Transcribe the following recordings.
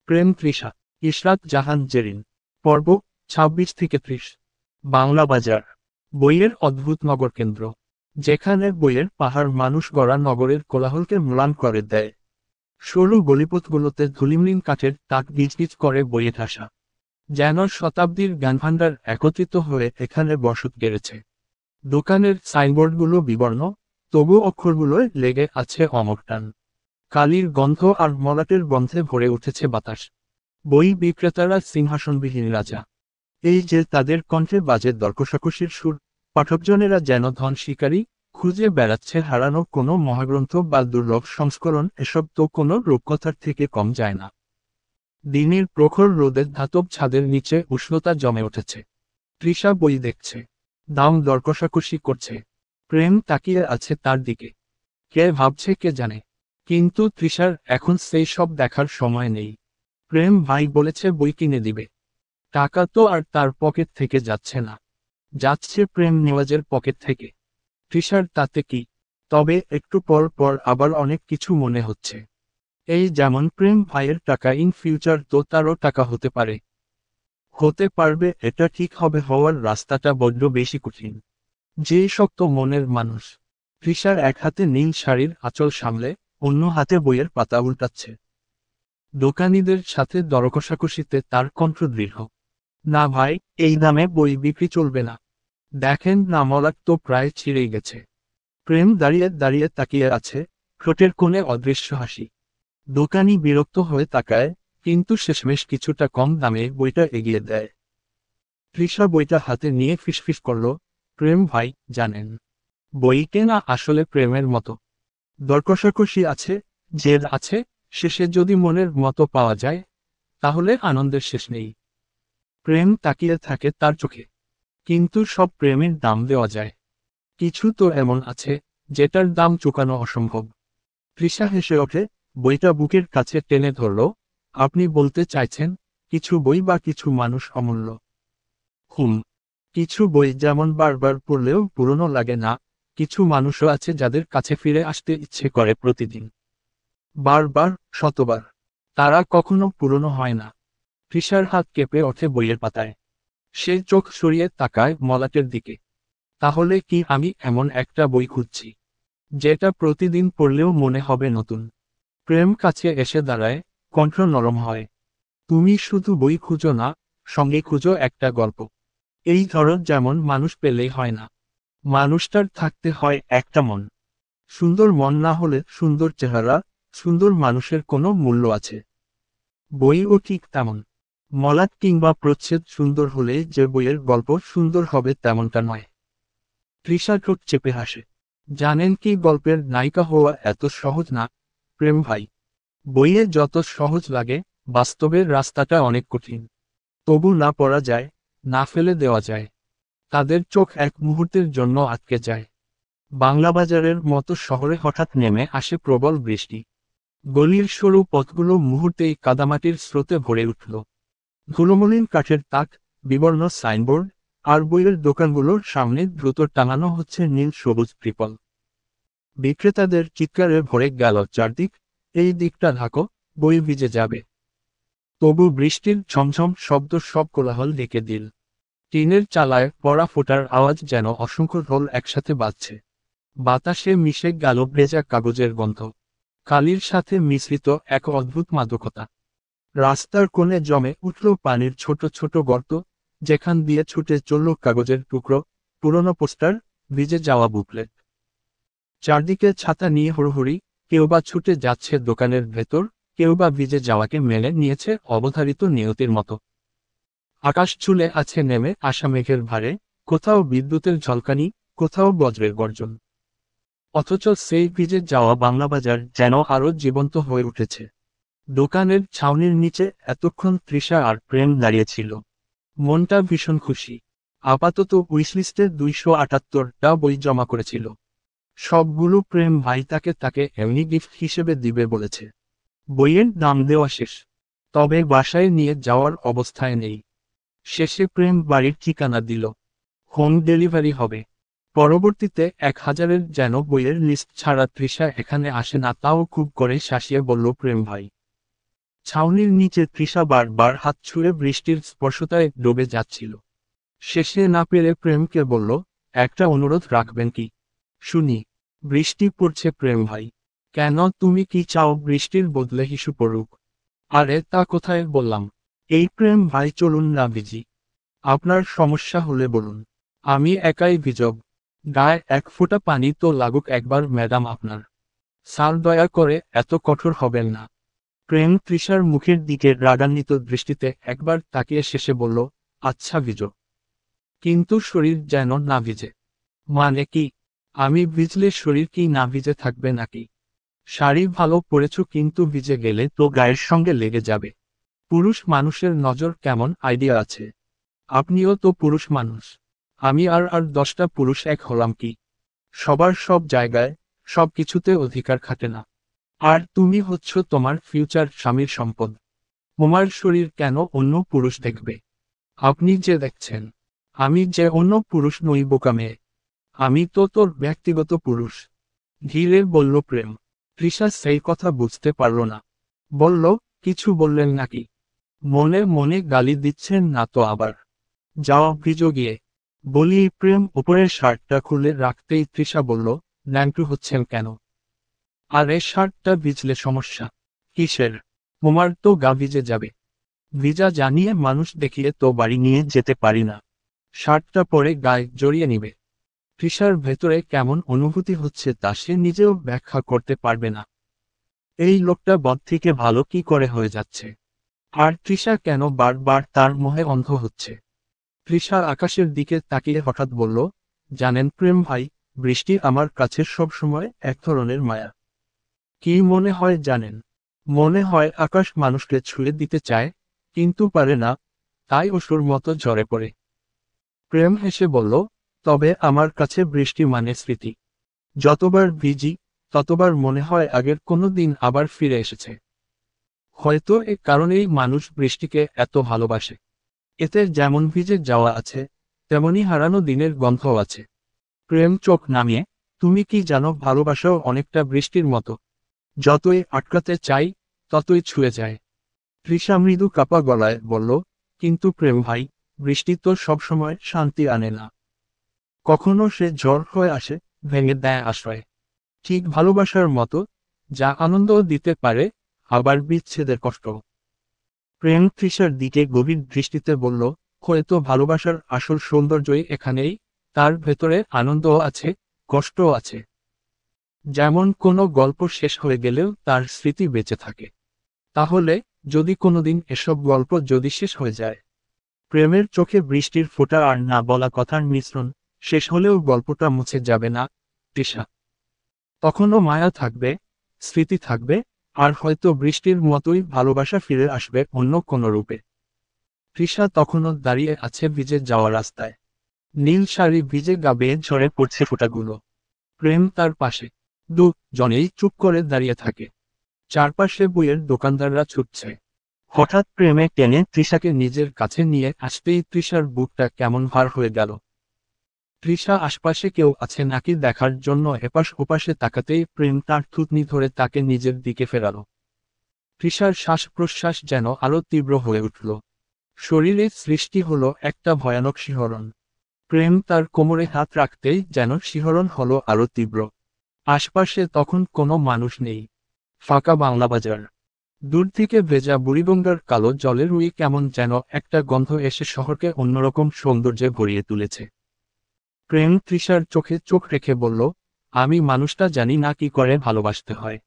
প্রেম তৃষা, ইশরাত জাহান জেরিন। পর্ব 26 থেকে 30। বাংলা বাজার। বইয়ের অদ্ভুত নগর কেন্দ্র, যেখানে বইয়ের পাহাড় মানুষ গড়া নগরের কোলাহলকে ম্লান করে দেয়। সরু গলিপথগুলোতে ধুলিমলিন কাঠের তাক গিজগিজ করে বইয়ে ঠাসা, যেন শতাব্দীর জ্ঞানভাণ্ডার একত্রিত হয়ে এখানে বসত গেড়েছে। দোকানের সাইনবোর্ডগুলো বিবর্ণ, তবু অক্ষরগুলোয় লেগে আছে অমর টান। কালির গন্ধ আর মলাটের গন্ধে ভরে উঠেছে বাতাস। বই বিক্রেতারা সিংহাসনবিহীন রাজা। এই যে তাদের কণ্ঠে বাজে দরকষাকষির সুর, পাঠকজনেরা যেন ধন শিকারী, খুঁজে বেড়াচ্ছে হারানো কোনো মহাগ্রন্থ বা দুর্লভ সংস্করণ। এসব তো কোনো রূপকথার থেকে কম যায় না। দিনের প্রখর রোদের ধাতব ছাদের নিচে উষ্ণতা জমে উঠেছে। তৃষা বই দেখছে, দাম দরকষাকষি করছে। প্রেম তাকিয়ে আছে তার দিকে। কে ভাবছে কে জানে, কিন্তু তৃষার এখন সেই সব দেখার সময় নেই। প্রেম ভাই বলেছে বই কিনে দিবে। টাকা তো আর তার পকেট থেকে যাচ্ছে না, যাচ্ছে প্রেম নেওয়াজের পকেট থেকে। তৃষার তাতে কি? তবে একটু পর পর আবার অনেক কিছু মনে হচ্ছে। এই যেমন প্রেম ভাইয়ের টাকা ইন ফিউচার তো তারও টাকা হতে পারে। হতে পারবে, এটা ঠিক হবে হওয়ার রাস্তাটা বড্ড বেশি কঠিন। যে শক্ত মনের মানুষ। তৃষার এক হাতে নীল শাড়ির আঁচল সামলে, অন্য হাতে বইয়ের পাতা উল্টাচ্ছে। দোকানীদের সাথে দরকষাকষিতে তার কণ্ঠ দৃঢ়। না ভাই, এই দামে বই বিক্রি চলবে না। দেখেন না, মলাট তো প্রায় ছিঁড়েই গেছে। প্রেম দাঁড়িয়ে দাঁড়িয়ে তাকিয়ে আছে, ঠোঁটের কোণে অদৃশ্য হাসি। দোকানি বিরক্ত হয়ে তাকায়, কিন্তু শেষমেশ কিছুটা কম দামে বইটা এগিয়ে দেয়। তৃষা বইটা হাতে নিয়ে ফিসফিস করল, প্রেম ভাই জানেন, বই কেনা আসলে প্রেমের মতো। দরকষাকষি আছে, জেদ আছে, শেষে যদি মনের মতো পাওয়া যায়, তাহলে আনন্দের শেষ নেই। প্রেম তাকিয়ে থাকে তার চোখে। কিন্তু সব প্রেমের দাম দেওয়া যায়। কিছু তো এমন আছে, যেটার দাম চুকানো অসম্ভব। তৃষা হেসে ওঠে, বইটা বুকের কাছে টেনে ধরল। আপনি বলতে চাইছেন, কিছু বই বা কিছু মানুষ অমূল্য? হুম। কিছু বই যেমন বারবার পড়লেও পুরনো লাগে না, কিছু মানুষও আছে যাদের কাছে ফিরে আসতে ইচ্ছে করে প্রতিদিন। বারবার, শতবার। তারা কখনো পুরনো হয় না। তৃষার হাত কেঁপে ওঠে বইয়ের পাতায়। সে চোখ সরিয়ে তাকায় মলাটের দিকে। তাহলে কি আমি এমন একটা বই খুঁজছি, যেটা প্রতিদিন পড়লেও মনে হবে নতুন? প্রেম কাছে এসে দাঁড়ায়, কণ্ঠ নরম হয়। তুমি শুধু বই খুঁজো না, সঙ্গে খুঁজো একটা গল্প। এই ধরো যেমন মানুষ পেলেই হয় না, মানুষটার থাকতে হয় একটা মন। সুন্দর মন না হলে সুন্দর চেহারা, সুন্দর মানুষের কোনো মূল্য আছে? বইও ঠিক তেমন। মলাট কিংবা প্রচ্ছদ সুন্দর হলে যে বইয়ের গল্প সুন্দর হবে তেমনটা নয়। তৃষা ঠোঁট চেপে হাসে। জানেন কি, গল্পের নায়িকা হওয়া এত সহজ না, প্রেম ভাই। বইয়ে যত সহজ লাগে, বাস্তবের রাস্তাটা অনেক কঠিন। তবু না পড়া যায়, না ফেলে দেওয়া যায়। তাদের চোখ এক মুহূর্তের জন্য আটকে যায়। বাংলা বাজারের মতো শহরে হঠাৎ নেমে আসে প্রবল বৃষ্টি। গলির সরু পথগুলো মুহূর্তেই কাদামাটির স্রোতে ভরে উঠল। ধুলোমলিন কাঠের তাক, বিবর্ণ সাইনবোর্ড, আর বইয়ের দোকানগুলোর সামনে দ্রুত টাঙানো হচ্ছে নীল সবুজ ত্রিপল। বিক্রেতাদের চিৎকারে ভরে গেল চারদিক, এই দিকটা ঢাকো, বই ভিজে যাবে। তবু বৃষ্টির ঝমঝম শব্দ সব কোলাহল ডেকে দিল। টিনের চালায় পড়া ফোটার আওয়াজ যেন অসংখ্য ঢোল একসাথে বাজছে। বাতাসে মিশে গেল ভেজা কাগজের গন্ধ, কালির সাথে মিশ্রিত এক অদ্ভুত মাদকতা। রাস্তার কোণে জমে উঠল পানির ছোট ছোট গর্ত, যেখান দিয়ে ছুটে চলল কাগজের টুকরো, পুরনো পোস্টার, ভিজে যাওয়া বুকলেট। চারদিকে ছাতা নিয়ে হুড়োহুড়ি, কেউ বা ছুটে যাচ্ছে দোকানের ভেতর, কেউ বা ভিজে যাওয়াকে মেনে নিয়েছে অবধারিত নিয়তির মতো। আকাশ চুলে আছে নেমে আসা মেঘের ভারে, কোথাও বিদ্যুতের ঝলকানি, কোথাও বজ্রের গর্জন। অথচ সেই ভিজে যাওয়া বাংলাবাজার যেন আরো জীবন্ত হয়ে উঠেছে। দোকানের ছাউনির নিচে এতক্ষণ তৃষা আর প্রেম দাঁড়িয়েছিল। মনটা ভীষণ খুশি। আপাতত উইশলিস্টে 278টা বই জমা করেছিল। সবগুলো প্রেম ভাই তাকে এমনি গিফট হিসেবে দিবে বলেছে। বইয়ের দাম দেওয়া শেষ, তবে বাসায় নিয়ে যাওয়ার অবস্থায় নেই। শেষে প্রেম বাড়ির ঠিকানা দিল। হোম ডেলিভারি হবে। পরবর্তীতে 1000-এর যেন বইয়ের লিস্ট ছাড়া তৃষা এখানে আসে না, তাও খুব করে শাসিয়ে বলল প্রেম ভাই। ছাউনির নিচে তৃষা বারবার হাত ছুঁড়ে বৃষ্টির স্পর্শতায় ডুবে যাচ্ছিল। শেষে না পেরে প্রেমকে বলল, একটা অনুরোধ রাখবেন কি? শুনি। বৃষ্টি পড়ছে প্রেম ভাই। কেন, তুমি কি চাও বৃষ্টির বদলে হিসু পড়ুক? আরে তা কোথায় বললাম। এই প্রেম ভাই, চলুন না ভিজি। আপনার সমস্যা হলে বলুন। আমি একাই ভিজব। গায়ে এক ফোঁটা পানি তো লাগুক একবার ম্যাডাম আপনার। স্যার দয়া করে এত কঠোর হবেন না। প্রেম তৃষার মুখের দিকে রাগান্বিত দৃষ্টিতে একবার তাকিয়ে শেষে বলল, আচ্ছা ভিজো। কিন্তু শরীর যেন না ভিজে। মানে কি? আমি ভিজলে শরীর কি না ভিজে থাকবে নাকি? শাড়ি ভালো পরেছ কিন্তু ভিজে গেলে তো গায়ের সঙ্গে লেগে যাবে। পুরুষ মানুষের নজর কেমন আইডিয়া আছে? আপনিও তো পুরুষ মানুষ। আমি আর 10টা পুরুষ এক হলাম কি? সবার সব জায়গায় সব কিছুতে অধিকার খাটে না। আর তুমি হচ্ছ তোমার ফিউচার স্বামীর সম্পদ। তোমার শরীর কেন অন্য পুরুষ দেখবে? আপনি যে দেখছেন, আমি যে অন্য পুরুষ নই বোকা মেয়ে। আমি তো তোর ব্যক্তিগত পুরুষ। ধীরে বলল প্রেম। তৃষা সেই কথা বুঝতে পারল না। বলল, কিছু বললেন নাকি? মনে মনে গালি দিচ্ছেন না তো আবার? যাও ভিজো গিয়ে। বলি প্রেম উপরের শার্টটা খুলে রাখতেই তৃষা বলল, ন্যাংটু হচ্ছেন কেন? আরে শার্টটা ভিজলে সমস্যা কিসের? তোমার তো গা ভিজে যাবে। ভিজা জানিয়ে মানুষ দেখিয়ে তো বাড়ি নিয়ে যেতে পারি না। শার্টটা পরে গায়ে জড়িয়ে নিবে। তৃষার ভেতরে কেমন অনুভূতি হচ্ছে তা সে নিজেও ব্যাখ্যা করতে পারবে না। এই লোকটা বদ থেকে ভালো কি করে হয়ে যাচ্ছে? আর তৃষা কেন বারবার তার মোহে অন্ধ হচ্ছে? তৃষা আকাশের দিকে তাকিয়ে হঠাৎ বলল, জানেন প্রেম ভাই, বৃষ্টি আমার কাছে সবসময় এক ধরনের মায়া। কি মনে হয় জানেন? মনে হয় আকাশ মানুষকে ছুঁয়ে দিতে চায়, কিন্তু পারে না, তাই অসুর মতো ঝরে পড়ে। প্রেম হেসে বলল, তবে আমার কাছে বৃষ্টি মানে স্মৃতি। যতবার ভিজি, ততবার মনে হয় আগের কোনো দিন আবার ফিরে এসেছে। হয়তো এ কারণেই মানুষ বৃষ্টিকে এত ভালোবাসে। এতে যেমন ভিজে যাওয়া আছে, তেমনি হারানো দিনের গন্ধও আছে। প্রেম চোখ নামিয়ে, তুমি কি জানো ভালোবাসাও অনেকটা বৃষ্টির মতো। যতই আটকাতে চাই, ততই ছুঁয়ে যায়। তৃষা মৃদু কাপা গলায় বলল, কিন্তু প্রেম ভাই, বৃষ্টি তো সবসময় শান্তি আনে না। কখনো সে ঝড় হয়ে আসে, ভেঙে দেয় আশ্রয়। ঠিক ভালোবাসার মতো, যা আনন্দ দিতে পারে, আবার বিচ্ছেদের কষ্ট। প্রেম তৃষার দিকে গভীর দৃষ্টিতে বলল, হয়তো ভালোবাসার আসল সৌন্দর্যই এখানেই, তার ভেতরে আনন্দও আছে, কষ্টও আছে। যেমন কোনো গল্প শেষ হয়ে গেলেও তার স্মৃতি বেঁচে থাকে। তাহলে, যদি কোনোদিন এসব গল্প যদি শেষ হয়ে যায়, প্রেমের চোখে বৃষ্টির ফোঁটা আর না বলা কথার মিশ্রণ, শেষ হলেও গল্পটা মুছে যাবে না, তৃষা। তখনও মায়া থাকবে, স্মৃতি থাকবে, আর হয়তো বৃষ্টির মতোই ভালোবাসা ফিরে আসবে অন্য কোনো রূপে। তৃষা তখনও দাঁড়িয়ে আছে ভিজে যাওয়া রাস্তায়। নীল শাড়ি ভিজে গা বেয়ে ঝরে পড়ছে ফোঁটাগুলো। প্রেম তার পাশে। দুজনেই চুপ করে দাঁড়িয়ে থাকে। চারপাশে বইয়ের দোকানদাররা ছুটছে। হঠাৎ প্রেমে টেনে তৃষাকে নিজের কাছে নিয়ে আসতেই তৃষার বুকটা কেমন ভার হয়ে গেল। তৃষা আশপাশে কেউ আছে নাকি দেখার জন্য এপাশ ওপাশে তাকাতেই প্রেম তার থুতনি ধরে তাকে নিজের দিকে ফেরালো। তৃষার শ্বাস প্রশ্বাস যেন আরো তীব্র হয়ে উঠল। শরীরে সৃষ্টি হলো একটা ভয়ানক শিহরণ। প্রেম তার কোমরে হাত রাখতেই যেন শিহরণ হলো আরো তীব্র। আশপাশে তখন কোনো মানুষ নেই। ফাঁকা বাংলা বাজার। দূর থেকে ভেজা বুড়িগঙ্গার কালো জলের রুই কেমন যেন একটা গন্ধ এসে শহরকে অন্যরকম সৌন্দর্যে ভরিয়ে তুলেছে। প্রেম তৃষার চোখে চোখ রেখে বলল, আমি মানুষটা জানি না কি করে ভালোবাসতে হয়।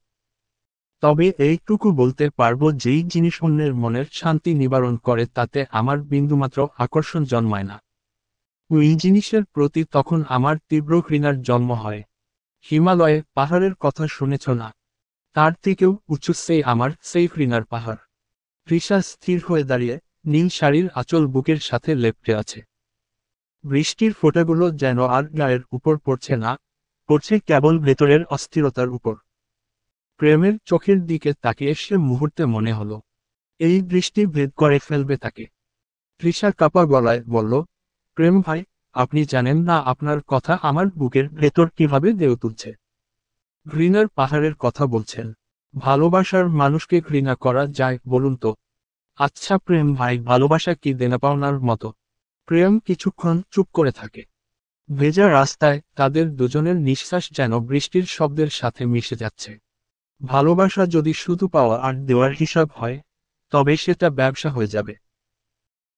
তবে এইটুকু বলতে পারবো যেই জিনিস অন্যের মনের শান্তি নিবারণ করে তাতে আমার বিন্দুমাত্র আকর্ষণ জন্মায় না। ওই জিনিসের প্রতি তখন আমার তীব্র ঘৃণার জন্ম হয়। হিমালয়ে পাহাড়ের কথা শুনেছ না? তার থেকেও উঁচু সেই ঘৃণার পাহাড়। তৃষা স্থির হয়ে দাঁড়িয়ে, নীল শাড়ির আঁচল বুকের সাথে লেপ্টে আছে। বৃষ্টির ফোঁটাগুলো যেন আর গায়ের উপর পড়ছে না, পড়ছে কেবল ভেতরের অস্থিরতার উপর। প্রেমের চোখের দিকে তাকিয়ে সে মুহূর্তে মনে হলো, এই বৃষ্টি ভেদ করে ফেলবে তাকে। তৃষা কাপা গলায় বলল, প্রেম ভাই, আপনি জানেন না আপনার কথা আমার বুকের ভেতর কিভাবে দেও তুলছে। ঘৃণার পাহাড়ের কথা বলছেন? ভালোবাসার মানুষকে ঘৃণা করা যায় বলুন তো? আচ্ছা প্রেম ভাই, ভালোবাসা কি দেনা পাওনার মতো? প্রেম কিছুক্ষণ চুপ করে থাকে। ভেজা রাস্তায় তাদের দুজনের নিঃশ্বাস যেন বৃষ্টির শব্দের সাথে মিশে যাচ্ছে। ভালোবাসা যদি শুধু পাওয়া আর দেওয়ার হিসাব হয়, তবে সেটা ব্যবসা হয়ে যাবে।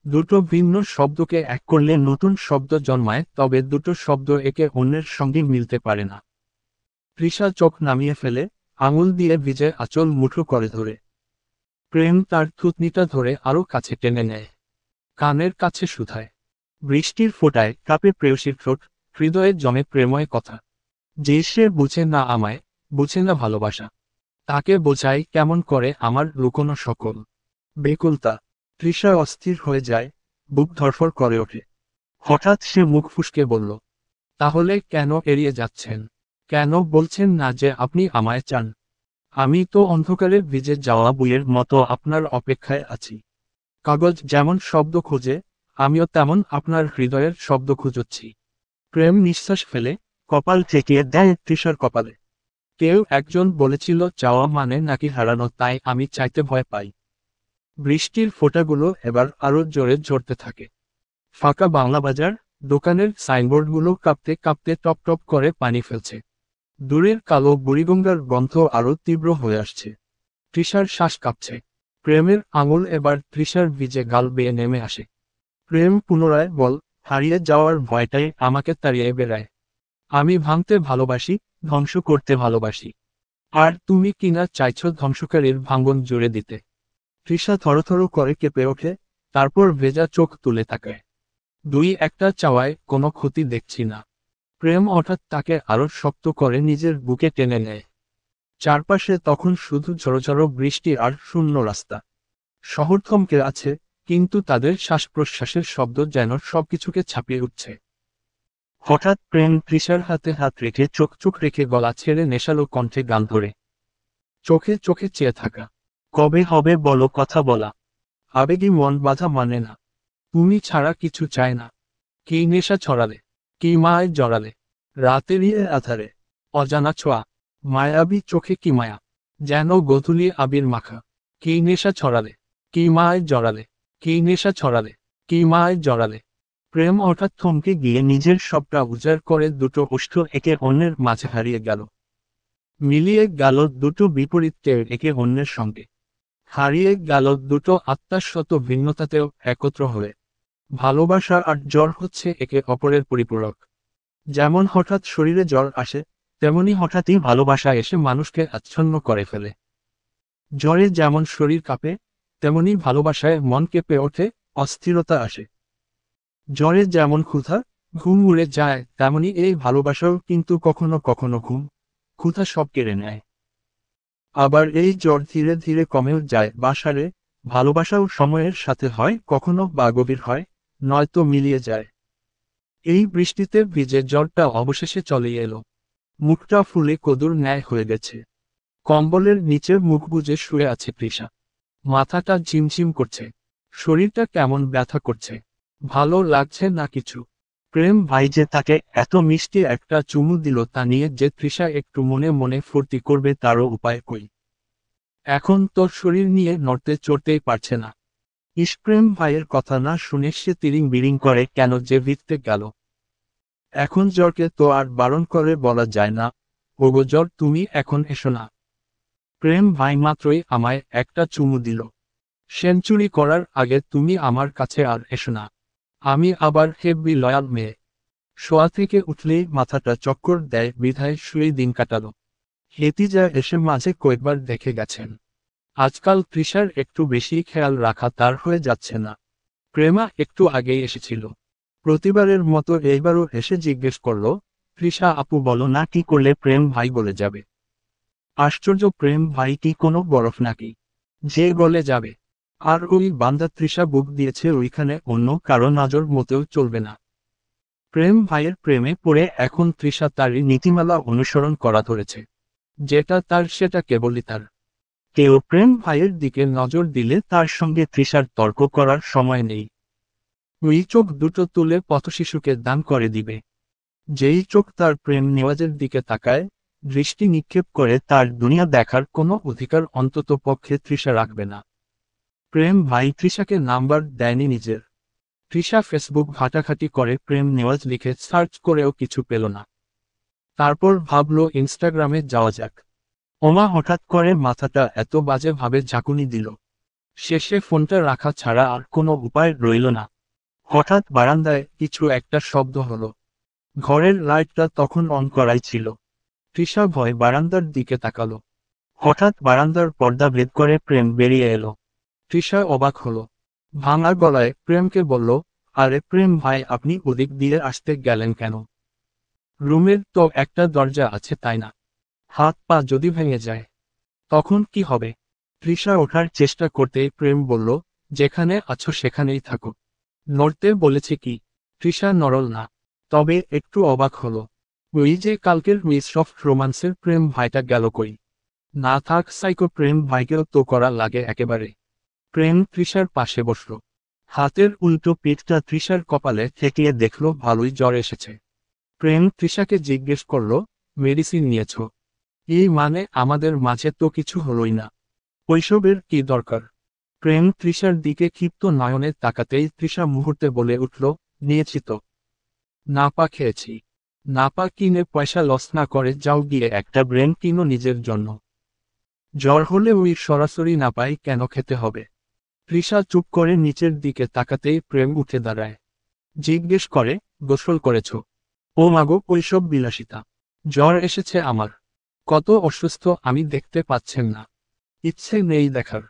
দুটো ভিন্ন শব্দকে এক করলে নতুন শব্দ জন্মায়, তবে দুটো শব্দ একে অন্যের সঙ্গে মিলতে পারে না। তৃষা চোখ নামিয়ে ফেলে, আঙুল দিয়ে ভিজে আঁচল মুঠো করে ধরে। প্রেম তার থুতনিটা ধরে আরো কাছে টেনে নেয়, কানের কাছে শুধায়। বৃষ্টির ফোঁটায় কাঁপে প্রেয়সীর ঠোঁট, হৃদয়ে জমে প্রেময় কথা। যে সে বুঝে না আমায়, বুঝে না ভালোবাসা, তাকে বোঝাই কেমন করে আমার লুকোনো সকল বেকুলতা। তৃষা অস্থির হয়ে যায়, বুক ধড়ফড় করে ওঠে। হঠাৎ সে মুখ ফুঁসকে বলল, তাহলে কেন এড়িয়ে যাচ্ছেন? কেন বলছেন না যে আপনি আমায় চান? আমি তো অন্ধকারে ভিজে যাওয়া বইয়ের মতো আপনার অপেক্ষায় আছি। কাগজ যেমন শব্দ খোঁজে, আমিও তেমন আপনার হৃদয়ের শব্দ খুঁজছি। প্রেম নিঃশ্বাস ফেলে, কপাল ঠেকিয়ে দেয় তৃষার কপালে। কেউ একজন বলেছিল চাওয়া মানে নাকি হারানো, তাই আমি চাইতে ভয় পাই। বৃষ্টির ফোঁটাগুলো এবার আরো জোরে ঝরতে থাকে। ফাঁকা বাংলা বাজার, দোকানের সাইনবোর্ডগুলো কাঁপতে কাঁপতে টপ টপ করে পানি ফেলছে। দূরের কালো বুড়িগঙ্গার গন্ধ আরো তীব্র হয়ে আসছে। তৃষার শ্বাস কাঁপছে। প্রেমের আঙুল এবার তৃষার ভিজে গাল বেয়ে নেমে আসে। প্রেম পুনরায় বল, হারিয়ে যাওয়ার ভয়টাই আমাকে তাড়িয়ে বেড়ায়। আমি ভাঙতে ভালোবাসি, ধ্বংস করতে ভালোবাসি। আর তুমি কিনা চাইছো ধ্বংসকারীর ভাঙন জুড়ে দিতে। তৃষা থরথর করে কেঁপে ওঠে, তারপর ভেজা চোখ তুলে তাকায়। দুই একটা চাওয়ায় কোনো ক্ষতি দেখছি না। প্রেম হঠাৎ তাকে আরো শক্ত করে নিজের বুকে টেনে নেয়। চারপাশে তখন শুধু ঝড়ো বৃষ্টি আর শূন্য রাস্তা। শহর থমকে আছে, কিন্তু তাদের শ্বাস প্রশ্বাসের শব্দ যেন সবকিছুকে ছাপিয়ে উঠছে। হঠাৎ প্রেম তৃষার হাতে হাত রেখে চোখ চোখ রেখে গলা ছেড়ে নেশালো কণ্ঠে গান ধরে। চোখে চোখে চেয়ে থাকা। কবে হবে বলো কথা বলা। আবেগী মন বাধা মানে না। তুমি ছাড়া কিছু চায় না। কি নেশা ছড়ালে, কি মায় জড়ালে। রাতেরই আধারে, অজানা ছোঁয়া। মায়াবী চোখে কি মায়া, যেন গোধূলি আবির মাখা। কি নেশা ছড়ালে, কি মায় জড়ালে, কি নেশা ছড়ালে, কি মায় জড়ালে। প্রেম হঠাৎ থমকে গিয়ে নিজের সবটা উজাড় করে দুটো ওষ্ঠ একে অন্যের মাঝে হারিয়ে গেল। মিলিয়ে গেল দুটো বিপরীত টের একে অন্যের সঙ্গে। হারিয়ে গেল দুটো আত্মার শত ভিন্নতাতেও একত্র হয়ে। ভালোবাসা আর জ্বর হচ্ছে একে অপরের পরিপূরক। যেমন হঠাৎ শরীরে জ্বর আসে, তেমনি হঠাৎই ভালোবাসা এসে মানুষকে আচ্ছন্ন করে ফেলে। জ্বরে যেমন শরীর কাঁপে, তেমনি ভালোবাসায় মন কেঁপে ওঠে, অস্থিরতা আসে। জ্বরে যেমন ক্ষুধা, ঘুম উড়ে যায়, তেমনি এই ভালোবাসাও কিন্তু কখনো কখনো ঘুম, ক্ষুধা সব কেড়ে নেয়। আবার এই জ্বর ধীরে ধীরে কমেও যায় বা সারে। ভালোবাসাও সময়ের সাথে হয়, কখনো বা গভীর হয়, নয়তো মিলিয়ে যায়। এই বৃষ্টিতে ভিজে জ্বরটা অবশেষে চলে এলো। মুখটা ফুলে কদুর ন্যায় হয়ে গেছে। কম্বলের নিচে মুখ বুজে শুয়ে আছে তৃষা। মাথাটা ঝিমঝিম করছে, শরীরটা কেমন ব্যথা করছে। ভালো লাগছে না কিছু। প্রেম ভাই যে তাকে এত মিষ্টি একটা চুমু দিল তা নিয়ে যে তৃষা একটু মনে মনে ফুর্তি করবে তারও উপায় কই। এখন তোর শরীর নিয়ে নড়তে চড়তেই পারছে না। ইসপ্রেম ভাইয়ের কথা না শুনে সে তিরিং বিরিং করে কেন যে ভিততে গেল। এখন জ্বরকে তো আর বারণ করে বলা যায় না, ওগো জ্বর তুমি এখন এসো না। প্রেম ভাই মাত্রই আমায় একটা চুমু দিল। সেঞ্চুরি করার আগে তুমি আমার কাছে আর এসো না। আমি আবার হেব্বি লয়াল মেয়ে। শোয়া থেকে উঠলেই মাথাটা চক্কর দেয়, বিধায় শুয়ে দিন কাটালো। হেতিজা এসে মাঝে কয়েকবার দেখে গেছেন। আজকাল তৃষার একটু বেশি খেয়াল রাখা তার হয়ে যাচ্ছে না। প্রেমা একটু আগেই এসেছিল। প্রতিবারের মতো এইবারও এসে জিজ্ঞেস করল, তৃষা আপু বলো না কি করলে প্রেম ভাই বলে যাবে। আশ্চর্য, প্রেম ভাই কি কোনো বরফ নাকি যে গলে যাবে? আর ওই বান্দা তৃষা বুক দিয়েছে ওইখানে, অন্য কারো নজর মতেও চলবে না। প্রেম ভাইয়ের প্রেমে পড়ে এখন তৃষা তারই নীতিমালা অনুসরণ করা ধরেছে। যেটা তার সেটা কেবলই তার। কেউ প্রেম ভাইয়ের দিকে নজর দিলে তার সঙ্গে তৃষার তর্ক করার সময় নেই। ওই চোখ দুটো তুলে পথশিশুকে দান করে দিবে। যেই চোখ তার প্রেম নেওয়াজের দিকে তাকায়, দৃষ্টি নিক্ষেপ করে তার দুনিয়া দেখার কোনো অধিকার অন্তত পক্ষে তৃষা রাখবে না। প্রেম ভাই তৃষাকে নাম্বার দেয়নি নিজের। তৃষা ফেসবুক ঘাটাঘাটি করে প্রেম নেওয়াজ লিখে সার্চ করেও কিছু পেল না। তারপর ভাবল ইনস্টাগ্রামে যাওয়া যাক। ওমা হঠাৎ করে মাথাটা এত বাজে ভাবে ঝাঁকুনি দিল। শেষে ফোনটা রাখা ছাড়া আর কোনো উপায় রইল না। হঠাৎ বারান্দায় কিছু একটা শব্দ হলো। ঘরের লাইটটা তখন অন করাই ছিল। তৃষা ভয় বারান্দার দিকে তাকালো। হঠাৎ বারান্দার পর্দা ভেদ করে প্রেম বেরিয়ে এলো। তৃষা অবাক হলো। ভাঙা গলায় প্রেমকে বলল, আরে প্রেম ভাই আপনি ওদিক দিয়ে আসতে গেলেন কেন? রুমের তো একটা দরজা আছে তাই না? হাত পা যদি ভেঙে যায় তখন কি হবে? তৃষা ওঠার চেষ্টা করতেই প্রেম বলল, যেখানে আছো সেখানেই থাকো। নড়তে বলেছে কি? তৃষা নড়ল না, তবে একটু অবাক হলো। ওই যে কালকের মিস সফট রোমান্সের প্রেম ভাইটা গেল কই? না থাক সাইকো প্রেম ভাইকেও তো করা লাগে একেবারে। প্রেম তৃষার পাশে বসল। হাতের উল্টো পিঠটা তৃষার কপালে ঠেকিয়ে দেখল ভালোই জ্বর এসেছে। প্রেম তৃষাকে জিজ্ঞেস করল, মেডিসিন নিয়েছ? এই মানে আমাদের মাঝে তো কিছু হলোই না। ওইসবের কি দরকার? প্রেম তৃষার দিকে ক্ষিপ্ত নয়নে তাকাতেই তৃষা মুহূর্তে বলে উঠল, নিয়েছি তো। নাপা খেয়েছি। নাপা কিনে পয়সা লস না করে যাও গিয়ে একটা ব্রেন কিনো নিজের জন্য। জ্বর হলে ওই সরাসরি নাপাই কেন খেতে হবে? তৃষা চুপ করে নিচের দিকে তাকাতেই প্রেম উঠে দাঁড়ায়। জিজ্ঞেস করে, গোসল করেছ? ও মাগো ওইসব বিলাসিতা। জ্বর এসেছে আমার। কত অসুস্থ আমি দেখতে পাচ্ছেন না? ইচ্ছে নেই দেখার।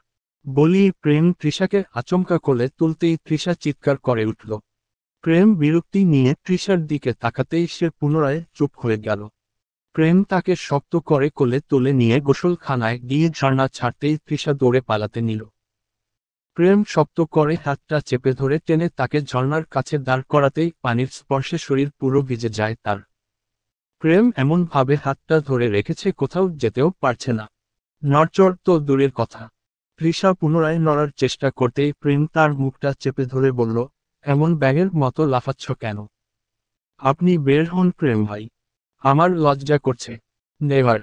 বলি প্রেম তৃষাকে আচমকা কোলে তুলতেই তৃষা চিৎকার করে উঠল। প্রেম বিরক্তি নিয়ে তৃষার দিকে তাকাতেই সে পুনরায় চুপ হয়ে গেল। প্রেম তাকে শক্ত করে কোলে তুলে নিয়ে গোসলখানায় গিয়ে ঝর্ণা ছাড়তেই তৃষা দৌড়ে পালাতে নিল। প্রেম শক্ত করে হাতটা চেপে ধরে টেনে তাকে ঝর্ণার কাছে দাঁড় করাতেই পানির স্পর্শে শরীর পুরো ভিজে যায় তার। প্রেম এমনভাবে হাতটা ধরে রেখেছে কোথাও যেতেও পারছে না। নড়চড় তো দূরের কথা। তৃষা পুনরায় নড়ার চেষ্টা করতেই প্রেম তার মুখটা চেপে ধরে বলল, এমন ব্যাঙের মতো লাফাচ্ছ কেন? আপনি বের হন প্রেম ভাই। আমার লজ্জা করছে। নেভার।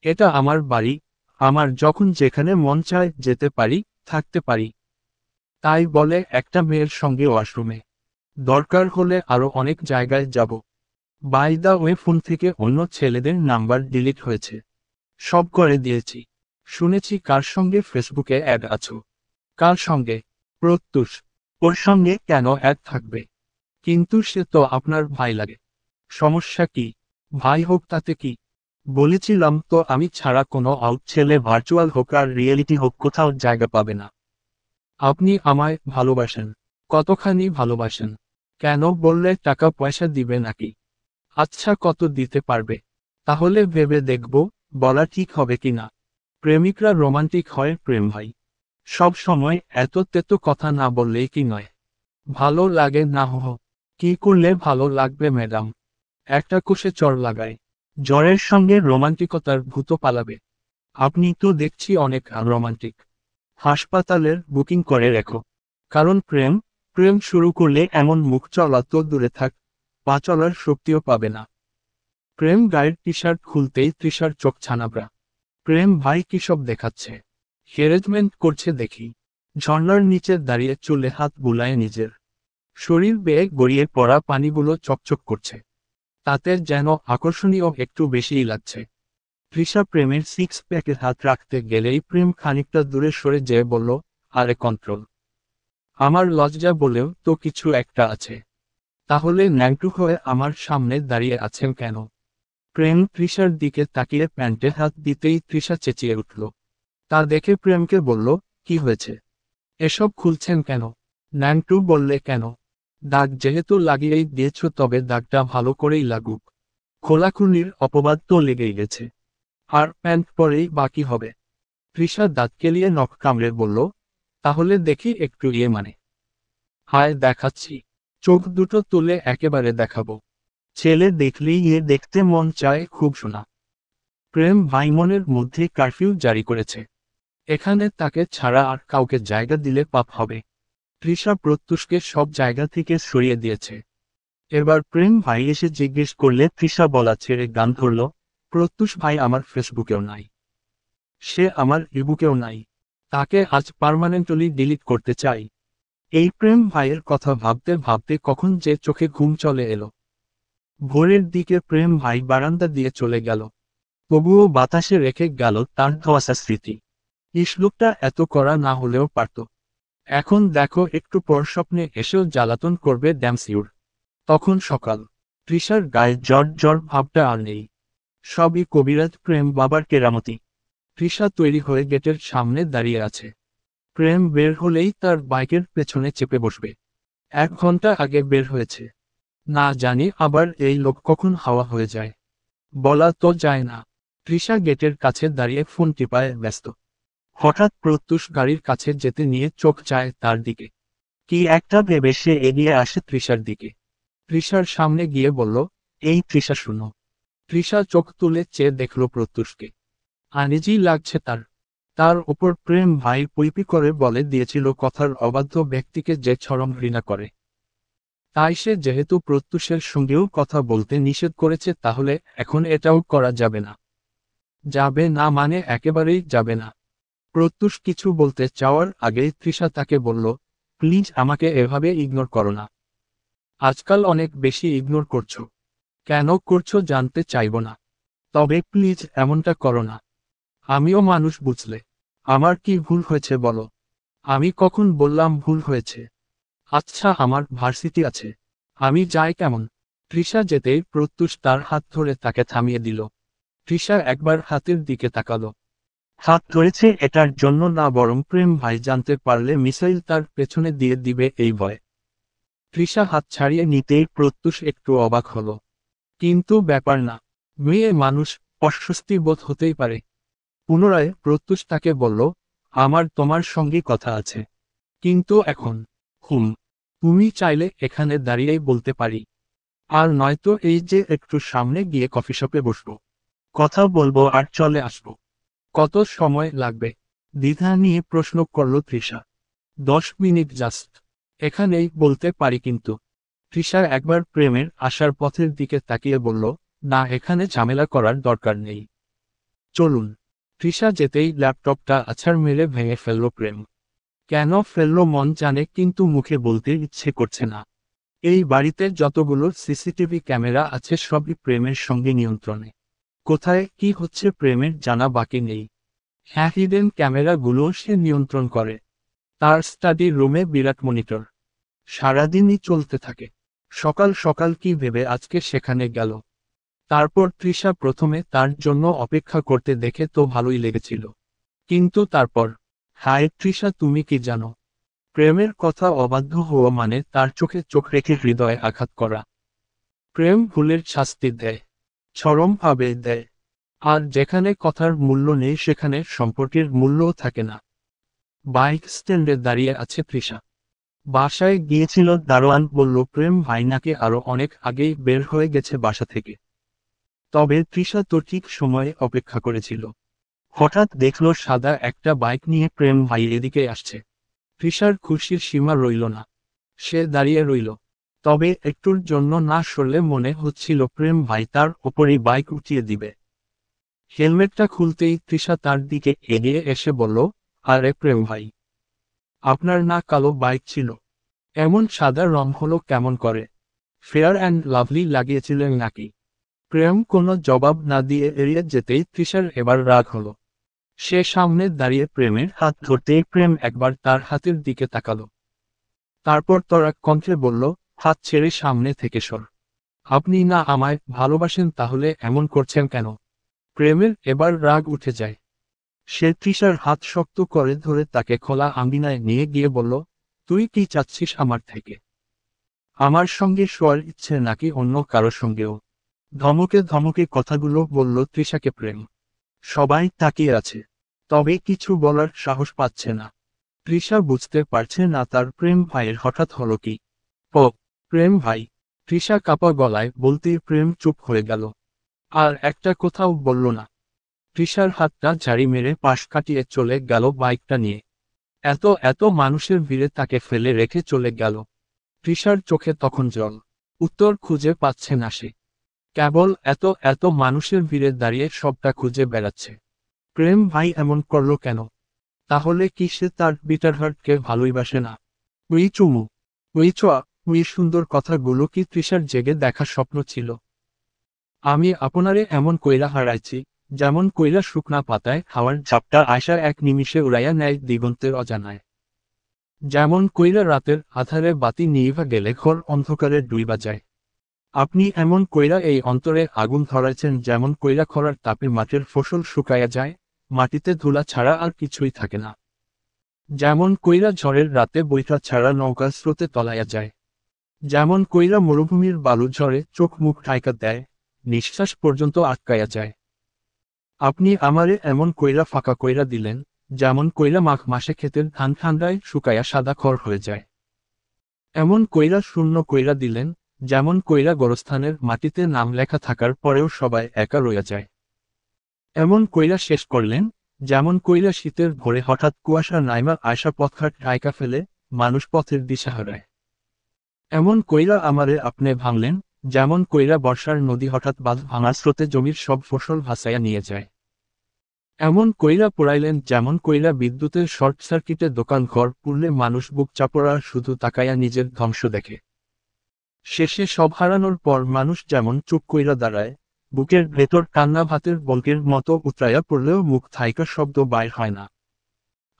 এটা আমার বাড়ি। আমার যখন যেখানে মন চায় যেতে পারি, থাকতে পারি। তাই বলে একটা মেয়ের সঙ্গে ওয়াশরুমে? দরকার হলে আরো অনেক জায়গায় যাব। বাই দা ওয়ে ফোন থেকে অন্য ছেলেদের নাম্বার ডিলিট হয়েছে। সব করে দিয়েছি। শুনেছি কার সঙ্গে ফেসবুকে অ্যাড আছো। কার সঙ্গে? প্রত্যুষ। ওর সঙ্গে কেন অ্যাড থাকবে? কিন্তু সে তো আপনার ভাই লাগে। সমস্যা কি? ভাই হোক তাতে কি? বলেছিলাম তো আমি ছাড়া কোনো আউট ছেলে ভার্চুয়াল হোক আর রিয়েলিটি হোক কোথাও জায়গা পাবে না। আপনি আমায় ভালোবাসেন? কতখানি ভালোবাসেন? কেন বললে টাকা পয়সা দিবে নাকি? আচ্ছা কত দিতে পারবে? তাহলে ভেবে দেখব, বলা ঠিক হবে কিনা। প্রেমিকরা রোমান্টিক হয় প্রেম ভাই। সব সময় এত তেতো কথা না বললেই কি নয়? ভালো লাগে না হো। কি করলে ভালো লাগবে ম্যাডাম? একটা কোষে চড় লাগায়। জ্বরের সঙ্গে রোমান্টিকতার ভূত পালাবে। আপনি তো দেখছি অনেক রোমান্টিক। হাসপাতালের বুকিং করে রেখো। কারণ প্রেম প্রেম শুরু করলে এমন মুখ চলা তো দূরে থাক, পা চলার শক্তিও পাবে না। প্রেম গায়ের টি শার্ট খুলতেই তৃষার চোখ ছানাবড়া। প্রেম ভাই কি সব দেখাচ্ছে? হ্যারাসমেন্ট করছে দেখি। ঝর্ণার নিচে দাঁড়িয়ে চুলে হাত বুলায় নিজের। শরীর বেয়ে গড়িয়ে পড়া পানিগুলো চকচক করছে। তাতে যেন আকর্ষণীয় একটু বেশিই লাগছে। তৃষা প্রেমের সিক্স প্যাকে হাত রাখতে গেলেই প্রেম খানিকটা দূরে সরে যেয়ে বলল, আরে কন্ট্রোল। আমার লজ্জা বলেও তো কিছু একটা আছে। তাহলে ন্যাংটু হয়ে আমার সামনে দাঁড়িয়ে আছেন কেন? প্রেম তৃষার দিকে তাকিয়ে প্যান্টে হাত দিতেই তৃষা চেঁচিয়ে উঠল। তা দেখে প্রেমকে বলল, কি হয়েছে? এসব খুলছেন কেন? ন্যাংটু বললে কেন? দাগ যেহেতু লাগিয়েই দিয়েছ তবে দাগটা ভালো করেই লাগুক। খোলাখুলির অপবাদ তো লেগেই গেছে। আর প্যান্ট পরেই বাকি হবে। তৃষা দাঁত কেলিয়ে নখ কামড়ে বলল, তাহলে দেখি একটু মানে। হায় দেখাচ্ছি। চোখ দুটো তুলে একেবারে দেখাবো। ছেলে দেখলেই দেখতে মন চায় খুব শোনা। প্রেম ভাইমনের মধ্যে কারফিউ জারি করেছে। এখানে তাকে ছাড়া আর কাউকে জায়গা দিলে পাপ হবে। তৃষা প্রত্যুষকে সব জায়গা থেকে সরিয়ে দিয়েছে। এবার প্রেম ভাই এসে জিজ্ঞেস করলে তৃষা বলা ছেড়ে গান ধরল, প্রত্যুষ ভাই আমার ফেসবুকেও নাই। সে আমার ইবুকেও নাই। তাকে আজ পার্মানেন্টলি ডিলিট করতে চাই। এই প্রেম ভাইয়ের কথা ভাবতে ভাবতে কখন যে চোখে ঘুম চলে এলো। ভোরের দিকে প্রেম ভাই বারান্দা দিয়ে চলে গেল। তবুও বাতাসে রেখে গেল তার ধোঁয়াশা স্মৃতি। ইসলুকটা এত কড়া না হলেও পারত। এখন দেখো একটু পর স্বপ্নে এসেও জ্বালাতন করবে ড্যামসিউর। তখন সকাল। তৃষার গায়ে জ্বর জ্বর ভাবটা আর নেই। সবই কবিরাজ প্রেম বাবার কেরামতি। তৃষা তৈরি হয়ে গেটের সামনে দাঁড়িয়ে আছে। প্রেম বের হলেই তার বাইকের পেছনে চেপে বসবে। 1 ঘন্টা আগে বের হয়েছে। না জানি আবার এই লোক কখন হাওয়া হয়ে যায়। বলা তো যায় না। তৃষা গেটের কাছে দাঁড়িয়ে ফোন টিপায় ব্যস্ত। হঠাৎ প্রত্যুষ গাড়ির কাছে যেতে নিয়ে চোখ চায় তার দিকে। কি একটা ভেবে সে এগিয়ে আসে তৃষার দিকে। তৃষার সামনে গিয়ে বলল, এই তৃষা শুনো। তৃষা চোখ তুলে চেয়ে দেখল প্রত্যুষকে। আনিজি লাগছে তার। তার ওপর প্রেম ভাই পইপি করে বলে দিয়েছিল কথার অবাধ্য ব্যক্তিকে যে চরম ঘৃণা করে। তাই সে যেহেতু প্রত্যুষের সঙ্গেও কথা বলতে নিষেধ করেছে তাহলে এখন এটাও করা যাবে না। যাবে না মানে একেবারেই যাবে না। প্রত্যুষ কিছু বলতে চাওয়ার আগেই তৃষা তাকে বলল, প্লিজ আমাকে এভাবে ইগনোর করো না। আজকাল অনেক বেশি ইগনোর করছো। কেন করছো জানতে চাইব না। তবে প্লিজ এমনটা করো না। আমিও মানুষ বুঝলে। আমার কি ভুল হয়েছে বলো। আমি কখন বললাম ভুল হয়েছে? আচ্ছা আমার ভার্সিটি আছে। আমি যাই কেমন? তৃষা যেতেই প্রত্যুষ তার হাত ধরে তাকে থামিয়ে দিল। তৃষা একবার হাতের দিকে তাকালো। হাত ধরেছে এটার জন্য না, বরং প্রেম ভাই জানতে পারলে মিসাইল তার পেছনে দিয়ে দিবে এই ভয়। তৃষা হাত ছাড়িয়ে নিতেই প্রত্যুষ একটু অবাক হলো। কিন্তু ব্যাপার না। মেয়ে মানুষ, অস্বস্তি বোধ হতেই পারে। পুনরায় প্রত্যুষ তাকে বলল, আমার তোমার সঙ্গে কথা আছে। কিন্তু এখন? তুমি চাইলে এখানে দাঁড়িয়েই বলতে পারি। আর নয়তো এই যে একটু সামনে গিয়ে কফি শপে বসবো। কথা বলবো আর চলে আসবো। কত সময় লাগবে? দ্বিধা নিয়ে প্রশ্ন করল তৃষা। 10 minute just. এখানেই বলতে পারি কিন্তু। তৃষা একবার প্রেমের আসার পথের দিকে তাকিয়ে বলল, না এখানে ঝামেলা করার দরকার নেই। চলুন। তৃষা যেতেই ল্যাপটপটা আছাড় মেরে ভেঙে ফেলল প্রেম। কেন ফেলল মন জানে কিন্তু মুখে বলতে ইচ্ছে করছে না। এই বাড়িতে যতগুলো সিসিটিভি ক্যামেরা আছে সবই প্রেমের সঙ্গে নিয়ন্ত্রণে। কোথায় কি হচ্ছে প্রেমের জানা বাকি নেই। হ্যাঁ, হিডেন ক্যামেরাগুলো সে নিয়ন্ত্রণ করে। তার স্টাডি রুমে বিরাট মনিটর। সারাদিনই চলতে থাকে। সকাল সকাল কি ভেবে আজকে সেখানে গেল। তারপর তৃষা প্রথমে তার জন্য অপেক্ষা করতে দেখে তো ভালোই লেগেছিল। কিন্তু তারপর, হায় তৃষা তুমি কি জানো? প্রেমের কথা অবাধ্য হওয়া মানে তার চোখে চোখ রেখে হৃদয়ে আঘাত করা। প্রেম ভুলের শাস্তি দেয়। চরমভাবে দেয়। আর যেখানে কথার মূল্য নেই সেখানে সম্পর্কের মূল্যও থাকে না। বাইক স্ট্যান্ডে দাঁড়িয়ে আছে তৃষা। বাসায় গিয়েছিল, দারোয়ান বলল প্রেম ভাই নাকি আরো অনেক আগেই বের হয়ে গেছে বাসা থেকে। তবে তৃষা তো ঠিক সময়ে অপেক্ষা করেছিল। হঠাৎ দেখল সাদা একটা বাইক নিয়ে প্রেম ভাই এদিকে আসছে। তৃষার খুশির সীমা রইল না। সে দাঁড়িয়ে রইল। তবে একটুর জন্য না সরলে মনে হচ্ছিল প্রেম ভাই তার ওপরই বাইক উঠিয়ে দিবে। হেলমেটটা খুলতেই তৃষা তার দিকে এগিয়ে এসে বলল, আরে প্রেম ভাই, আপনার না কালো বাইক ছিল? এমন সাদা রং হলো কেমন করে? ফেয়ার অ্যান্ড লাভলি লাগিয়েছিলেন নাকি? প্রেম কোনো জবাব না দিয়ে এড়িয়ে যেতেই তৃষার এবার রাগ হলো। সে সামনে দাঁড়িয়ে প্রেমের হাত ধরতেই প্রেম একবার তার হাতের দিকে তাকালো। তারপর তরাক কণ্ঠে বলল, হাত ছেড়ে সামনে থেকে সর। আপনি না আমায় ভালোবাসেন তাহলে এমন করছেন কেন? প্রেমের এবার রাগ উঠে যায়। সে তৃষার হাত শক্ত করে ধরে তাকে খোলা আঙ্গিনায় নিয়ে গিয়ে বলল, তুই কি চাচ্ছিস আমার থেকে? আমার সঙ্গে শোয়ার ইচ্ছে নাকি অন্য কারো সঙ্গেও? ধমকে ধমকে কথাগুলো বলল তৃষাকে প্রেম। সবাই তাকিয়ে আছে। তবে কিছু বলার সাহস পাচ্ছে না। তৃষা বুঝতে পারছে না তার প্রেম ভাইয়ের হঠাৎ হলো কি। প্রেম ভাই। তৃষা কাপা গলায় বলতেই প্রেম চুপ হয়ে গেল। আর একটা কোথাও বলল না। তৃষার হাতটা ঝাড়ি মেরে পাশ কাটিয়ে চলে গেল বাইকটা নিয়ে। এত এত মানুষের ভিড়ে তাকে ফেলে রেখে চলে গেল। তৃষার চোখে তখন জল। উত্তর খুঁজে পাচ্ছে না সে। কেবল এত এত মানুষের ভিড়ে দাঁড়িয়ে সবটা খুঁজে বেড়াচ্ছে। প্রেম ভাই এমন করলো কেন? তাহলে কি সে তার বিটার হার্টকে ভালোইবাসে না? উই চুমু, উই ছোয়া, উই সুন্দর কথাগুলো কি তৃষার জেগে দেখা স্বপ্ন ছিল? আমি আপনারে এমন কইরা হারাইছি, যেমন কইরা শুকনা পাতায় হাওয়ার ঝাপটা আয়সা এক নিমিষে উড়াইয়া নেয় দিগন্তের অজানায়। যেমন কইরা রাতের আধারে বাতি নিভা গেলে ঘর অন্ধকারে ডুইবা যায়। আপনি এমন কইরা এই অন্তরে আগুন ধরাইছেন যেমন কইরা খরার তাপে মাটির ফসল শুকাইয়া যায়, মাটিতে ধুলা ছাড়া আর কিছুই থাকে না। যেমন কইরা ঝড়ের রাতে বৈঠা ছাড়া নৌকা স্রোতে তলাইয়া যায়। যেমন কইরা মরুভূমির বালু ঝড়ে চোখ মুখ ঠাইকা দেয়, নিঃশ্বাস পর্যন্ত আটকাইয়া যায়। আপনি আমারে এমন কইরা ফাঁকা কইরা দিলেন, যেমন কইরা মাঘ মাসে ক্ষেতের ধান ঠান্ডায় শুকাইয়া সাদা খড় হয়ে যায়। এমন কইরা শূন্য কইরা দিলেন, যেমন কইরা গোরস্থানের মাটিতে নাম লেখা থাকার পরেও সবাই একা রইয়া যায়। এমন কইরা শেষ করলেন, যেমন কইরা শীতের ভোরে হঠাৎ কুয়াশা নাইমা আয়সা পথঘাট ঢাইকা ফেলে, মানুষ পথের দিশা হারায়। এমন কইরা আমারে আপনি ভাঙলেন, যেমন কইরা বর্ষার নদী হঠাৎ বাঁধ ভাঙা স্রোতে জমির সব ফসল ভাসাইয়া নিয়ে যায়। এমন কইরা পোড়াইলেন যেমন কইরা বিদ্যুতের শর্ট সার্কিটে দোকান ঘর পুড়লে মানুষ বুক চাপড়া শুধু তাকাইয়া নিজের ধ্বংস দেখে। শেষে সব হারানোর পর মানুষ যেমন চুপ কইরা দাঁড়ায়, বুকের ভেতর কান্না ভাতের বল্কের মতো উতরাইয়া পড়লেও মুখ থাইকা শব্দ বাইর হয় না।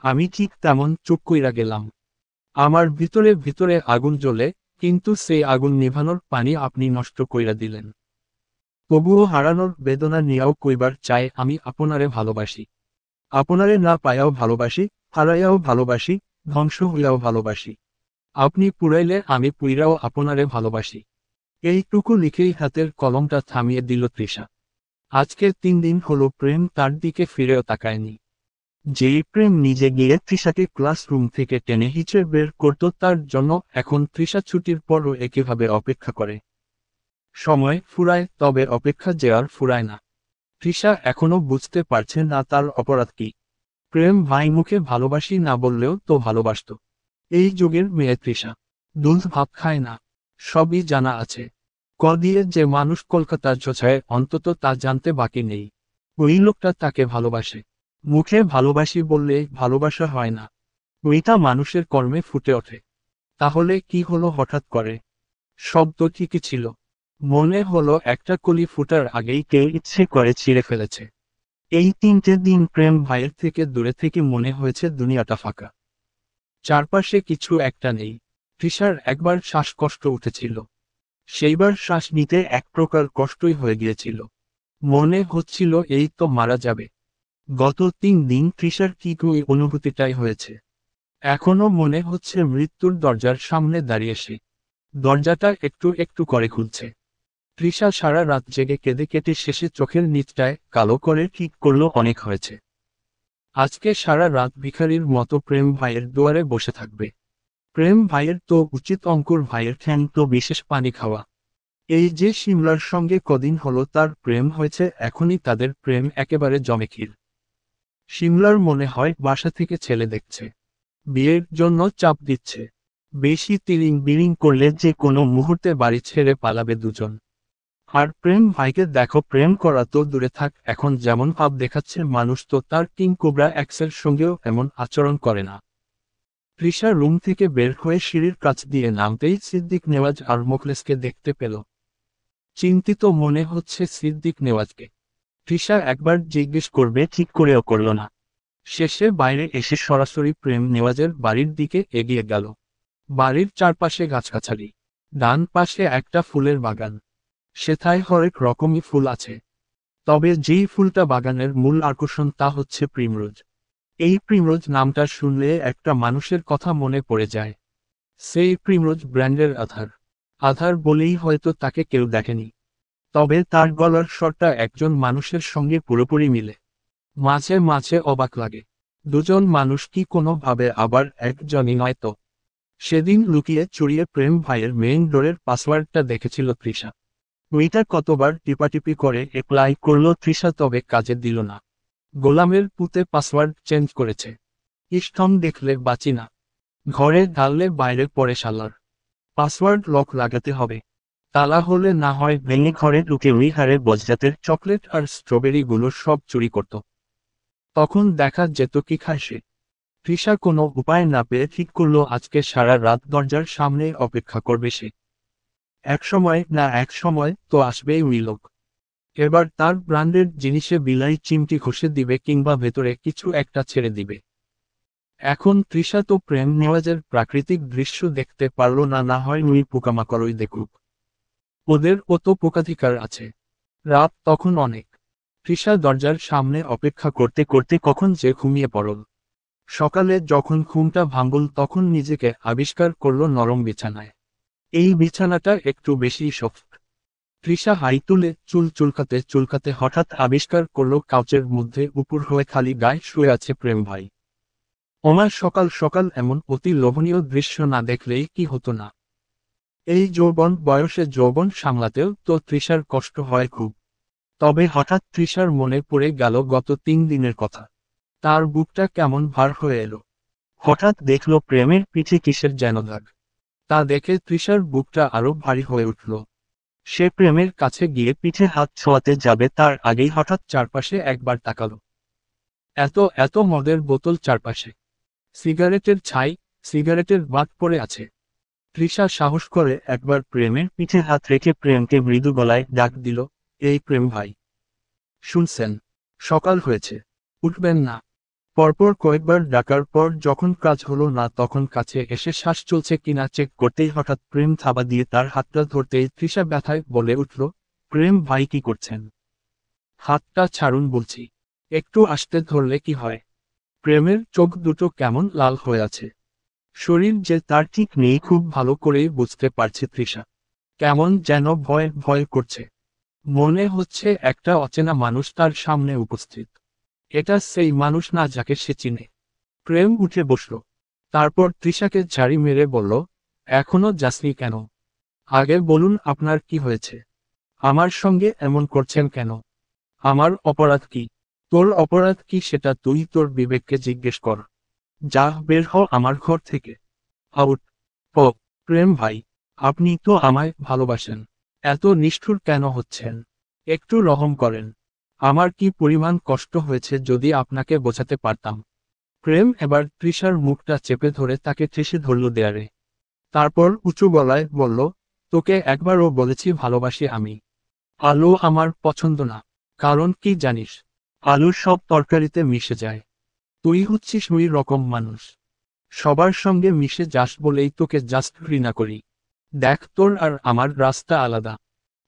আমি ঠিক তেমন চুপ কইরা গেলাম। আমার ভিতরে ভিতরে আগুন জ্বলে, কিন্তু সেই আগুন নিভানোর পানি আপনি নষ্ট কইরা দিলেন। তবুও হারানোর বেদনা নিয়াও কইবার চাই আমি আপনারে ভালোবাসি। আপনারে না পায়াও ভালোবাসি, হারাইয়াও ভালোবাসি, ধ্বংস হইয়াও ভালোবাসি। আপনি পুরাইলে আমি পুইরাও আপনারে ভালোবাসি। এইটুকু লিখেই হাতের কলমটা থামিয়ে দিল তৃষা। আজকে 3 দিন হলো প্রেম তার দিকে ফিরেও তাকায়নি। যেই প্রেম নিজে গিয়ে তৃষাকে ক্লাসরুম থেকে টেনে হিঁচড়ে বের করত তার জন্য এখন তৃষা ছুটির পরও একইভাবে অপেক্ষা করে। সময় ফুরায়, তবে অপেক্ষা যে আর ফুরায় না। তৃষা এখনো বুঝতে পারছে না তার অপরাধ কি। প্রেম ভাই মুখে ভালোবাসি না বললেও তো ভালোবাসত। এই যুগের মেয়ে তৃষা দুধ ভাত খায় না, সবই জানা আছে। ক দিয়ে যে মানুষ কলকাতার চোছায় অন্তত তা জানতে বাকি নেই। ওই লোকটা তাকে ভালোবাসে। মুখে ভালোবাসি বললে ভালোবাসা হয় না, ওইটা মানুষের কর্মে ফুটে ওঠে। তাহলে কি হলো হঠাৎ করে? শব্দ ঠিকই ছিল। মনে হলো একটা কলি ফুটার আগেই কেউ ইচ্ছে করে ছিঁড়ে ফেলেছে। এই 3টে দিন প্রেম ভাইয়ের থেকে দূরে থেকে মনে হয়েছে দুনিয়াটা ফাঁকা। চারপাশে কিছু একটা নেই। তৃষার একবার শ্বাসকষ্ট উঠেছিল। সেইবার শ্বাস নিতে এক প্রকার কষ্টই হয়ে গিয়েছিল। মনে হচ্ছিল এই তো মারা যাবে। গত 3 দিন তৃষার ঠিক ওই অনুভূতিটাই হয়েছে। এখনো মনে হচ্ছে মৃত্যুর দরজার সামনে দাঁড়িয়ে সে। দরজাটা একটু একটু করে খুলছে। তৃষা সারা রাত জেগে কেঁদে কেটে শেষে চোখের নিচটায় কালো করে ঠিক করলো অনেক হয়েছে। আজকে সারা রাত ভিখারির মতো প্রেম ভাইয়ের দুয়ারে বসে থাকবে। প্রেম ভাইয়ের তো উচিত অঙ্কুর ভাইয়ের ঠ্যাং তো বিশেষ পানি খাওয়া। এই যে সিমলার সঙ্গে কদিন হলো তার প্রেম হয়েছে, এখনই তাদের প্রেম একেবারে জমেক্ষীর। সিমলার মনে হয় বাসা থেকে ছেলে দেখছে, বিয়ের জন্য চাপ দিচ্ছে। বেশি তিরিং বিরিং করলে যে কোনো মুহূর্তে বাড়ি ছেড়ে পালাবে দুজন। আর প্রেম ভাইকে দেখো, প্রেম করা তো দূরে থাক, এখন যেমন ভাব দেখাচ্ছে মানুষ তো তার কিং কোবরা এক্সের সঙ্গেও এমন আচরণ করে না। তৃষা রুম থেকে বের হয়ে সিঁড়ির কাছ দিয়ে নামতেই সিদ্দিক নেওয়াজ আর মোখলেসকে দেখতে পেল। চিন্তিত মনে হচ্ছে সিদ্দিক নেওয়াজকে। তৃষা একবার জিজ্ঞেস করবে ঠিক করেও করল না। শেষে বাইরে এসে সরাসরি প্রেম নেওয়াজের বাড়ির দিকে এগিয়ে গেল। বাড়ির চারপাশে গাছগাছালি, ডান পাশে একটা ফুলের বাগান। সেথায় হরেক রকমই ফুল আছে। তবে যেই ফুলটা বাগানের মূল আকর্ষণ তা হচ্ছে প্রিমরোজ। এই প্রিমরোজ নামটা শুনলে একটা মানুষের কথা মনে পড়ে যায়। সেই প্রিমরোজ ব্র্যান্ডের আধার। আধার বলেই হয়তো তাকে কেউ দেখেনি, তবে তার গলার স্বরটা একজন মানুষের সঙ্গে পুরোপুরি মিলে। মাঝে মাঝে অবাক লাগে, দুজন মানুষ কি কোনোভাবে আবার একজনই নয় তো? সেদিন লুকিয়ে চুরিয়ে প্রেম ভাইয়ের মেইন ডোরের পাসওয়ার্ডটা দেখেছিল তৃষা। ওইটা কতবার টিপাটিপি করে অ্যাপ্লাই করলো তৃষা, তবে কাজে দিল না। গোলামের পুঁতে পাসওয়ার্ড চেঞ্জ করেছে। ইষ্টম দেখলে বাঁচি না, ঘরে ঢাললে বাইরে পড়ে শালার। পাসওয়ার্ড লক লাগাতে হবে। তালা হলে না হয় ভেঙে ঘরে ঢুকে উইহারে বজ্জাতের চকলেট আর স্ট্রবেরিগুলো সব চুরি করত। তখন দেখা যেত কি খায় সে। তৃষা কোনো উপায় না পেয়ে ঠিক করলো আজকে সারা রাত দরজার সামনে অপেক্ষা করবে সে। এক সময় না এক সময় তো আসবেই ওই লোক। এবার তার ব্র্যান্ডের জিনিসে বিলাই চিমটি ঘষে দিবে কিংবা ভেতরে কিছু একটা ছেড়ে দিবে। এখন তৃষা তো প্রেম নেওয়াজের প্রাকৃতিক দৃশ্য দেখতে পারল না, না হয় ওই পোকামাকড়ই দেখুক। ওদের ও তো পোকাধিকার আছে। রাত তখন অনেক। তৃষা দরজার সামনে অপেক্ষা করতে করতে কখন যে ঘুমিয়ে পড়ল। সকালে যখন ঘুমটা ভাঙল তখন নিজেকে আবিষ্কার করল নরম বিছানায়। এই বিছানাটা একটু বেশি সফট। তৃষা হাই তুলে চুল চুলকাতে চুলকাতে হঠাৎ আবিষ্কার করল কাউচের মধ্যে উপর হয়ে খালি গায়ে শুয়ে আছে প্রেম ভাই। ওমার সকাল সকাল এমন অতি লোভনীয় দৃশ্য না দেখলেই কি হতো না। এই যৌবন বয়সে যৌবন সামলাতেও তো তৃষার কষ্ট হয় খুব। তবে হঠাৎ তৃষার মনে পড়ে গেল গত 3 দিনের কথা। তার বুকটা কেমন ভার হয়ে এলো। হঠাৎ দেখল প্রেমের পিঠে কিসের যেন দাগ। তা দেখে তৃষার বুকটা আরো ভারী হয়ে উঠল। সে প্রেমের কাছে গিয়ে পিঠে হাত ছোঁয়াতে যাবে তার আগেই হঠাৎ চারপাশে একবার তাকালো। এত এত মদের বোতল চারপাশে। সিগারেটের ছাই, সিগারেটের বাদ পড়ে আছে। তৃষা সাহস করে একবার প্রেমের পিঠে হাত রেখে প্রেমকে মৃদু গলায় ডাক দিল, এই প্রেম ভাই। শুনছেন? সকাল হয়েছে। উঠবেন না? পরপর কয়েকবার ডাকার পর যখন কাজ হলো না তখন কাছে এসে শ্বাস চলছে কিনা চেক করতেই হঠাৎ প্রেম থাবা দিয়ে তার হাতটা ধরতেই তৃষা ব্যথায় বলে উঠল, প্রেম ভাই কি করছেন? হাতটা ছাড়ুন বলছি। একটু আস্তে ধরলে কি হয়? প্রেমের চোখ দুটো কেমন লাল হয়ে আছে। শরীর যে তার ঠিক নেই খুব ভালো করেই বুঝতে পারছে তৃষা। কেমন যেন ভয় ভয় করছে। মনে হচ্ছে একটা অচেনা মানুষ তার সামনে উপস্থিত। এটা সেই মানুষ না যাকে সে চিনে। প্রেম উঠে বসল। তারপর তৃষাকে ঝাড়ি মেরে বলল, এখনো যাসনি কেন? আগে বলুন আপনার কি হয়েছে? আমার সঙ্গে এমন করছেন কেন? আমার অপরাধ কি? তোর অপরাধ কি সেটা তুই তোর বিবেককে জিজ্ঞেস কর। যা বের হ আমার ঘর থেকে। আউট। ও প্রেম ভাই, আপনি তো আমায় ভালোবাসেন। এত নিষ্ঠুর কেন হচ্ছেন? একটু রহম করেন। আমার কি পরিমাণ কষ্ট হয়েছে যদি আপনাকে বোঝাতে পারতাম। প্রেম এবার তৃষার মুখটা চেপে ধরে তাকে ঠেসে ধরল দেয়ারে। তারপর উঁচু গলায় বলল, তোকে একবারও বলেছি ভালোবাসি আমি। আলু আমার পছন্দ না। কারণ কি জানিস? আলুর সব তরকারিতে মিশে যায়। তুই হচ্ছিস ওই রকম মানুষ। সবার সঙ্গে মিশে যাস বলেই তোকে জাস্ট ঘৃণা করি। দেখ তোর আর আমার রাস্তা আলাদা।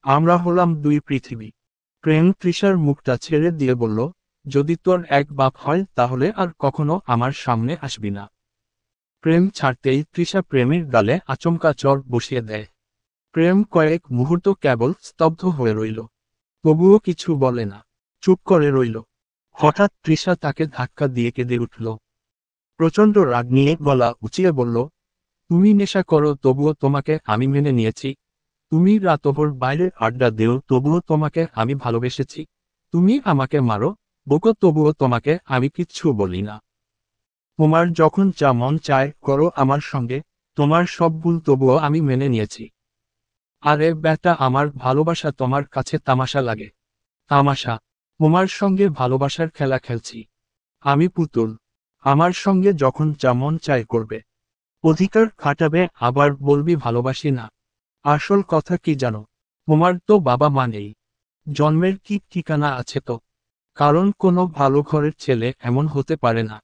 আমরা হলাম দুই পৃথিবী। প্রেম তৃষার মুখটা ছেড়ে দিয়ে বলল, যদি তোর এক বাপ হয় তাহলে আর কখনো আমার সামনে আসবি না। প্রেম ছাড়তেই তৃষা প্রেমের গালে আচমকা চর বসিয়ে দেয়। প্রেম কয়েক মুহূর্ত কেবল স্তব্ধ হয়ে রইল। তবুও কিছু বলে না। চুপ করে রইল। হঠাৎ তৃষা তাকে ধাক্কা দিয়ে কেঁদে উঠল। প্রচণ্ড রাগ নিয়ে গলা উঁচিয়ে বলল, তুমি নেশা করো তবুও তোমাকে আমি মেনে নিয়েছি। তুমি রাতভর বাইরে আড্ডা দেও তবুও তোমাকে আমি ভালোবেসেছি। তুমি আমাকে মারো, বকো তবুও তোমাকে আমি কিচ্ছু বলি না। তোমার যখন যা মন চায় করো আমার সঙ্গে, তোমার সব ভুল তবুও আমি মেনে নিয়েছি। আরে ব্যাটা আমার ভালোবাসা তোমার কাছে তামাশা লাগে। তামাশা? তোমার সঙ্গে ভালোবাসার খেলা খেলছি। আমি পুতুল। আমার সঙ্গে যখন যা মন চায় করবে। অধিকার খাটাবে আবার বলবি ভালোবাসি না। আসল কথা কি জানো? তোমার তো বাবা মা নেই। জন্মের কি ঠিকানা আছে তো? কারণ কোনো ভালো ঘরের ছেলে এমন হতে পারে না।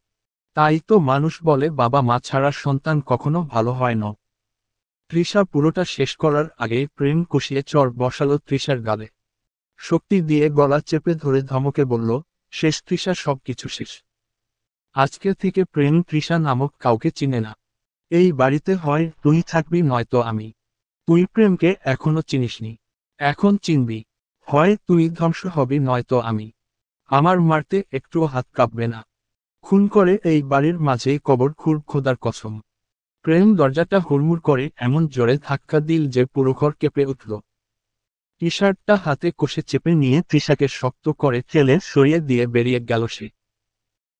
তাই তো মানুষ বলে বাবা মা ছাড়া সন্তান কখনো ভালো হয় না। তৃষা পুরোটা শেষ করার আগেই প্রেম কষিয়ে চর বসালো তৃষার গালে। শক্তি দিয়ে গলা চেপে ধরে ধমকে বলল, শেষ তৃষা সবকিছু শেষ। আজকে থেকে প্রেম তৃষা নামক কাউকে চিনে না। এই বাড়িতে হয় তুই থাকবি নয়তো আমি। তুই প্রেমকে এখনো চিনিসনি। এখন চিনবি। হয় তুই ধ্বংস হবি নয়তো আমি। আমার মারতে একটুও হাত কাঁপবে না। খুন করে এই বাড়ির মাঝেই কবর খোদার কসম। প্রেম দরজাটা হুড়মুড় করে এমন জোরে ধাক্কা দিল যে পুরো ঘর কেঁপে উঠল। টি শার্টটা হাতে কষে চেপে নিয়ে তৃষাকে শক্ত করে ঠেলে সরিয়ে দিয়ে বেরিয়ে গেল সে।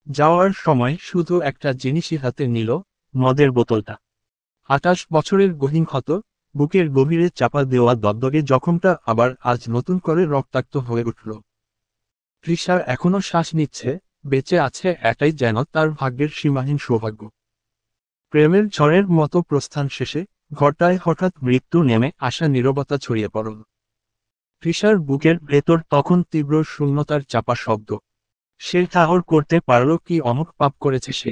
যাওয়ার সময় শুধু একটা জিনিসই হাতে নিল, মদের বোতলটা। 28 বছরের গহীন ক্ষত, বুকের গভীরে চাপা দেওয়া দগদগে জখমটা আবার আজ নতুন করে রক্তাক্ত হয়ে উঠল। তৃষা এখনো শ্বাস নিচ্ছে, বেঁচে আছে, এটাই যেন তার ভাগ্যের সীমাহীন সৌভাগ্য। প্রেমের ঝড়ের মতো প্রস্থান শেষে ঘরটায় হঠাৎ মৃত্যু নেমে আসা নীরবতা ছড়িয়ে পড়ল। তৃষার বুকের ভেতর তখন তীব্র শূন্যতার চাপা শব্দ। সে ঠাহর করতে পারল কি অমুক পাপ করেছে সে।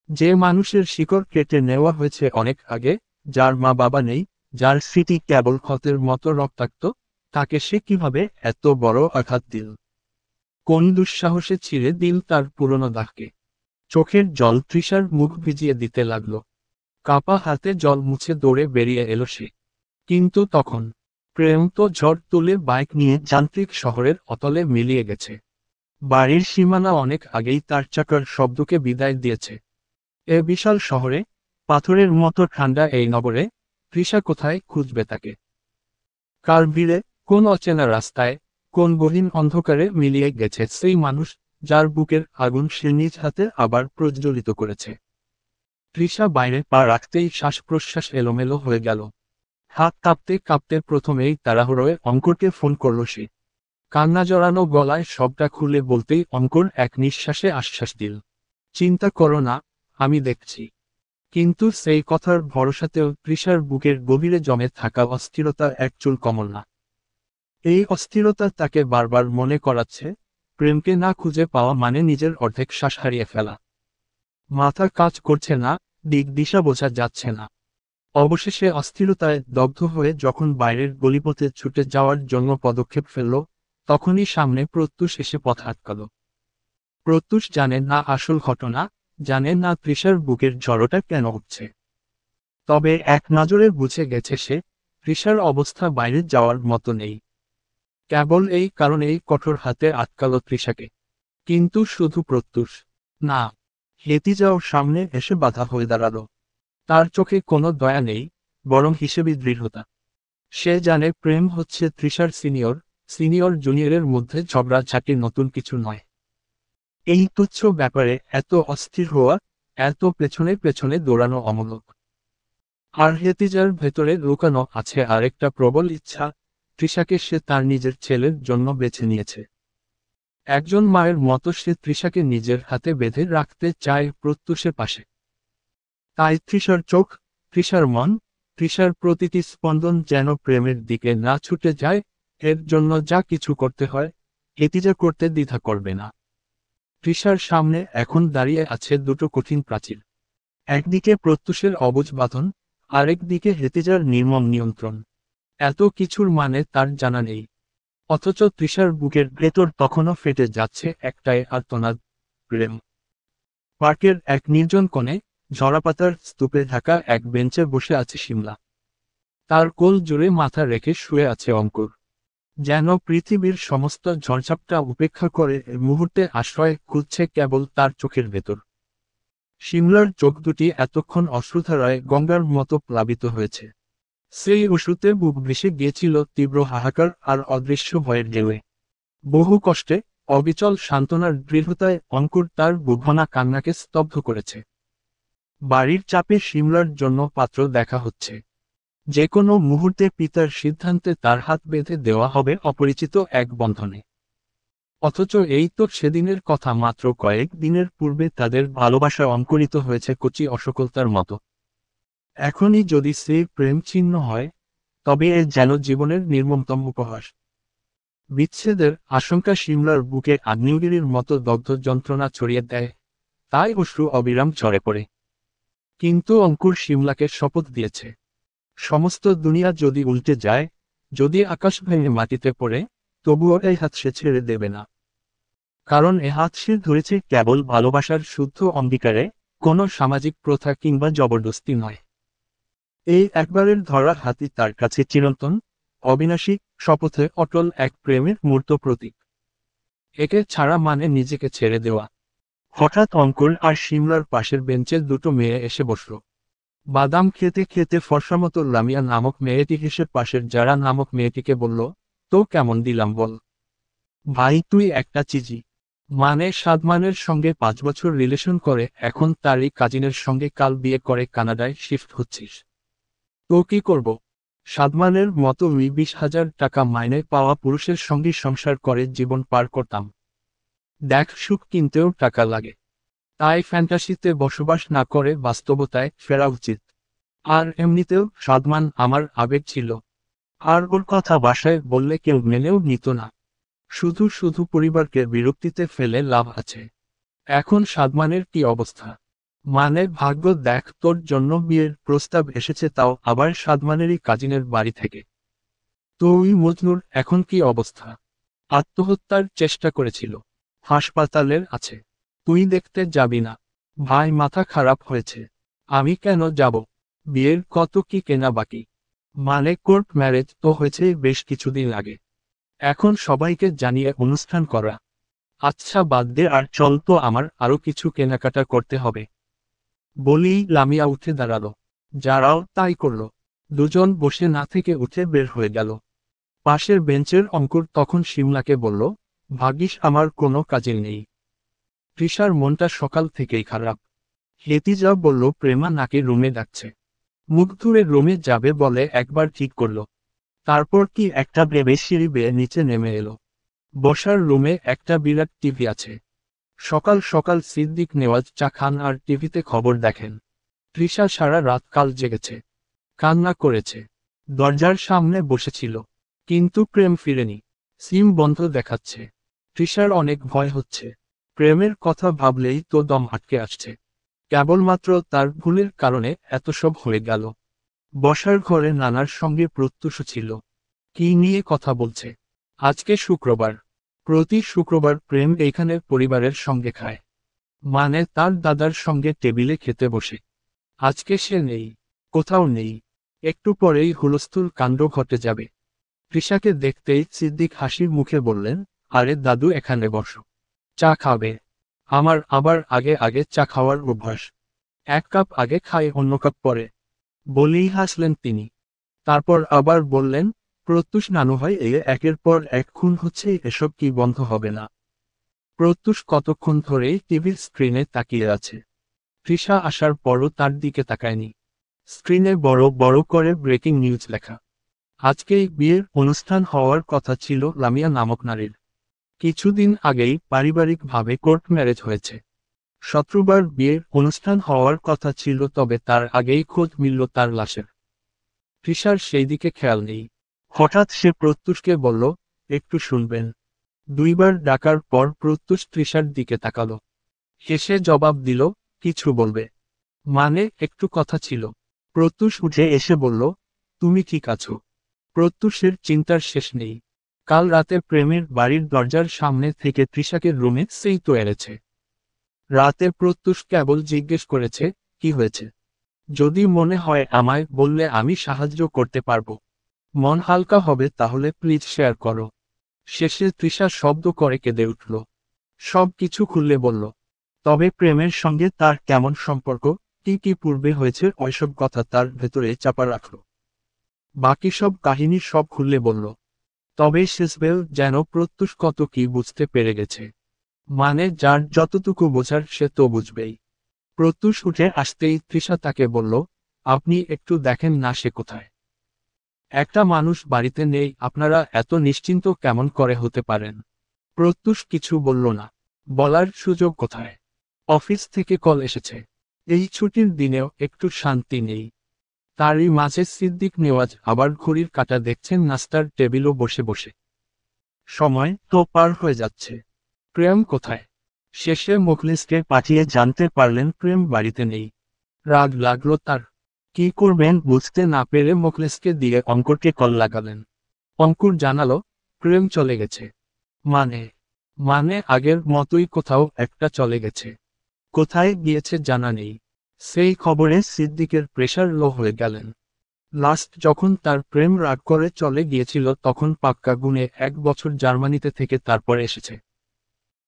যে মানুষের শিকড় কেটে নেওয়া হয়েছে অনেক আগে, যার মা বাবা নেই, যার স্মৃতি কেবল ক্ষতের মতো রক্তাক্ত, তাকে সে কিভাবে এত বড় আঘাত দিল? কোন দুঃসাহসে ছিঁড়ে দিল তার পুরনো দাগকে? চোখের জল তৃষার মুখ ভিজিয়ে দিতে লাগল। কাপা হাতে জল মুছে দৌড়ে বেরিয়ে এলো সে। কিন্তু তখন প্রেম তো ঝড় তুলে বাইক নিয়ে যান্ত্রিক শহরের অতলে মিলিয়ে গেছে। বাড়ির সীমানা অনেক আগেই তার চাকার শব্দকে বিদায় দিয়েছে। এ বিশাল শহরে, পাথরের মতো ঠান্ডা এই নগরে, তৃষা কোথায় খুঁজবে তাকে? কার ভিড়ে, কোন অচেনা রাস্তায়, কোন গহীন অন্ধকারে মিলিয়ে গেছে সেই মানুষ, যার বুকের আগুন সে নিজ হাতে আবার প্রজ্বলিত করেছে। তৃষা বাইরে পা রাখতেই শ্বাস প্রশ্বাস এলোমেলো হয়ে গেল। হাত কাঁপতে কাঁপতে প্রথমেই তাড়াহুড়োয় অঙ্কুরকে ফোন করল সে। কান্না জড়ানো গলায় সবটা খুলে বলতেই অঙ্কুর এক নিঃশ্বাসে আশ্বাস দিল, চিন্তা করো না, আমি দেখছি। কিন্তু সেই কথার ভরসাতেও তৃষার বুকের গভীরে জমে থাকা অস্থিরতা এক চুল কমল না। এই অস্থিরতা তাকে বারবার মনে করাচ্ছে, প্রেমকে না খুঁজে পাওয়া মানে নিজের অর্ধেক শ্বাস হারিয়ে ফেলা। মাথা কাজ করছে না, দিক দিশা বোঝা যাচ্ছে না। অবশেষে অস্থিরতায় দগ্ধ হয়ে যখন বাইরের গলিপথে ছুটে যাওয়ার জন্য পদক্ষেপ ফেলল, তখনই সামনে প্রত্যুষ এসে পথ আটকাল। প্রত্যুষ জানে না আসল ঘটনা, জানে না তৃষার বুকের জড়তা কেন উঠছে। তবে এক নজরে বুঝে গেছে সে, তৃষার অবস্থা বাইরে যাওয়ার মতো নেই। কেবল এই কারণেই কঠোর হাতে আটকাল তৃষাকে। কিন্তু শুধু প্রত্যুষ না, হেতিজাও সামনে এসে বাধা হয়ে দাঁড়াল। তার চোখে কোনো দয়া নেই, বরং হিসেবে দৃঢ়তা। সে জানে প্রেম হচ্ছে তৃষার সিনিয়র জুনিয়রের মধ্যে ঝগড়াঝাটি নতুন কিছু নয়। এই তুচ্ছ ব্যাপারে এত অস্থির হওয়া, এত পেছনে পেছনে দৌড়ানো অমূলক। আর হেতিজার ভেতরে লুকানো আছে আরেকটা প্রবল ইচ্ছা, তৃষাকে সে তার নিজের ছেলের জন্য বেছে নিয়েছে। একজন মায়ের মতো সে তৃষাকে নিজের হাতে বেঁধে রাখতে চায় প্রত্যুষের পাশে। তাই তৃষার চোখ, তৃষার মন, তৃষার প্রতিটি স্পন্দন যেন প্রেমের দিকে না ছুটে যায়, এর জন্য যা কিছু করতে হয়, হেতিজা করতে দ্বিধা করবে না। তৃষার সামনে এখন দাঁড়িয়ে আছে দুটো কঠিন প্রাচীর। একদিকে প্রত্যুষের অবুঝ বাঁধন, আরেকদিকে হেতিজার নির্মম নিয়ন্ত্রণ। এত কিছুর মানে তার জানা নেই। অথচ তৃষার বুকের ভেতর তখনও ফেটে যাচ্ছে একটাই আর্তনাদ, প্রেম। পার্কের এক নির্জন কোণে, ঝরাপাতার স্তূপে ঢাকা এক বেঞ্চে বসে আছে শিমলা। তার কোল জুড়ে মাথা রেখে শুয়ে আছে অঙ্কুর। যেন পৃথিবীর সমস্ত ঝড়ঝাপটা উপেক্ষা করে মুহূর্তে আশ্রয় খুঁজছে কেবল তার চোখের ভেতর। শিমলার চোখ দুটি এতক্ষণ অশ্রুধারায় গঙ্গার মতো প্লাবিত হয়েছে। সেই অশ্রুতে বুক ভেসে গিয়েছিল তীব্র হাহাকার আর অদৃশ্য ভয়ের ঢেউয়ে। বহু কষ্টে, অবিচল সান্ত্বনার দৃঢ়তায় অঙ্কুর তার বুকভনা কান্নাকে স্তব্ধ করেছে। বাড়ির চাপে শিমলার জন্য পাত্র দেখা হচ্ছে। যে কোনো মুহূর্তে পিতার সিদ্ধান্তে তার হাত বেঁধে দেওয়া হবে অপরিচিত এক বন্ধনে। অথচ এই তো সেদিনের কথা, মাত্র কয়েক দিনের পূর্বে তাদের ভালোবাসা অঙ্কুরিত হয়েছে কচি অসকলতার মতো। এখনই যদি সেই প্রেম ছিন্ন হয়, তবে এ যেন জীবনের নির্মমতম উপহাস। বিচ্ছেদের আশঙ্কা শিমলার বুকে আগ্নেয়গিরির মতো দগ্ধ যন্ত্রণা ছড়িয়ে দেয়, তাই অশ্রু অবিরাম ঝরে পড়ে। কিন্তু অঙ্কুর শিমলাকে শপথ দিয়েছে, সমস্ত দুনিয়া যদি উল্টে যায়, যদি আকাশ ভেঙে মাটিতে পড়ে, তবুও এই হাত সে ছেড়ে দেবে না। কারণ এ হাত সে ধরেছে কেবল ভালোবাসার শুদ্ধ অঙ্গীকারে, কোনো সামাজিক প্রথা কিংবা জবরদস্তি নয়। এই একবারের ধরা হাতই তার কাছে চিরন্তন, অবিনাশী, শপথে অটল এক প্রেমের মূর্ত প্রতীক। একে ছাড়া মানে নিজেকে ছেড়ে দেওয়া। হঠাৎ অঙ্কুর আর শিমলার পাশের বেঞ্চে দুটো মেয়ে এসে বসল। বাদাম খেতে খেতে ফর্সামতো লামিয়া নামক মেয়েটি হেসে পাশের যারা নামক মেয়েটিকে বলল, তো কেমন দিলাম বল? ভাই তুই একটা চিজি। মানে সাদমানের সঙ্গে 5 বছর রিলেশন করে এখন তারই কাজিনের সঙ্গে কাল বিয়ে করে কানাডায় শিফট হচ্ছিস। তো কি করব? সাদমানের মতো 20,000 টাকা মাইনে পাওয়া পুরুষের সঙ্গে সংসার করে জীবন পার করতাম। দেখ, সুখ কিনতেও টাকা লাগে। তাই ফ্যান্টাসিতে বসবাস না করে বাস্তবতায় ফেরা উচিত। আর এমনিতেও সাদমান আমার আবেগ ছিল। আর ওর কথা বাসায় বললে কেউ মেনেও নিত না। শুধু শুধু পরিবারকে বিরক্তিতে ফেলে লাভ আছে। এখন সাদমানের কি অবস্থা? মানে ভাগ্য দেখ, তোর জন্য বিয়ের প্রস্তাব এসেছে, তাও আবার সাদমানেরই কাজিনের বাড়ি থেকে। তুই মজনুর এখন কি অবস্থা? আত্মহত্যার চেষ্টা করেছিল, হাসপাতালের আছে। তুই দেখতে যাবি না? ভাই, মাথা খারাপ হয়েছে। আমি কেন যাব? বিয়ের কত কি কেনা বাকি। মানে কোর্ট ম্যারেজ তো হয়েছে বেশ কিছুদিন আগে। এখন সবাইকে জানিয়ে অনুষ্ঠান করা। আচ্ছা বাদ দে, আর চল তো, আমার আরো কিছু কেনাকাটা করতে হবে। বলেই লামিয়া উঠে দাঁড়ালো। যারাও তাই করল। দুজন বসে না থেকে উঠে বের হয়ে গেল। পাশের বেঞ্চের অঙ্কুর তখন শিমলাকে বলল, ভাগ্যিস আমার কোনো কাজে নেই। তৃষার মনটা সকাল থেকেই খারাপ। হেতিজা বলল প্রেমা নাকি রুমে ডাকছে। মুখ ধুয়ে রুমে যাবে বলে একবার ঠিক করল। তারপর কি একটা ভেবে সিঁড়ি বেয়ে নিচে নেমে এলো। বসার রুমে একটা বিরাট টিভি আছে। সকাল সকাল সিদ্দিক নেওয়াজ চা খান আর টিভিতে খবর দেখেন। তৃষা সারা রাত কাল জেগেছে, কান্না করেছে, দরজার সামনে বসেছিল। কিন্তু প্রেম ফিরেনি। সিম বন্ধ দেখাচ্ছে। তৃষার অনেক ভয় হচ্ছে। প্রেমের কথা ভাবলেই তো দম আটকে আসছে। কেবলমাত্র তার ভুলের কারণে এত সব হয়ে গেল। বসার ঘরে নানার সঙ্গে প্রত্যুষ ছিল। কি নিয়ে কথা বলছে? আজকে শুক্রবার। প্রতি শুক্রবার প্রেম এইখানে পরিবারের সঙ্গে খায়। মানে তার দাদার সঙ্গে টেবিলে খেতে বসে। আজকে সে নেই, কোথাও নেই। একটু পরেই হুলস্থুল কাণ্ড ঘটে যাবে। তৃষাকে দেখতেই সিদ্দিক হাসির মুখে বললেন, আরে দাদু, এখানে বসো। চা খাবে? আমার আবার আগে আগে চা খাওয়ার অভ্যাস। এক কাপ আগে খাই, অন্য কাপ পরে। বলেই হাসলেন তিনি। তারপর আবার বললেন, প্রত্যুষ নানু হয়, একের পর এক খুন হচ্ছে, এসব কি বন্ধ হবে না? প্রত্যুষ কতক্ষণ ধরেই টিভির স্ক্রিনে তাকিয়ে আছে। তৃষা আসার পরও তার দিকে তাকায়নি। স্ক্রিনে বড় বড় করে ব্রেকিং নিউজ লেখা। আজকেই বিয়ের অনুষ্ঠান হওয়ার কথা ছিল লামিয়া নামক নারীর। কিছুদিন আগেই পারিবারিকভাবে কোর্ট ম্যারেজ হয়েছে। শত্রুবার বিয়ের অনুষ্ঠান হওয়ার কথা ছিল, তবে তার আগেই খোঁজ মিলল তার লাশের। তৃষার সেই দিকে খেয়াল নেই। হঠাৎ সে প্রত্যুষকে বলল, একটু শুনবেন। দুইবার ডাকার পর প্রত্যুষ তৃষার দিকে তাকালো। হেসে জবাব দিল, কিছু বলবে? মানে একটু কথা ছিল। প্রত্যুষ উঠে এসে বলল, তুমি ঠিক আছো? প্রত্যুষের চিন্তার শেষ নেই। কাল রাতে প্রেমের বাড়ির দরজার সামনে থেকে তৃষাকে রুমে সেই তো এনেছে। রাতে প্রত্যুষ কেবল জিজ্ঞেস করেছে, কি হয়েছে? যদি মনে হয় আমায় বললে আমি সাহায্য করতে পারবো। মন হালকা হবে, তাহলে প্লিজ শেয়ার করো। শেষে তৃষা শব্দ করে কেঁদে উঠল। সব কিছু খুললে বলল। তবে প্রেমের সঙ্গে তার কেমন সম্পর্ক, কি কি পূর্বে হয়েছে, ওইসব কথা তার ভেতরে চাপা রাখল। বাকি সব কাহিনী সব খুললে বলল। তবে শেষবেল যেন প্রত্যুষ কত কি বুঝতে পেরে গেছে। মানে যার যতটুকু বোঝার সে তো বুঝবেই। প্রত্যুষ উঠে আসতেই তৃষা তাকে বলল, আপনি একটু দেখেন না সে কোথায়। একটা মানুষ বাড়িতে নেই, আপনারা এত নিশ্চিন্ত কেমন করে হতে পারেন? প্রত্যুষ কিছু বলল না। বলার সুযোগ কোথায়? অফিস থেকে কল এসেছে। এই ছুটির দিনেও একটু শান্তি নেই। তারই মাঝে সিদ্দিক নেওয়াজ আবার ঘড়ির কাঁটা দেখছেন নাস্তার টেবিলও বসে বসে। সময় তো পার হয়ে যাচ্ছে। প্রেম কোথায়? শেষে মুখলেসকে পাঠিয়ে জানতে পারলেন প্রেম বাড়িতে নেই। রাগ লাগলো তার। কি করবেন বুঝতে না পেরে মুখলেসকে দিয়ে অঙ্কুরকে কল লাগালেন। অঙ্কুর জানালো, প্রেম চলে গেছে। মানে? মানে আগের মতোই কোথাও একটা চলে গেছে। কোথায় গিয়েছে জানা নেই। সেই খবরে সিদ্দিকের প্রেশার লো হয়ে গেলেন। লাস্ট যখন তার প্রেম রাগ করে চলে গিয়েছিল তখন পাক্কা গুণে 1 বছর জার্মানিতে থেকে তারপর এসেছে।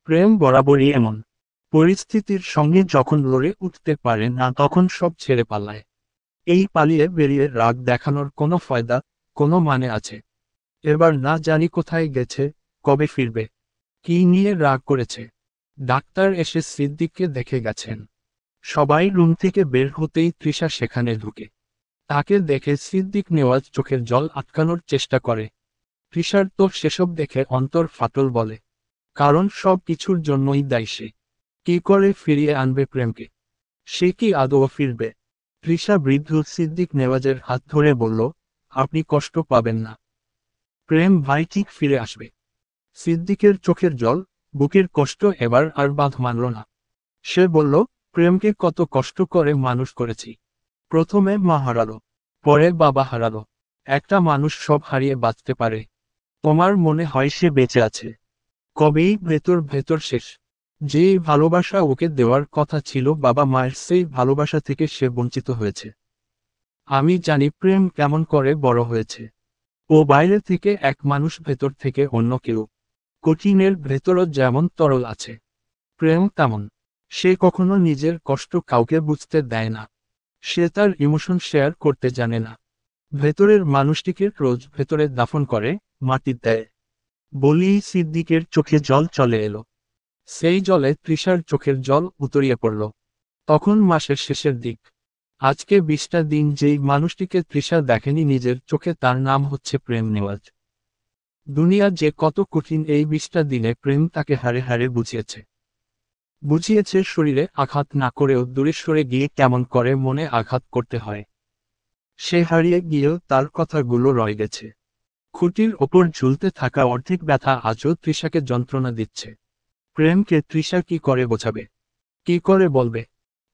প্রেম বরাবরই এমন। পরিস্থিতির সঙ্গে যখন লড়ে উঠতে পারে না তখন সব ছেড়ে পালায়। এই পালিয়ে বেরিয়ে রাগ দেখানোর কোনো ফায়দা, কোনো মানে আছে? এবার না জানি কোথায় গেছে, কবে ফিরবে, কি নিয়ে রাগ করেছে। ডাক্তার এসে সিদ্দিককে দেখে গেছেন। সবাই রুম থেকে বের হতেই তৃষা সেখানে ঢুকে। তাকে দেখে সিদ্দিক নেওয়াজ চোখের জল আটকানোর চেষ্টা করে। তৃষার তো সেসব দেখে অন্তর ফাটল বলে, কারণ সব কিছুর জন্যই দায়ী সে। কি করে ফিরিয়ে আনবে প্রেমকে? সে কি আদৌ ফিরবে? তৃষা বৃদ্ধ সিদ্দিক নেওয়াজের হাত ধরে বলল, আপনি কষ্ট পাবেন না, প্রেম ভাই ঠিক ফিরে আসবে। সিদ্দিকের চোখের জল, বুকের কষ্ট এবার আর বাঁধ মানল না। সে বলল, প্রেমকে কত কষ্ট করে মানুষ করেছি। প্রথমে মা হারালো, পরে বাবা হারালো। একটা মানুষ সব হারিয়ে বাঁচতে পারে? তোমার মনে হয় সে বেঁচে আছে? কবেই ভেতর ভেতর শেষ। যে ভালোবাসা ওকে দেওয়ার কথা ছিল বাবা মায়ের, সেই ভালোবাসা থেকে সে বঞ্চিত হয়েছে। আমি জানি প্রেম কেমন করে বড় হয়েছে। ও বাইরে থেকে এক মানুষ, ভেতর থেকে অন্য কেউ। কঠিনের ভেতরও যেমন তরল আছে, প্রেম তেমন। সে কখনো নিজের কষ্ট কাউকে বুঝতে দেয় না। সে তার ইমোশন শেয়ার করতে জানে না। ভেতরের মানুষটিকে রোজ ভেতরে দাফন করে, মাটি দেয়। বলেই সিদ্দিকের চোখে জল চলে এলো। সেই জলে তৃষার চোখের জল উতরিয়ে পড়ল। তখন মাসের শেষের দিক। আজকে 20টা দিন যেই মানুষটিকে তৃষা দেখেনি নিজের চোখে, তার নাম হচ্ছে প্রেম নেওয়াজ। দুনিয়া যে কত কঠিন, এই 20টা দিনে প্রেম তাকে হারে হারে বুঝিয়েছে। বুঝিয়েছে শরীরে আঘাত না করেও দূরে সরে গিয়ে কেমন করে মনে আঘাত করতে হয়। সে হারিয়ে গিয়েও তার কথাগুলো রয়ে গেছে। খুঁটির ওপর ঝুলতে থাকা অর্ধেক ব্যথা আজও তৃষাকে যন্ত্রণা দিচ্ছে। প্রেমকে তৃষা কি করে বোঝাবে? কি করে বলবে?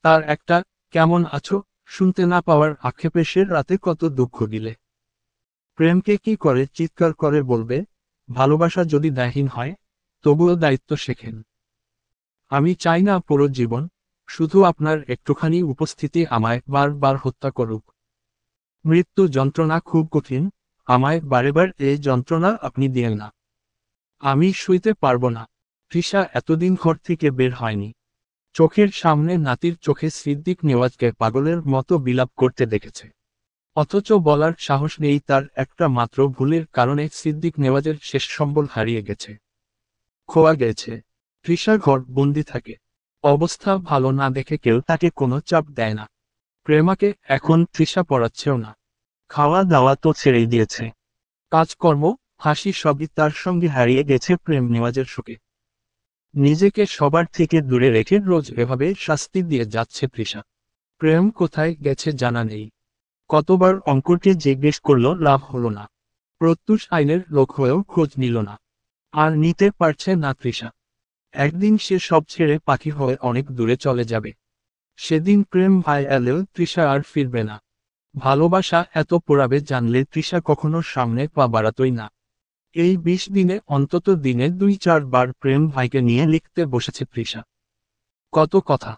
তার একটা কেমন আছো শুনতে না পাওয়ার আক্ষেপে সে রাতে কত দুঃখ দিলে। প্রেমকে কি করে চিৎকার করে বলবে, ভালোবাসা যদি দায়হীন হয়, তবুও দায়িত্ব শেখেন। আমি চাই না পুরো জীবন, শুধু আপনার একটুখানি উপস্থিতি আমায় বারবার হত্যা করুক। মৃত্যু যন্ত্রণা খুব কঠিন, আমায় বারেবার এই যন্ত্রণা আপনি দিয়েন না। আমি শুইতে পারবো না। তৃষা এতদিন ঘর থেকে বের হয়নি। চোখের সামনে নাতির চোখে সিদ্দিক নেওয়াজকে পাগলের মতো বিলাপ করতে দেখেছে। অথচ বলার সাহস নেই তার, একটা মাত্র ভুলের কারণে সিদ্দিক নেওয়াজের শেষ সম্বল হারিয়ে গেছে, খোয়া গেছে। তৃষা ঘর বন্দি থাকে। অবস্থা ভালো না দেখে কেউ তাকে কোনো চাপ দেয় না। প্রেমাকে এখন তৃষা পড়াচ্ছেও না। খাওয়া দাওয়া তো ছেড়েই দিয়েছে। কাজকর্ম, হাসি সবই তার সঙ্গে হারিয়ে গেছে প্রেম নেওয়াজের শোকে। নিজেকে সবার থেকে দূরে রেখে রোজ এভাবে শাস্তি দিয়ে যাচ্ছে তৃষা। প্রেম কোথায় গেছে জানা নেই। কতবার অঙ্কুরকে জিজ্ঞেস করলো, লাভ হলো না। প্রত্যুষ আইনের লোক হয়েও খোঁজ নিল না। আর নিতে পারছে না তৃষা। একদিন সে সব ছেড়ে পাখি হয়ে অনেক দূরে চলে যাবে। সেদিন প্রেম ভাই এলেও তৃষা আর ফিরবে না। ভালোবাসা এত পোড়াবে জানলে তৃষা কখনো সামনে পা বাড়াতই না। এই 20 দিনে অন্তত দিনে 2-4 বার প্রেম ভাইকে নিয়ে লিখতে বসেছে তৃষা। কত কথা,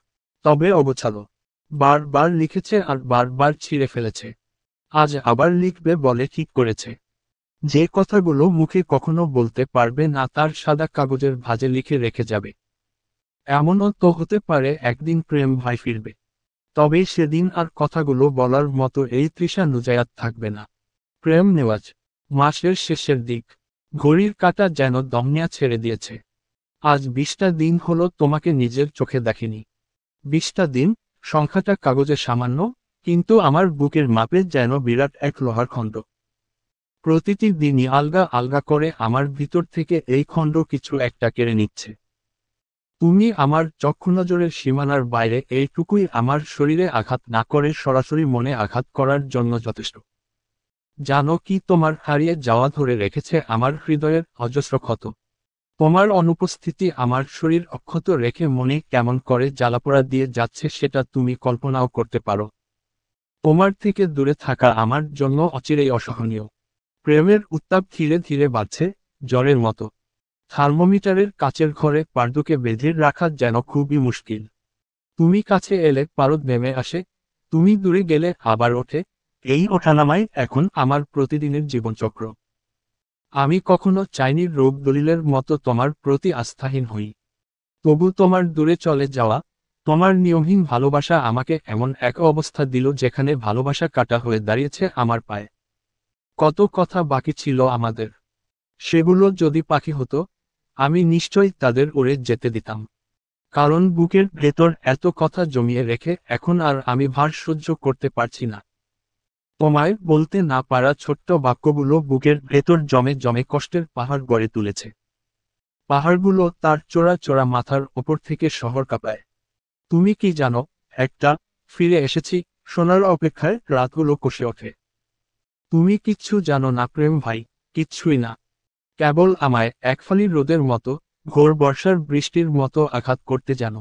তবে অগোছালো। বারবার লিখেছে আর বারবার ছিঁড়ে ফেলেছে। আজ আবার লিখবে বলে ঠিক করেছে। যে কথাগুলো মুখে কখনো বলতে পারবে না, তার সাদা কাগজের ভাঁজে লিখে রেখে যাবে। এমনও তো হতে পারে একদিন প্রেম ভাই ফিরবে। তবে সেদিন আর কথাগুলো বলার মতো এই তৃষা নুজায়াত থাকবে না। প্রেম নেওয়াজ। মাসের শেষের দিক। ঘড়ির কাঁটা যেন দমনিয়া ছেড়ে দিয়েছে। আজ 20টা দিন হলো তোমাকে নিজের চোখে দেখিনি। 20টা দিন, সংখ্যাটা কাগজে সামান্য, কিন্তু আমার বুকের মাপে যেন বিরাট এক লোহার খণ্ড। প্রতিটি দিনই আলগা আলগা করে আমার ভিতর থেকে এই খণ্ড কিছু একটা কেড়ে নিচ্ছে। তুমি আমার চক্ষুনজরের সীমানার বাইরে, এইটুকুই আমার শরীরে আঘাত না করে সরাসরি মনে আঘাত করার জন্য যথেষ্ট। জানো কি, তোমার হারিয়ে যাওয়া ধরে রেখেছে আমার হৃদয়ের অজস্র ক্ষত। তোমার অনুপস্থিতি আমার শরীর অক্ষত রেখে মনে কেমন করে জ্বালাপোড়া দিয়ে যাচ্ছে সেটা তুমি কল্পনাও করতে পারো। তোমার থেকে দূরে থাকা আমার জন্য অচিরেই অসহনীয়। প্রেমের উত্তাপ ধীরে ধীরে বাড়ছে, জ্বরের মতো। থার্মোমিটারের কাচের ঘরে পারদুকে বেঁধে রাখা যেন খুবই মুশকিল। তুমি কাছে এলে পারদ নেমে আসে, তুমি দূরে গেলে আবার ওঠে। এই ওঠানামাই এখন আমার প্রতিদিনের জীবনচক্র। আমি কখনো চাইনি রোগ দলিলের মতো তোমার প্রতি আস্থাহীন হই। তবু তোমার দূরে চলে যাওয়া, তোমার নিয়মহীন ভালোবাসা আমাকে এমন এক অবস্থা দিল যেখানে ভালোবাসা কাটা হয়ে দাঁড়িয়েছে আমার পায়ে। কত কথা বাকি ছিল আমাদের। সেগুলো যদি পাখি হতো, আমি নিশ্চয়ই তাদের উড়ে যেতে দিতাম। কারণ বুকের ভেতর এত কথা জমিয়ে রেখে এখন আর আমি ভার সহ্য করতে পারছি না। তোমায় বলতে না পারা ছোট্ট বাক্যগুলো বুকের ভেতর জমে জমে কষ্টের পাহাড় গড়ে তুলেছে। পাহাড়গুলো তার চোরা চোরা মাথার ওপর থেকে শহর কাঁপায়। তুমি কি জানো, একটা ফিরে এসেছি সোনার অপেক্ষায় রাতগুলো কষে ওঠে। তুমি কিচ্ছু জানো না প্রেম ভাই, কিচ্ছুই না। কেবল আমায় একফালি রোদের মতো, ঘোর বর্ষার বৃষ্টির মতো আঘাত করতে জানো।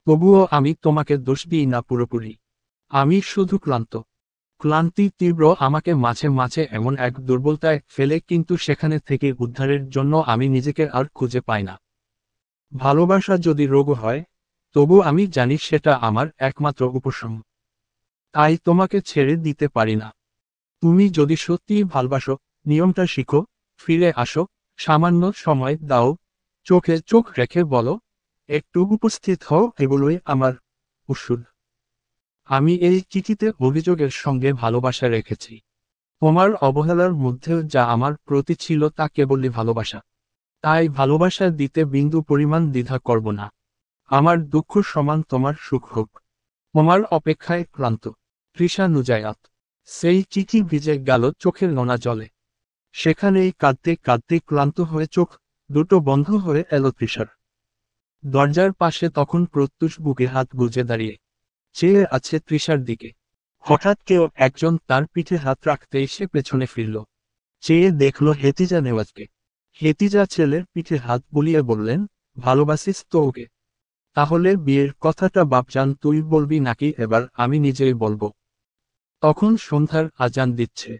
তবুও আমি তোমাকে দোষ দিই না পুরোপুরি। আমি শুধু ক্লান্ত। ক্লান্তি তীব্র আমাকে মাঝে মাঝে এমন এক দুর্বলতায় ফেলে, কিন্তু সেখানে থেকে উদ্ধারের জন্য আমি নিজেকে আর খুঁজে পাই না। ভালোবাসা যদি রোগ হয়, তবু আমি জানি সেটা আমার একমাত্র উপশম। তাই তোমাকে ছেড়ে দিতে পারি না। তুমি যদি সত্যিই ভালবাসো, নিয়মটা শিখো, ফিরে আসো, সামান্য সময় দাও, চোখে চোখ রেখে বলো, একটু উপস্থিত হও, এগুলোই আমার ওষুধ। আমি এই চিঠিতে অভিযোগের সঙ্গে ভালোবাসা রেখেছি। তোমার অবহেলার মধ্যেও যা আমার প্রতি ছিল তা কেবলই ভালোবাসা। তাই ভালোবাসা দিতে বিন্দু পরিমাণ দ্বিধা করব না। আমার দুঃখ সমান তোমার সুখ হোক। তোমার অপেক্ষায় ক্লান্ত, তৃষা নুজায়াত। সেই চিঠি ভিজে গেল চোখের নোনা জলে। সেখানেই কাঁদতে কাঁদতে ক্লান্ত হয়ে চোখ দুটো বন্ধ হয়ে এলো তৃষার। দরজার পাশে তখন প্রত্যুষ বুকে হাত গুজে দাঁড়িয়ে চেয়ে আছে তৃষার দিকে। হঠাৎ কেউ একজন তার পিঠে হাত রাখতেই সে পেছনে ফিরল। চেয়ে দেখল হেতিজা নেওয়াজকে। হেতিজা ছেলের পিঠে হাত বুলিয়ে বললেন, ভালোবাসিস তো ওকে? তাহলে বিয়ের কথাটা বাপজান তুই বলবি নাকি এবার আমি নিজেই বলবো? তখন সন্ধ্যার আজান দিচ্ছে।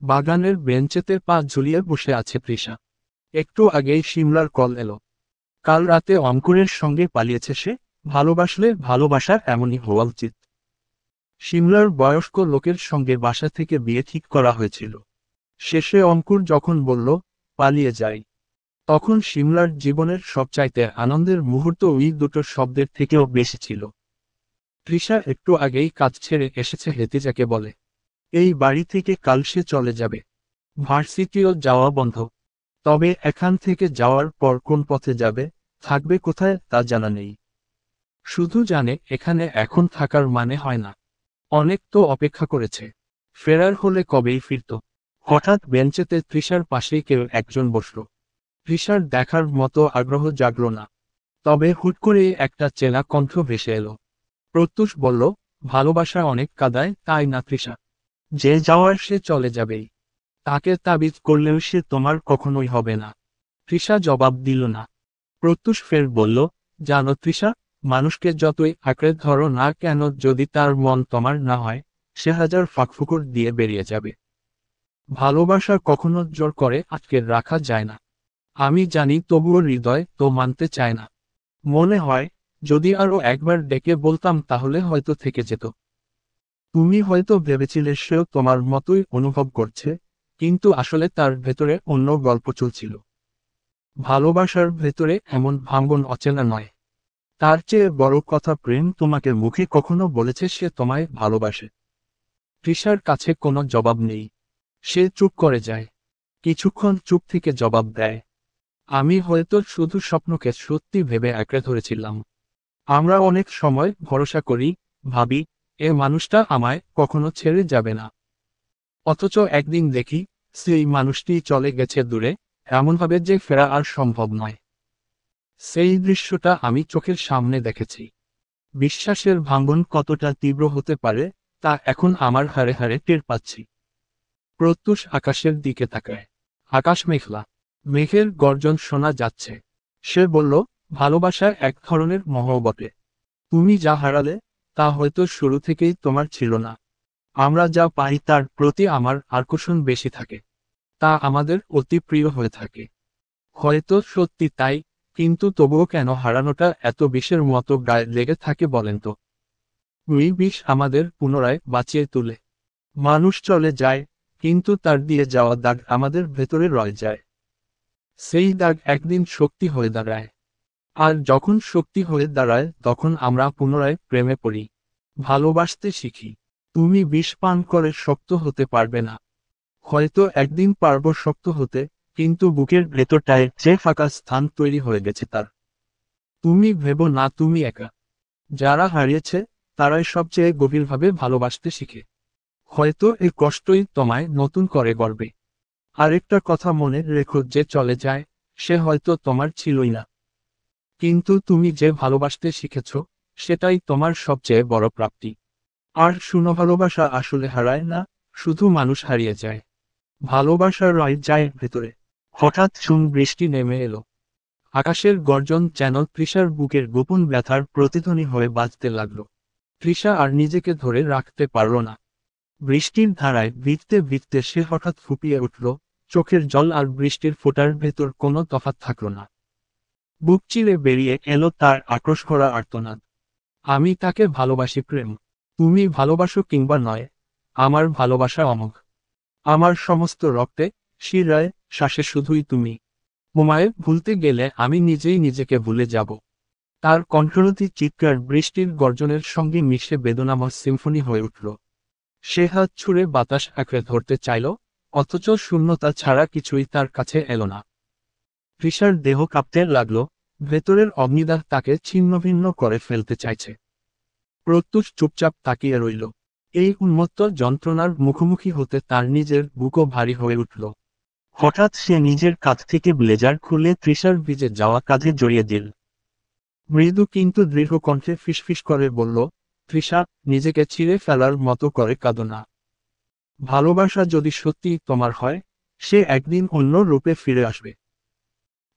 বাগানের বেঞ্চেতে পা ঝুলিয়ে বসে আছে তৃষা। একটু আগেই শিমলার কল এলো। কাল রাতে অঙ্কুরের সঙ্গে পালিয়েছে সে। ভালোবাসলে ভালোবাসা এমনই হওয়া উচিত। শিমলার বয়স্ক লোকের সঙ্গে বাসা থেকে বিয়ে ঠিক করা হয়েছিল। শেষে অঙ্কুর যখন বলল পালিয়ে যাই, তখন শিমলার জীবনের সবচাইতে আনন্দের মুহূর্ত ওই দুটো শব্দের থেকেও বেশি ছিল। তৃষা একটু আগেই কাজ ছেড়ে এসেছে হেতিজাকে বলে, এই বাড়ি থেকে কাল সে চলে যাবে। ভার্সিটিও যাওয়া বন্ধ। তবে এখান থেকে যাওয়ার পর কোন পথে যাবে, থাকবে কোথায় তা জানা নেই। শুধু জানে এখানে এখন থাকার মানে হয় না। অনেক তো অপেক্ষা করেছে, ফেরার হলে কবেই ফিরত। হঠাৎ বেঞ্চেতে তৃষার পাশেই কেউ একজন বসল। তৃষার দেখার মতো আগ্রহ জাগল না। তবে হুট করেই একটা চেনা কণ্ঠ ভেসে এলো। প্রত্যুষ বলল, ভালোবাসা অনেক কাদায়, তাই না তৃষা? যে যাওয়ার সে চলে যাবেই। তাকে তাবিজ করলেও সে তোমার কখনোই হবে না। তৃষা জবাব দিল না। প্রত্যুষ ফের বলল, জানো তৃষা, মানুষকে যতই আঁকড়ে ধরো না কেন, যদি তার মন তোমার না হয়, সে হাজার ফাঁকফুকর দিয়ে বেরিয়ে যাবে। ভালোবাসা কখনো জোর করে আটকে রাখা যায় না। আমি জানি, তবুও হৃদয় তো মানতে চায় না। মনে হয়, যদি আরো একবার ডেকে বলতাম তাহলে হয়তো থেকে যেত। তুমি হয়তো ভেবেছিলে সেও তোমার মতোই অনুভব করছে, কিন্তু আসলে তার ভেতরে অন্য গল্প চলছিল। ভালোবাসার ভেতরে এমন ভাঙ্গন অচেনা নয়। তার চেয়ে বড় কথা, প্রেম তোমাকে মুখে কখনো বলেছে সে তোমায় ভালোবাসে? তৃষার কাছে কোনো জবাব নেই। সে চুপ করে যায়। কিছুক্ষণ চুপ থেকে জবাব দেয়, আমি হয়তো শুধু স্বপ্নকে সত্যি ভেবে আঁকড়ে ধরেছিলাম। আমরা অনেক সময় ভরসা করি, ভাবি, এ মানুষটা আমায় কখনো ছেড়ে যাবে না। অথচ একদিন দেখি, সেই মানুষটি চলে গেছে দূরে, এমনভাবে যে ফেরা আর সম্ভব নয়। সেই দৃশ্যটা আমি চোখের সামনে দেখেছি। বিশ্বাসের ভাঙ্গন কতটা তীব্র হতে পারে, তা এখন আমার হাড়ে হাড়ে টের পাচ্ছি। প্রত্যুষ আকাশের দিকে তাকায়। আকাশ মেঘলা। মেঘের গর্জন শোনা যাচ্ছে। সে বলল, ভালোবাসা এক ধরনের মোহ বটে। তুমি যা হারালে, তা হয়তো শুরু থেকেই তোমার ছিল না। আমরা যা পাই তার প্রতি আমার আকর্ষণ বেশি থাকে। তা আমাদের অতি প্রিয় হয়ে থাকে। হয়তো সত্যি তাই, কিন্তু তবুও কেন হারানোটা এত বিষের মতো গায়ে লেগে থাকে বলেন তো? ওই বিষ আমাদের পুনরায় বাঁচিয়ে তোলে। মানুষ চলে যায়, কিন্তু তার দিয়ে যাওয়া দাগ আমাদের ভেতরে রয়ে যায়। সেই দাগ একদিন শক্তি হয়ে দাঁড়ায়। আর যখন শক্তি হয়ে দাঁড়ায় তখন আমরা পুনরায় প্রেমে পড়ি, ভালোবাসতে শিখি। তুমি বিষ পান করে শক্ত হতে পারবে না। হয়তো একদিন পারবো শক্ত হতে, কিন্তু বুকের ভেতরটায় যে ফাঁকা স্থান তৈরি হয়ে গেছে তার। তুমি ভেবো না তুমি একা। যারা হারিয়েছে, তারাই সবচেয়ে গভীরভাবে ভালোবাসতে শিখে। হয়তো এই কষ্টই তোমায় নতুন করে গড়বে। আরেকটা কথা মনে রেখো, যে চলে যায় সে হয়তো তোমার ছিলই না, কিন্তু তুমি যে ভালোবাসতে শিখেছ সেটাই তোমার সবচেয়ে বড় প্রাপ্তি। আর শুনো, ভালোবাসা আসলে হারায় না, শুধু মানুষ হারিয়ে যায়। ভালোবাসা রয়ে যায় ভেতরে। হঠাৎ বৃষ্টি নেমে এলো। আকাশের গর্জন যেন তৃষার বুকের গোপন ব্যথার প্রতিধ্বনি হয়ে বাজতে লাগলো। তৃষা আর নিজেকে ধরে রাখতে পারল না। বৃষ্টির ধারায় ভিজতে ভিজতে সে হঠাৎ ফুপিয়ে উঠল। চোখের জল আর বৃষ্টির ফোঁটার ভেতর কোনো তফাৎ থাকল না। বুক চিরে বেরিয়ে এলো তার আক্রোশ ভরা আর্তনাদ। আমি তাকে ভালোবাসি প্রেম। তুমি ভালোবাসো কিংবা নয়, আমার ভালোবাসা অমোঘ। আমার সমস্ত রক্তে, শিরায়, শ্বাসে শুধুই তুমি। তোমায় ভুলতে গেলে আমি নিজেই নিজেকে ভুলে যাব। তার কণ্ঠরতি চিৎকার বৃষ্টির গর্জনের সঙ্গে মিশে বেদনাময় সিম্ফনি হয়ে উঠল। সে হাত ছুঁড়ে বাতাস আঁকড়ে ধরতে চাইল, অথচ শূন্যতা ছাড়া কিছুই তার কাছে এলো না। তৃষার দেহ কাঁপতে লাগল, ভেতরের অগ্নিদাহ তাকে ছিন্নভিন্ন করে ফেলতে চাইছে। প্রত্যুষ চুপচাপ তাকিয়ে রইল। এই উন্মত্ত যন্ত্রণার মুখোমুখি হতে তার নিজের বুকও ভারী হয়ে উঠল। হঠাৎ সে নিজের কাঁধ থেকে ব্লেজার খুলে তৃষার ভিজে যাওয়া কাঁধে জড়িয়ে দিল। মৃদু কিন্তু দৃঢ় কণ্ঠে ফিসফিস করে বলল, তৃষা, নিজেকে ছিঁড়ে ফেলার মতো করে কাঁদো না। ভালোবাসা যদি সত্যিই তোমার হয়, সে একদিন অন্য রূপে ফিরে আসবে।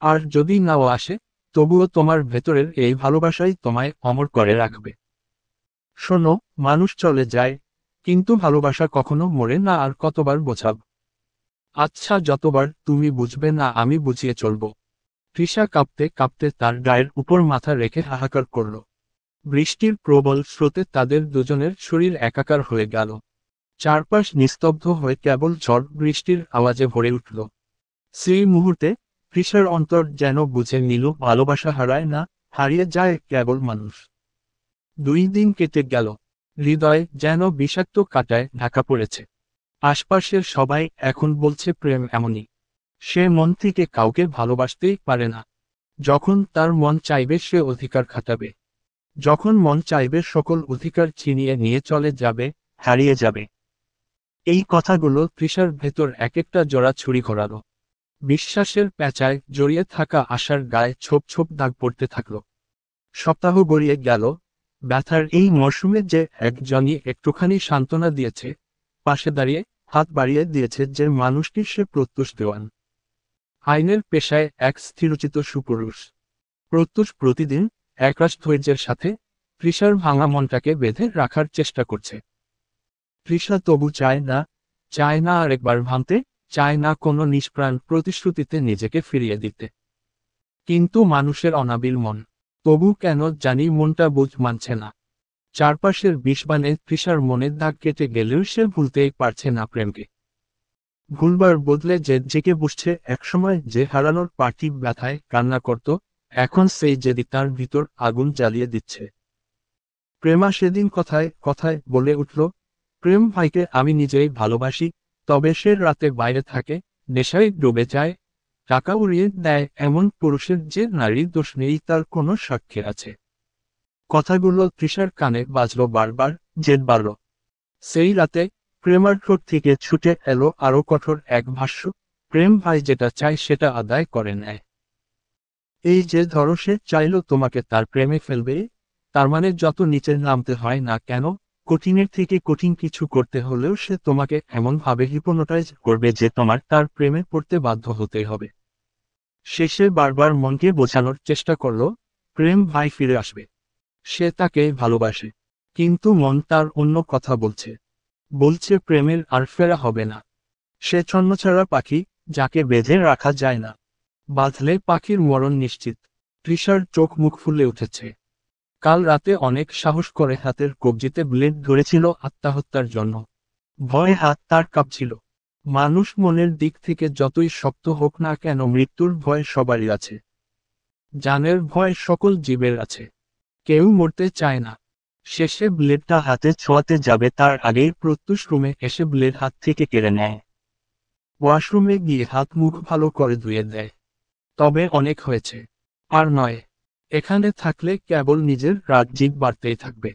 আর যদি নাও আসে, তবুও তোমার ভেতরের এই ভালোবাসাই তোমায় অমর করে রাখবে। শোনো, মানুষ চলে যায়, কিন্তু ভালোবাসা কখনো মরে না। আর কতবার বোঝাব? আচ্ছা, যতবার তুমি বুঝবে না আমি বুঝিয়ে চলব। তৃষা কাঁপতে কাঁপতে তার গায়ের উপর মাথা রেখে হাহাকার করল। বৃষ্টির প্রবল স্রোতে তাদের দুজনের শরীর একাকার হয়ে গেল। চারপাশ নিস্তব্ধ হয়ে কেবল ঝড় বৃষ্টির আওয়াজে ভরে উঠল। সেই মুহূর্তে তৃষার অন্তর যেন বুঝে নিল, ভালোবাসা হারায় না, হারিয়ে যায় কেবল মানুষ। 2 দিন কেটে গেল। হৃদয় যেন বিষাক্ত কাঁটায় ঢাকা পড়েছে। আশপাশের সবাই এখন বলছে প্রেম এমনই। সে মন থেকে কাউকে ভালোবাসতেই পারে না। যখন তার মন চাইবে সে অধিকার খাটাবে। যখন মন চাইবে সকল অধিকার ছিনিয়ে নিয়ে চলে যাবে, হারিয়ে যাবে। এই কথাগুলো তৃষার ভেতর এক একটা জোড়া ছুরি ঘোরালো। বিশ্বাসের পেঁচায় জড়িয়ে থাকা আশার গায়ে ছোপ ছোপ দাগ পড়তে থাকল। সপ্তাহ গড়িয়ে গেল। ব্যথার এই মরশুমে যে একজনই একটুখানি সান্ত্বনা দিয়েছে, পাশে দাঁড়িয়ে হাত বাড়িয়ে দিয়েছে, যে মানুষটি সে প্রত্যুষ দেওয়ান। আইনের পেশায় এক স্থিরচিত সুপুরুষ। প্রত্যুষ প্রতিদিন একরাশ ধৈর্যের সাথে তৃষার ভাঙা মনটাকে বেঁধে রাখার চেষ্টা করছে। তৃষা তবু চায় না আরেকবার ভাঙতে, চায় না কোনো নিষ্প্রাণ প্রতিশ্রুতিতে নিজেকে ফিরিয়ে দিতে। কিন্তু মানুষের অনাবিল মন, তবু কেন জানি মনটা বুঝ মানছে না। চারপাশের বিষবাণে তৃষার মনের দাগ কেটে গেলেও সে ভুলতেই পারছে না প্রেমকে। ভুলবার বদলে জেগে বসছে। একসময় যে হারানোর পার্থিব ব্যথায় কান্না করত, এখন সেই জেদি তার ভিতর আগুন জ্বালিয়ে দিচ্ছে। প্রেমা সেদিন কথায় কথায় বলে উঠল, প্রেম ভাইকে আমি নিজেই ভালোবাসি, তবে সে রাতে বাইরে থাকে, নেশায় ডুবে যায়, টাকা উড়িয়ে দেয় এমন পুরুষের যে নারীর দোষ নেই তার কোনো সাক্ষী আছে। কথাগুলো তৃষার কানে বাজল বারবার, জেদ বাড়ল। সেই রাতে প্রেমার ঠোঁট থেকে ছুটে এলো আরো কঠোর এক ভাষ্য, প্রেম ভাই যেটা চায় সেটা আদায় করে নেয়। এই যে ধরো, সে চাইল তোমাকে তার প্রেমে ফেলবে, তার মানে যত নিচে নামতে হয় না কেন, কঠিনের থেকে কঠিন কিছু করতে হলেও সে তোমাকে এমনভাবে হিপনোটাইজ করবে যে তোমার তার প্রেমে পড়তে বাধ্য হতে হবে। শেষে বারবার মনকে বোঝানোর চেষ্টা করলো, প্রেম ভাই ফিরে আসবে, সে তাকে ভালোবাসে। কিন্তু মন তার অন্য কথা বলছে প্রেমের আর ফেরা হবে না। সে ছন্নছাড়া পাখি, যাকে বেঁধে রাখা যায় না। বাঁধলে পাখির মরণ নিশ্চিত। তৃষার চোখ মুখ ফুলে উঠেছে। কাল রাতে অনেক সাহস করে হাতের কবজিতে ব্লেড ধরেছিল আত্মহত্যার জন্য। ভয়ে হাত তার কাঁপছিল। মানুষ মনের দিক থেকে যতই শক্ত হোক না কেন, মৃত্যুর ভয় সবারই আছে। জানের ভয় সকল জীবের আছে। কেউ মরতে চায় না। শেষে ব্লেডটা হাতে ছোঁয়াতে যাবে তার আগেই প্রত্যুষ রুমে এসে ব্লেড হাত থেকে কেড়ে নেয়। ওয়াশরুমে গিয়ে হাত মুখ ভালো করে ধুয়ে দেয়। তবে অনেক হয়েছে, আর নয়। এখানে থাকলে কেবল নিজের রাগ জিদ বাড়তেই থাকবে।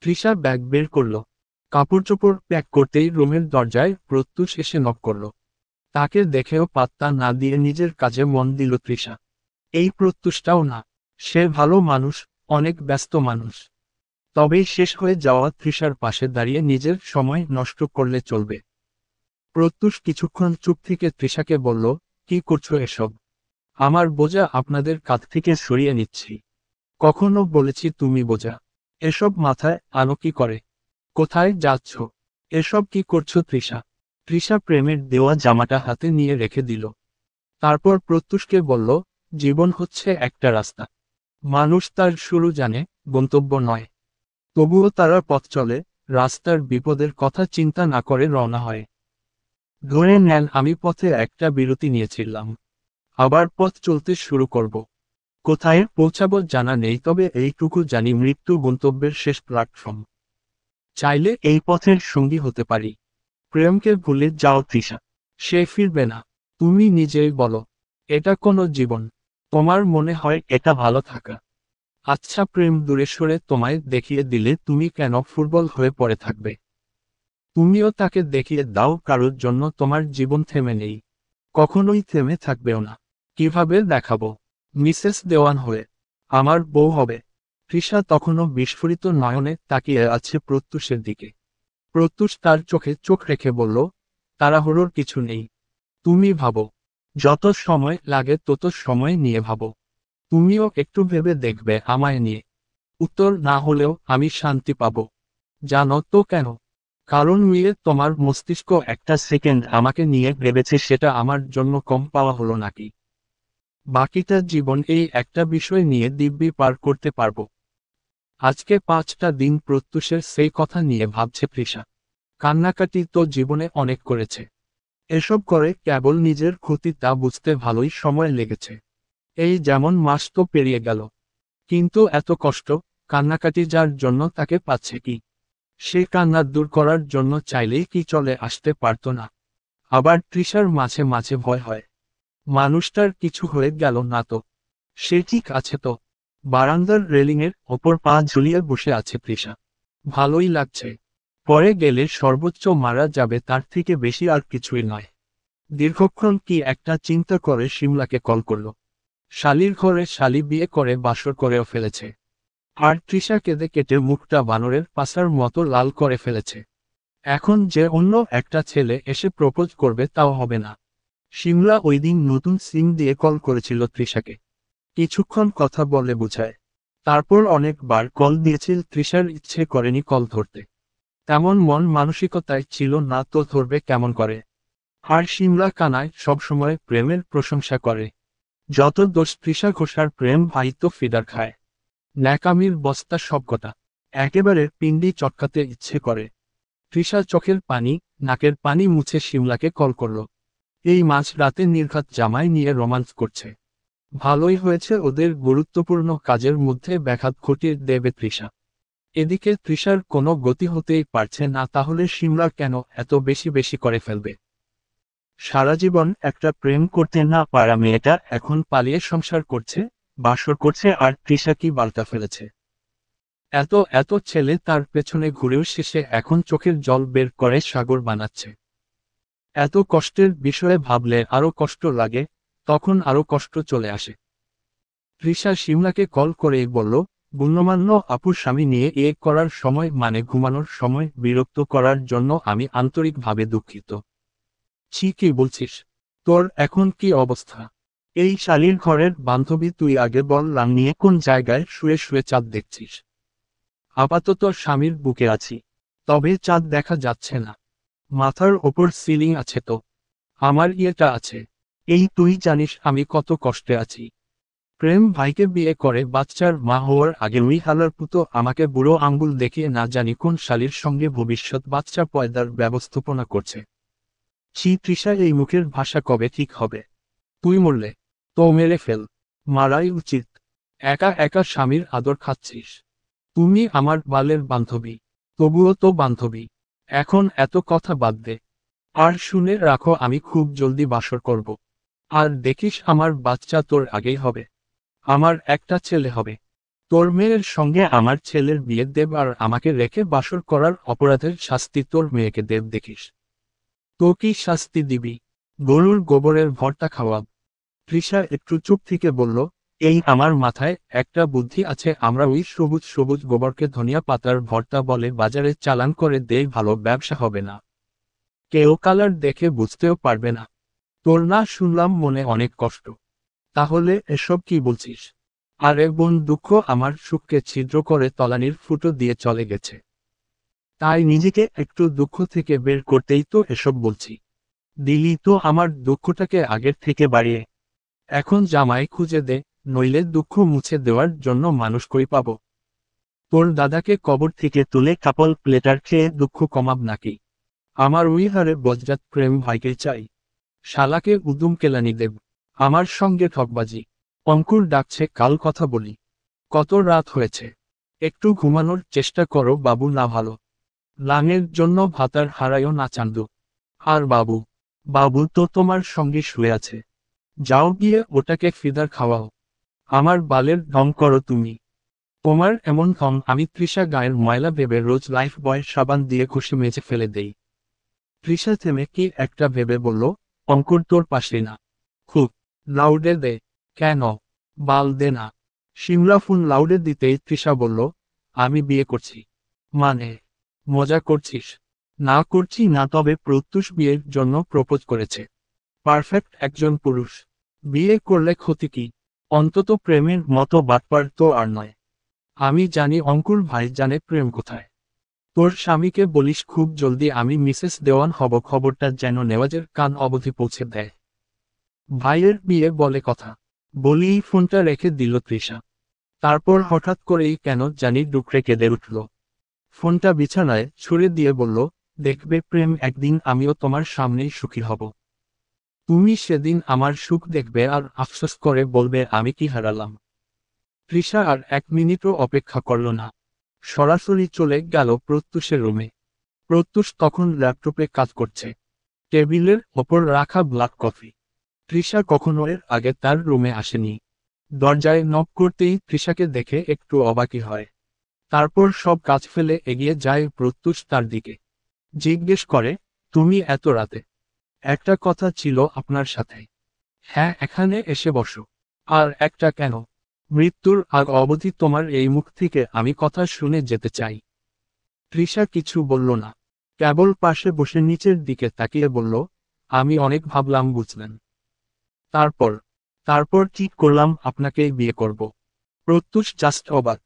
তৃষা ব্যাগ বের করল। কাপড় চোপড় প্যাক করতেই রুমের দরজায় প্রত্যুষ এসে নক করল। তাকে দেখেও পাত্তা না দিয়ে নিজের কাজে মন দিল তৃষা। এই প্রত্যুষটাও না, সে ভালো মানুষ, অনেক ব্যস্ত মানুষ। তবেই শেষ হয়ে যাওয়া তৃষার পাশে দাঁড়িয়ে নিজের সময় নষ্ট করলে চলবে? প্রত্যুষ কিছুক্ষণ চুপ থেকে তৃষাকে বলল, কি করছো এসব? আমার বোঝা আপনাদের কাঁধ থেকে সরিয়ে নিচ্ছি। কখনো বলেছি তুমি বোঝা? এসব মাথায় আনো কি করে? কোথায় যাচ্ছ? এসব কি করছো তৃষা? তৃষা প্রেমের দেওয়া জামাটা হাতে নিয়ে রেখে দিল। তারপর প্রত্যুষকে বলল, জীবন হচ্ছে একটা রাস্তা। মানুষ তার শুরু জানে, গন্তব্য নয়। তবুও তারা পথ চলে, রাস্তার বিপদের কথা চিন্তা না করে রওনা হয়। ধরে নেন আমি পথে একটা বিরতি নিয়েছিলাম। আবার পথ চলতে শুরু করব। কোথায় পৌঁছাবো জানা নেই, তবে এইটুকু জানি মৃত্যু গন্তব্যের শেষ প্ল্যাটফর্ম। চাইলে এই পথের সঙ্গী হতে পারি। প্রেমকে ভুলে যাও তৃষা, সে ফিরবে না। তুমি নিজেই বলো, এটা কোনো জীবন? তোমার মনে হয় এটা ভালো থাকা? আচ্ছা, প্রেম দূরে সরে তোমায় দেখিয়ে দিলে তুমি কেন ফুটবল হয়ে পড়ে থাকবে? তুমিও তাকে দেখিয়ে দাও কারোর জন্য তোমার জীবন থেমে নেই, কখনোই থেমে থাকবেও না। কিভাবে দেখাবো? মিসেস দেওয়ান হয়ে, আমার বউ হবে। তৃষা তখনও বিস্ফোরিত নয়নে তাকিয়ে আছে প্রত্যুষের দিকে। প্রত্যুষ তার চোখে চোখ রেখে বলল, তাড়াহুড়োর কিছু নেই। তুমি ভাবো, যত সময় লাগে তত সময় নিয়ে ভাবো। তুমিও একটু ভেবে দেখবে আমায় নিয়ে। উত্তর না হলেও আমি শান্তি পাব। জানো তো কেন? কারণ মিলে তোমার মস্তিষ্ক একটা সেকেন্ড আমাকে নিয়ে ভেবেছে, সেটা আমার জন্য কম পাওয়া হলো নাকি? বাকিটা জীবন এই একটা বিষয় নিয়ে দিব্যি পার করতে পারবো। আজকে 5টা দিন প্রত্যুষের সেই কথা নিয়ে ভাবছে তৃষা। কান্নাকাটি তো জীবনে অনেক করেছে। এসব করে কেবল নিজের ক্ষতি তা বুঝতে ভালোই সময় লেগেছে। এই যেমন মাস তো পেরিয়ে গেল, কিন্তু এত কষ্ট, কান্নাকাটি যার জন্য তাকে পাচ্ছে কি? সে কান্না দূর করার জন্য চাইলেই কি চলে আসতে পারত না? আবার তৃষার মাঝে মাঝে ভয় হয়, মানুষটার কিছু হয়ে গেল না তো? সে ঠিক আছে তো? বারান্দার রেলিংয়ের ওপর পা ঝুলিয়ে বসে আছে তৃষা। ভালোই লাগছে। পরে গেলে সর্বোচ্চ মারা যাবে, তার থেকে বেশি আর কিছুই নয়। দীর্ঘক্ষণ কি একটা চিন্তা করে শিমলাকে কল করল। শালির ঘরে শালি বিয়ে করে বাসর করেও ফেলেছে। আর তৃষা কেঁদে কেটে মুখটা বানরের পাছার মতো লাল করে ফেলেছে। এখন যে অন্য একটা ছেলে এসে প্রপোজ করবে তাও হবে না। শিমলা ওই দিন নতুন সিম দিয়ে কল করেছিল তৃষাকে। কিছুক্ষণ কথা বলে বুঝায়। তারপর অনেকবার কল দিয়েছিল, তৃষার ইচ্ছে করেনি কল ধরতে। তেমন মন মানসিকতায় ছিল না তো ধরবে কেমন করে? আর শিমলা কানায় সবসময় প্রেমের প্রশংসা করে। যত দোষ তৃষা ঘোষার প্রেম ভাই তো ফিডার খায়। ন্যাকামির বস্তা সবকটা। একেবারে পিণ্ডি চটকাতে ইচ্ছে করে। তৃষা চোখের পানি, নাকের পানি মুছে শিমলাকে কল করল। এই মাঝ রাতে নির্ঘাত জামাই নিয়ে রোমান্স করছে। ভালোই হয়েছে, ওদের গুরুত্বপূর্ণ কাজের মধ্যে ব্যাঘাত ঘটিয়ে দেবে তৃষা। এদিকে তৃষার কোনো গতি হতেই পারছে না, তাহলে শিমলা কেন এত বেশি বেশি করে ফেলবে? সারা জীবন একটা প্রেম করতে না পারা মেয়েটা এখন পালিয়ে সংসার করছে, বাসর করছে, আর তৃষা কি বালতা ফেলেছে? এত এত ছেলে তার পেছনে ঘুরেও শেষে এখন চোখের জল বের করে সাগর বানাচ্ছে। এত কষ্টের বিষয়ে ভাবলে আরো কষ্ট লাগে, তখন আরো কষ্ট চলে আসে। তৃষা শিমলাকে কল করেই বলল, গণ্যমান্য আপুর স্বামী নিয়ে করার সময় মানে ঘুমানোর সময় বিরক্ত করার জন্য আমি আন্তরিকভাবে দুঃখিত। ছি, কি বলছিস? তোর এখন কি অবস্থা? এই শালীর ঘরের বান্ধবী তুই, আগে বল লাং নিয়ে কোন জায়গায় শুয়ে শুয়ে চাঁদ দেখছিস? আপাতত স্বামীর বুকে আছি, তবে চাঁদ দেখা যাচ্ছে না। মাথার ওপর সিলিং আছে তো? আমার ইয়েটা আছে। এই তুই জানিস আমি কত কষ্টে আছি। প্রেম ভাইকে বিয়ে করে বাচ্চার মা হওয়ার আগে ওই হালার পুতো আমাকে বুড়ো আঙ্গুল দেখিয়ে না জানি কোন শালীর সঙ্গে ভবিষ্যৎ বাচ্চা পয়দার ব্যবস্থাপনা করছে। ছি তৃষা, এই মুখের ভাষা কবে ঠিক হবে? তুই মরলে তো মেরে ফেল, মারাই উচিত। একা একা স্বামীর আদর খাচ্ছিস। তুমি আমার বালের বান্ধবী, তবুও তো বান্ধবী। এখন এত কথা বাদ দে। আর শুনে রাখো, আমি খুব জলদি বাসর করব। আর দেখিস আমার বাচ্চা তোর আগেই হবে। আমার একটা ছেলে হবে। তোর মেয়ের সঙ্গে আমার ছেলের বিয়ে দেব আর আমাকে রেখে বাসর করার অপরাধের শাস্তি তোর মেয়েকে দেব দেখিস। তো কি শাস্তি দিবি? গরুর গোবরের ভর্তা খাওয়াব। তৃষা একটু চুপ থেকে বলল, এই আমার মাথায় একটা বুদ্ধি আছে, আমরা ওই সবুজ সবুজ গোবরকে ধনিয়া পাতার ভর্তা বলে বাজারে চালান করে দেই, ভালো ব্যবসা হবে না? কেউ কালার দেখে বুঝতেও পারবে না। তোর না শুনলাম মনে অনেক কষ্ট, তাহলে এসব কি বলছিস? আরে বোন, দুঃখ আমার সুখকে ছিদ্র করে তলানির ফুটো দিয়ে চলে গেছে, তাই নিজেকে একটু দুঃখ থেকে বের করতেই তো এসব বলছি। দিলি তো আমার দুঃখটাকে আগের থেকে বাড়িয়ে। এখন জামাই খুঁজে দে, নইলে দুঃখ মুছে দেওয়ার জন্য মানুষ কই পাবো? তোর দাদাকে কবর থেকে তুলে কাপল প্লেটার খেয়ে দুঃখ কমাব নাকি? আমার ওই হারে বজ্জাত প্রেম ভাইকে চাই। শালাকে উদুম কেলানি দেব, আমার সঙ্গে ঠকবাজি। অঙ্কুর ডাকছে, কাল কথা বলি। কত রাত হয়েছে, একটু ঘুমানোর চেষ্টা করো বাবু, না ভালো লাঙের জন্য ভাতার হারায়ও না চান্দু। আর বাবু, বাবু তো তোমার সঙ্গে শুয়ে আছে, যাও গিয়ে ওটাকে ফিদার খাওয়াও। আমার বালের ঢং করো তুমি। তোমার এমন ঢং আমি তৃষা গায়ের ময়লা ভেবে রোজ লাইফ বয় সাবান দিয়ে ঘষে মেজে ফেলে দেই। তৃষা থেমে কি একটা ভেবে বলল, অঙ্কুর তোর পাশে না? খুব লাউডে দে। কেন? বাল দে না। সিমলা ফোন লাউডে দিতেই তৃষা বলল, আমি বিয়ে করছি। মানে? মজা করছিস? না করছি না, তবে প্রত্যুষ বিয়ের জন্য প্রপোজ করেছে। পারফেক্ট একজন পুরুষ। বিয়ে করলে ক্ষতি কি? অন্তত প্রেমের মতো বাটপার তো আর নয়। আমি জানি অঙ্কুর ভাই জানে প্রেম কোথায়। তোর স্বামীকে বলিস খুব জলদি আমি মিসেস দেওয়ান হব, খবরটা যেন নেওয়াজের কান অবধি পৌঁছে দেয়। ভাইয়ের বিয়ে বলে কথা বলিই ফোনটা রেখে দিল তৃষা। তারপর হঠাৎ করেই কেন জানি ডুকরে কেঁদে উঠল। ফোনটা বিছানায় ছুঁড়ে দিয়ে বলল, দেখবে প্রেম, একদিন আমিও তোমার সামনেই সুখী হব। তুমি সেদিন আমার সুখ দেখবে আর আফসোস করে বলবে আমি কি হারালাম। তৃষা আর 1 মিনিটও অপেক্ষা করল না, সরাসরি চলে গেল প্রত্যুষের রুমে। প্রত্যুষ তখন ল্যাপটপে কাজ করছে, টেবিলের ওপর রাখা ব্ল্যাক কফি। তৃষা কখনো এর আগে তার রুমে আসেনি। দরজায় নক করতেই তৃষাকে দেখে একটু অবাকই হয়। তারপর সব কাজ ফেলে এগিয়ে যায় প্রত্যুষ তার দিকে। জিজ্ঞেস করে, তুমি এত রাতে? একটা কথা ছিল আপনার সাথে। হ্যাঁ, এখানে এসে বসো। আর একটা কেন? মৃত্যুর আগ অবধি তোমার এই মুখ থেকে আমি কথা শুনে যেতে চাই। তৃষা কিছু বলল না, কেবল পাশে বসে নিচের দিকে তাকিয়ে বলল, আমি অনেক ভাবলাম, বুঝলেন। তারপর তারপর ঠিক করলাম আপনাকেই বিয়ে করব। প্রত্যুষ জাস্ট অবাক।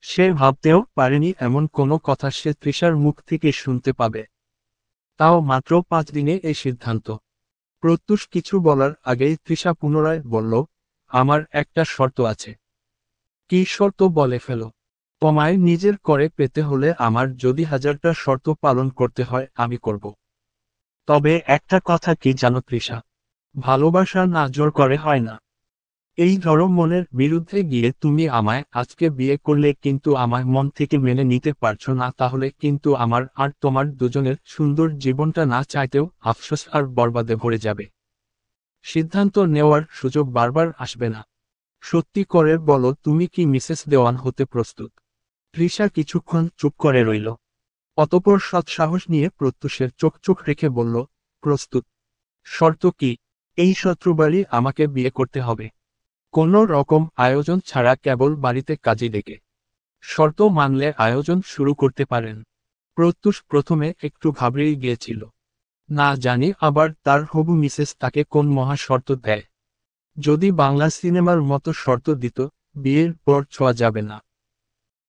সে ভাবতেও পারেনি এমন কোনো কথা সে তৃষার মুখ থেকে শুনতে পাবে, তাও মাত্র 5 দিনে এই সিদ্ধান্ত। প্রত্যুষ কিছু বলার আগেই তৃষা পুনরায় বলল, আমার একটা শর্ত আছে। কি শর্ত? বলে ফেলো। তোমায় নিজের করে পেতে হলে আমার যদি 1000টা শর্ত পালন করতে হয় আমি করব। তবে একটা কথা কি জানো তৃষা, ভালোবাসা না জোর করে হয় না। এই ধরো মনের বিরুদ্ধে গিয়ে তুমি আমায় আজকে বিয়ে করলে কিন্তু আমায় মন থেকে মেনে নিতে পারছো না, তাহলে কিন্তু আমার আর তোমার দুজনের সুন্দর জীবনটা না চাইতেও আফসোস আর বরবাদে ভরে যাবে। সিদ্ধান্ত নেওয়ার সুযোগ বারবার আসবে না। সত্যি করে বলো, তুমি কি মিসেস দেওয়ান হতে প্রস্তুত? তৃষা কিছুক্ষণ চুপ করে রইল, অতঃপর সৎসাহস নিয়ে প্রত্যুষের চোখ চোখ রেখে বলল, প্রস্তুত। শর্ত কি? এই শত্রুবাড়ি আমাকে বিয়ে করতে হবে, কোনো রকম আয়োজন ছাড়া, কেবল বাড়িতে কাজী ডেকে। শর্ত মানলে আয়োজন শুরু করতে পারেন। প্রত্যুষ প্রথমে একটু ঘাবড়েই গিয়েছিল, না জানি আবার তার হবু মিসেস তাকে কোন মহা শর্ত দেয়। যদি বাংলা সিনেমার মতো শর্ত দিত, বিয়ের পর ছোঁয়া যাবে না,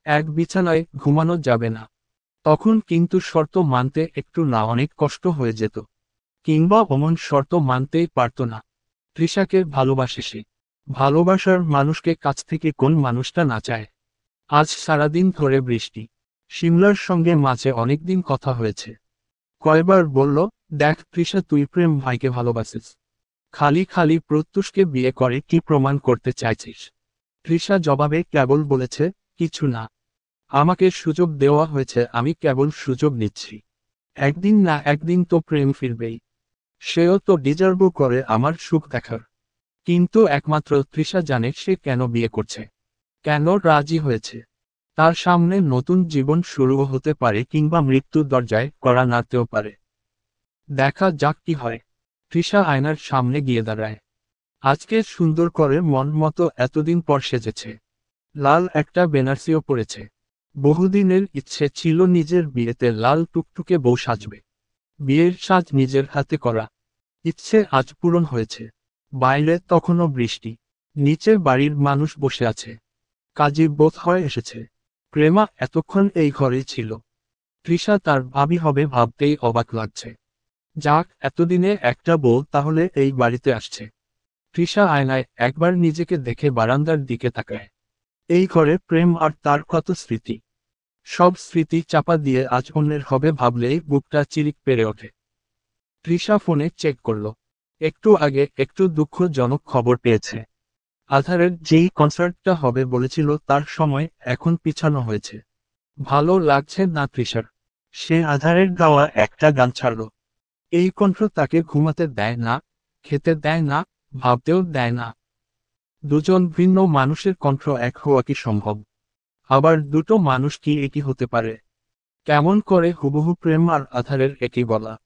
এক বিছানায় ঘুমানো যাবে না, তখন কিন্তু শর্ত মানতে একটু না অনেক কষ্ট হয়ে যেত। কিংবা অমন শর্ত মানতেই পারত না। তৃষাকে ভালোবাসে সে। ভালোবাসার মানুষকে কাছ থেকে কোন মানুষটা না চায়। আজ সারাদিন ধরে বৃষ্টি। সিমলার সঙ্গে মাঝে অনেকদিন কথা হয়েছে। কয়বার বলল, দেখ তৃষা, তুই প্রেম ভাইকে ভালোবাসিস। খালি খালি প্রত্যুষকে বিয়ে করে কি প্রমাণ করতে চাইছিস? তৃষা জবাবে কেবল বলেছে, কিছু না। আমাকে সুযোগ দেওয়া হয়েছে, আমি কেবল সুযোগ নিচ্ছি। একদিন না একদিন তো প্রেম ফিরবেই। সেও তো ডিজার্ভ করে আমার সুখ দেখার। কিন্তু একমাত্র তৃষা জানে সে কেন বিয়ে করছে, কেন রাজি হয়েছে? তার সামনে নতুন জীবন শুরু হতে পারে কিংবা মৃত্যুর দরজায় কড়া নাড়তেও পারে। দেখা যাক কি হয়। তৃষা আয়নার সামনে গিয়ে দাঁড়ায়। আজকে সুন্দর করে মন মতো এতদিন পর সেজেছে। লাল একটা বেনারসিও পরেছে। বহুদিনের ইচ্ছে ছিল নিজের বিয়েতে লাল টুকটুকে বউ সাজবে। বিয়ের সাজ নিজের হাতে করা। ইচ্ছে আজ পূরণ হয়েছে। বাইরে তখনও বৃষ্টি। নিচে বাড়ির মানুষ বসে আছে। কাজী বোধ হয় এসেছে। প্রেমা এতক্ষণ এই ঘরেই ছিল। তৃষা তার ভাবি হবে ভাবতেই অবাক লাগছে। যাক, এতদিনে একটা বউ তাহলে এই বাড়িতে আসছে। তৃষা আয়নায় একবার নিজেকে দেখে বারান্দার দিকে তাকায়। এই ঘরে প্রেম আর তার কত স্মৃতি। সব স্মৃতি চাপা দিয়ে আজ অন্যের হবে ভাবলেই বুকটা চিরিক পেরে ওঠে। তৃষা ফোনে চেক করল। একটু আগে একটু দুঃখজনক খবর পেয়েছে। আধারের যেই কনসার্টটা হবে বলেছিল তার সময় এখন পিছানো হয়েছে। ভালো লাগছে না তৃষার। সে আধারের গাওয়া একটা গান ছাড়ল। এই কণ্ঠ তাকে ঘুমাতে দেয় না, খেতে দেয় না, ভাবতেও দেয় না। দুজন ভিন্ন মানুষের কণ্ঠ এক হওয়া কি সম্ভব? আবার দুটো মানুষ কি একই হতে পারে? কেমন করে হুবহু প্রেম আর আধারের একই গলা?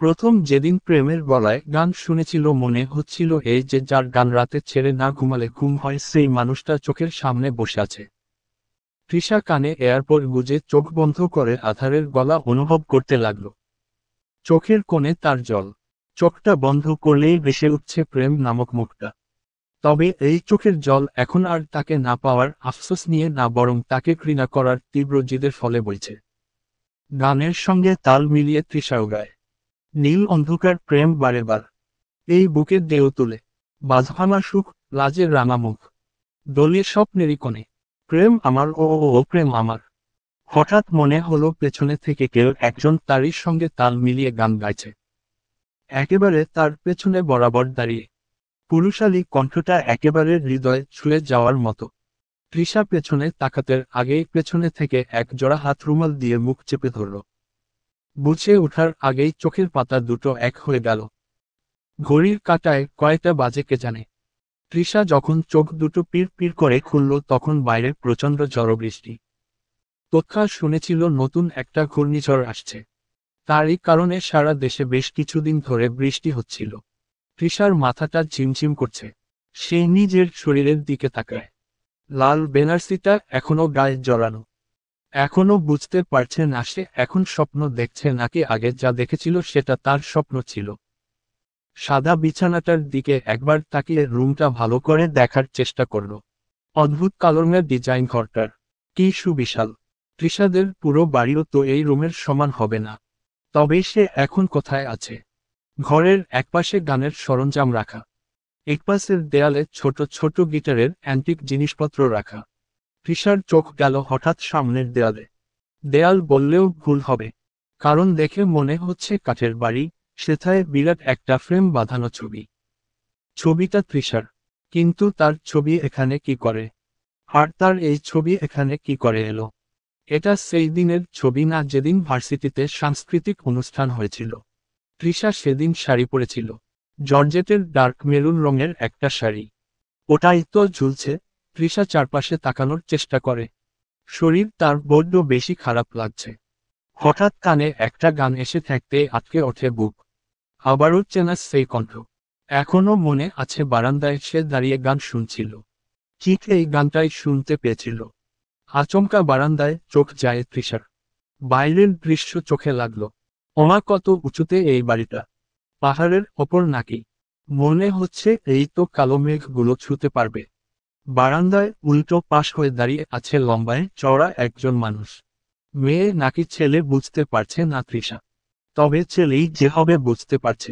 প্রথম যেদিন প্রেমের গলায় গান শুনেছিল মনে হচ্ছিল এই যে যার গান রাতে ছেড়ে না ঘুমালে ঘুম হয় সেই মানুষটা চোখের সামনে বসে আছে। তৃষা কানে এয়ারপড গুজে চোখ বন্ধ করে আধারের গলা অনুভব করতে লাগল। চোখের কোণে তার জল। চোখটা বন্ধ করলেই ভেসে উঠছে প্রেম নামক মুখটা। তবে এই চোখের জল এখন আর তাকে না পাওয়ার আফসোস নিয়ে না, বরং তাকে ঘৃণা করার তীব্র জিদের ফলে বইছে। গানের সঙ্গে তাল মিলিয়ে তৃষাও গায়। নীল অন্ধকার প্রেম বারে বার। এই বুকের ঢেউ তুলে বাঁধভাঙা সুখ, লাজের রাঙা মুখ, দলীয় স্বপ্নেরই কোণে। প্রেম আমার, ও ও ও প্রেম আমার। হঠাৎ মনে হলো পেছনে থেকে কেউ একজন তারই সঙ্গে তাল মিলিয়ে গান গাইছে। একেবারে তার পেছনে বরাবর দাঁড়িয়ে। পুরুষালী কণ্ঠটা একেবারে হৃদয়ে ছুঁয়ে যাওয়ার মতো। তৃষা পেছনে তাকাতে আগেই পেছনে থেকে এক জোড়া হাত রুমাল দিয়ে মুখ চেপে ধরল। বুঝে ওঠার আগেই চোখের পাতা দুটো এক হয়ে গেল। ঘড়ির কাঁটায় কয়টা বাজে কে জানে। তৃষা যখন চোখ দুটো পিড় পিড় করে খুলল তখন বাইরে প্রচণ্ড ঝড়বৃষ্টি। তৎক্ষণাৎ শুনেছিল নতুন একটা ঘূর্ণিঝড় আসছে। তারই কারণে সারা দেশে বেশ কিছুদিন ধরে বৃষ্টি হচ্ছিল। তৃষার মাথাটা ঝিমঝিম করছে। সে নিজের শরীরের দিকে তাকায়। লাল বেনারসিটা এখনো গায়ে জড়ানো। এখনো বুঝতে পারছে না সে এখন স্বপ্ন দেখছে নাকি আগে যা দেখেছিল সেটা তার স্বপ্ন ছিল। সাদা বিছানাটার দিকে একবার তাকিয়ে রুমটা ভালো করে দেখার চেষ্টা করল। অদ্ভুত কালরঙের ডিজাইন ঘরটার। কি সুবিশাল। তৃষাদের পুরো বাড়িও তো এই রুমের সমান হবে না। তবে সে এখন কোথায় আছে? ঘরের একপাশে গানের সরঞ্জাম রাখা। একপাশের দেয়ালে ছোট ছোট গিটারের অ্যান্টিক জিনিসপত্র রাখা। তৃষার চোখ গেল হঠাৎ সামনের দেয়ালে। দেয়াল বললেও ভুল হবে, কারণ দেখে মনে হচ্ছে কাঠের বাড়ি, সেথায় বিরাট একটা ফ্রেম বাঁধানো ছবি। ছবিটা তৃষার, কিন্তু তার ছবি এখানে কি করে? আর তার এই ছবি এখানে কি করে এলো? এটা সেই দিনের ছবি না যেদিন ভার্সিটিতে সাংস্কৃতিক অনুষ্ঠান হয়েছিল। তৃষা সেদিন শাড়ি পরেছিল, জর্জেটের ডার্ক মেরুন রঙের একটা শাড়ি। ওটাই তো ঝুলছে। তৃষা চারপাশে তাকানোর চেষ্টা করে। শরীর তার বড্ড বেশি খারাপ লাগছে। হঠাৎ কানে একটা গান এসে থাকতে আটকে ওঠে বুক। আবারও চেনা সেই কণ্ঠ। এখনো মনে আছে বারান্দায় সে দাঁড়িয়ে গান শুনছিল। ঠিক এই গানটাই শুনতে পেয়েছিল। আচমকা বারান্দায় চোখ যায় তৃষার। বাইরের দৃশ্য চোখে লাগলো। ওমা, কত উঁচুতে এই বাড়িটা! পাহাড়ের ওপর নাকি? মনে হচ্ছে এই তো কালো মেঘগুলো ছুঁতে পারবে। বারান্দায় উল্টো পাশ হয়ে দাঁড়িয়ে আছে লম্বায় চওড়া একজন মানুষ। মেয়ে নাকি ছেলে বুঝতে পারছে না তৃষা। তবে ছেলেই যে হবে বুঝতে পারছে,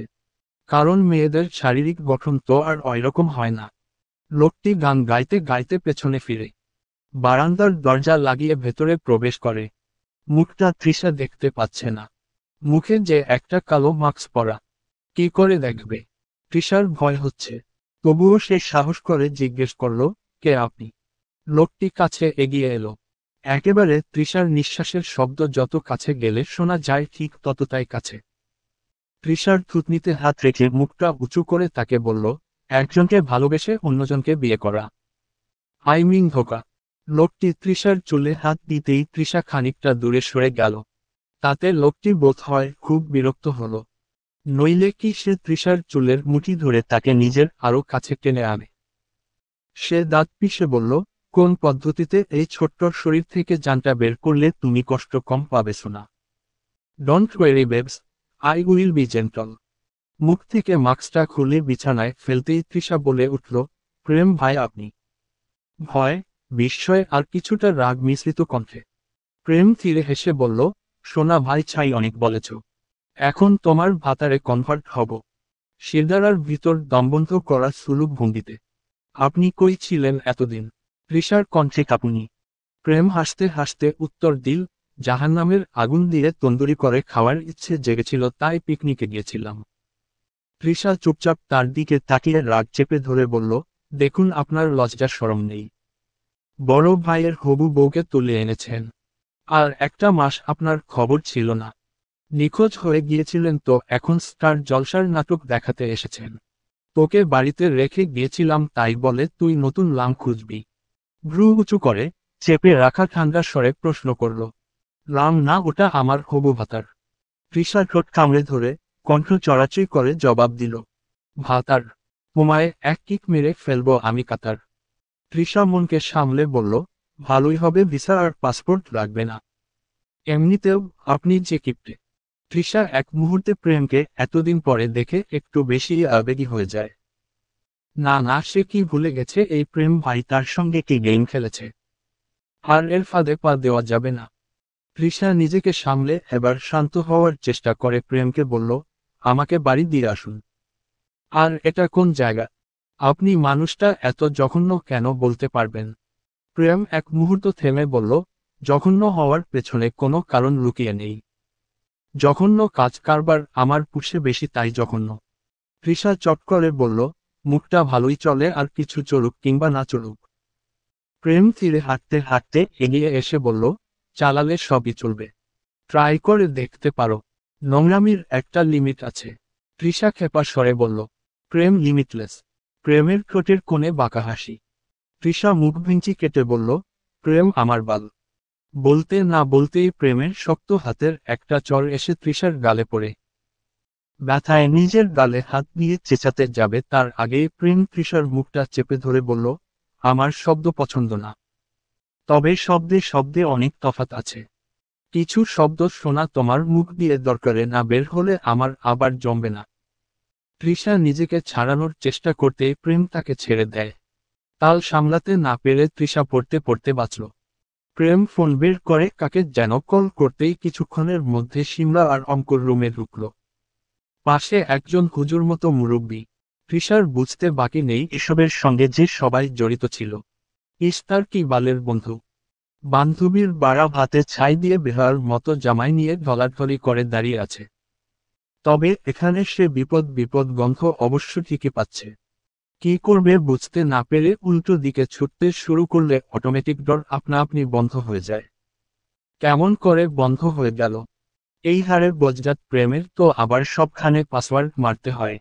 কারণ মেয়েদের শারীরিক গঠন তো আর ওইরকম হয় না। লোকটি গান গাইতে গাইতে পেছনে ফিরে বারান্দার দরজা লাগিয়ে ভেতরে প্রবেশ করে। মুখটা তৃষা দেখতে পাচ্ছে না। মুখে যে একটা কালো মাস্ক পরা। কি করে দেখবে? তৃষার ভয় হচ্ছে। তবুও সে সাহস করে জিজ্ঞেস করল, কে আপনি? লোকটি কাছে এগিয়ে এলো। একেবারে তৃষার নিঃশ্বাসের শব্দ যত কাছে গেলে শোনা যায় ঠিক ততটাই কাছে। তৃষার থুতনিতে হাত রেখে মুখটা উঁচু করে তাকে বলল, একজনকে ভালোবেসে অন্যজনকে বিয়ে করা। আই মিন ধোকা। লোকটি তৃষার চুলে হাত দিতেই তৃষা খানিকটা দূরে সরে গেল। তাতে লোকটি বোধ হয় খুব বিরক্ত হল। নইলে কি সে তৃষার চুলের মুঠি ধরে তাকে নিজের আরো কাছে টেনে আনে। সে দাঁত পিষে বলল, কোন পদ্ধতিতে এই ছোট্ট শরীর থেকে জানটা বের করলে তুমি কষ্ট কম পাবে সোনা? Don't worry babes, I will be gentle. মুখ থেকে মাস্কটা খুলে বিছানায় ফেলতেই তৃষা বলে উঠল, প্রেম ভাই আপনি? ভয়, বিস্ময় আর কিছুটা রাগ মিশ্রিত কণ্ঠে। প্রেম ধীরে হেসে বলল, সোনা ভাই ছাই অনেক বলেছ। এখন তোমার ভাতারে কনভার্ট হব। শিরদাঁড়ার ভিতর দমবন্ধ করা সুলুক ভঙ্গিতে। আপনি কই ছিলেন এতদিন? তৃষার কণ্ঠে কাঁপুনি। প্রেম হাসতে হাসতে উত্তর দিল, জাহান্নামের আগুন দিয়ে তন্দুরি করে খাওয়ার ইচ্ছে জেগেছিল তাই পিকনিকে গিয়েছিলাম। তৃষা চুপচাপ তার দিকে তাকিয়ে রাগ চেপে ধরে বলল, দেখুন আপনার লজ্জা শরম নেই। বড় ভাইয়ের হবু বউকে তুলে এনেছেন। আর একটা মাস আপনার খবর ছিল না। নিখোঁজ হয়ে গিয়েছিলেন তো এখন স্টার জলসার নাটক দেখাতে এসেছেন। তোকে বাড়িতে রেখে গিয়েছিলাম তাই বলে তুই নতুন লাম খুঁজবি? ভ্রু উঁচু করে চেপে রাখা ঠান্ডা স্বরে প্রশ্ন করল। লাম না, ওটা আমার হবু ভাতার। তৃষা ঠোঁট কামড়ে ধরে কণ্ঠ চড়াচড়ি করে জবাব দিল, ভাতার? তোমায় এক কিক মেরে ফেলবো আমি কাতার। তৃষা মনকে সামলে বলল, ভালোই হবে, ভিসা আর পাসপোর্ট লাগবে না। এমনিতেও আপনি যে কিপ্টে। তৃষা এক মুহূর্তে প্রেমকে এতদিন পরে দেখে একটু বেশি আবেগী হয়ে যায়। না না, সে কি ভুলে গেছে এই প্রেম ভাই তার সঙ্গে কি গেম খেলেছে? আর এর ফাঁদে পা দেওয়া যাবে না। তৃষা নিজেকে সামলে এবার শান্ত হওয়ার চেষ্টা করে প্রেমকে বলল, আমাকে বাড়ি দিয়ে আসুন। আর এটা কোন জায়গা? আপনি মানুষটা এত জঘন্য কেন বলতে পারবেন? প্রেম এক মুহূর্ত থেমে বলল, জঘন্য হওয়ার পেছনে কোনো কারণ লুকিয়ে নেই। জঘন্য কাজ কারবার আমার পুষে বেশি তাই জঘন্য। তৃষা চট করে বলল, মুখটা ভালোই চলে আর কিছু চলুক কিংবা না চলুক। প্রেম ধীরে হাঁটতে হাঁটতে এগিয়ে এসে বলল, চালালে সবই চলবে। ট্রাই করে দেখতে পারো। নোংরামির একটা লিমিট আছে। তৃষা খেপা স্বরে বলল, প্রেম লিমিটলেস। প্রেমের ঠোঁটের কোণে বাঁকা হাসি। তৃষা মুখ ভেঙচি কেটে বলল, প্রেম আমার বাল। বলতে না বলতেই প্রেমের শক্ত হাতের একটা চড় এসে তৃষার গালে পড়ে। ব্যথায় নিজের গালে হাত দিয়ে চেঁচাতে যাবে তার আগেই প্রেম তৃষার মুখটা চেপে ধরে বলল, আমার শব্দ পছন্দ না। তবে শব্দে শব্দে অনেক তফাৎ আছে। কিছু শব্দ শোনা তোমার মুখ দিয়ে দরকারে না বের হলে আমার আবার জমবে না। তৃষা নিজেকে ছাড়ানোর চেষ্টা করতে প্রেম তাকে ছেড়ে দেয়। তাল সামলাতে না পেরে তৃষা পড়তে পড়তে বাঁচল। প্রেম ফোন বের করে কাকে যেন কল করতেই কিছুক্ষণের মধ্যে সিমলা আর অঙ্কুর রুমে ঢুকল। পাশে একজন হুজুর মতো মুরব্বী। তৃষার বুঝতে বাকি নেই এসবের সঙ্গে যে সবাই জড়িত ছিল। ইস্তার কি বালের বন্ধু? বান্ধবীর বাড়া ভাতে ছাই দিয়ে বেহার মতো জামাই নিয়ে ঢলাঢলি করে দাঁড়িয়ে আছে। তবে এখানে সে বিপদ বিপদ গন্ধ অবশ্য ঠিকই পাচ্ছে। কি করবে বুঝতে না পেরে উল্টো দিকে ছুটতে শুরু করলে অটোমেটিক ডর আপনা আপনি বন্ধ হয়ে যায়। কেমন করে বন্ধ হয়ে গেল? এই হারে বজ্জাত প্রেমের তো আবার সবখানে পাসওয়ার্ড মারতে হয়।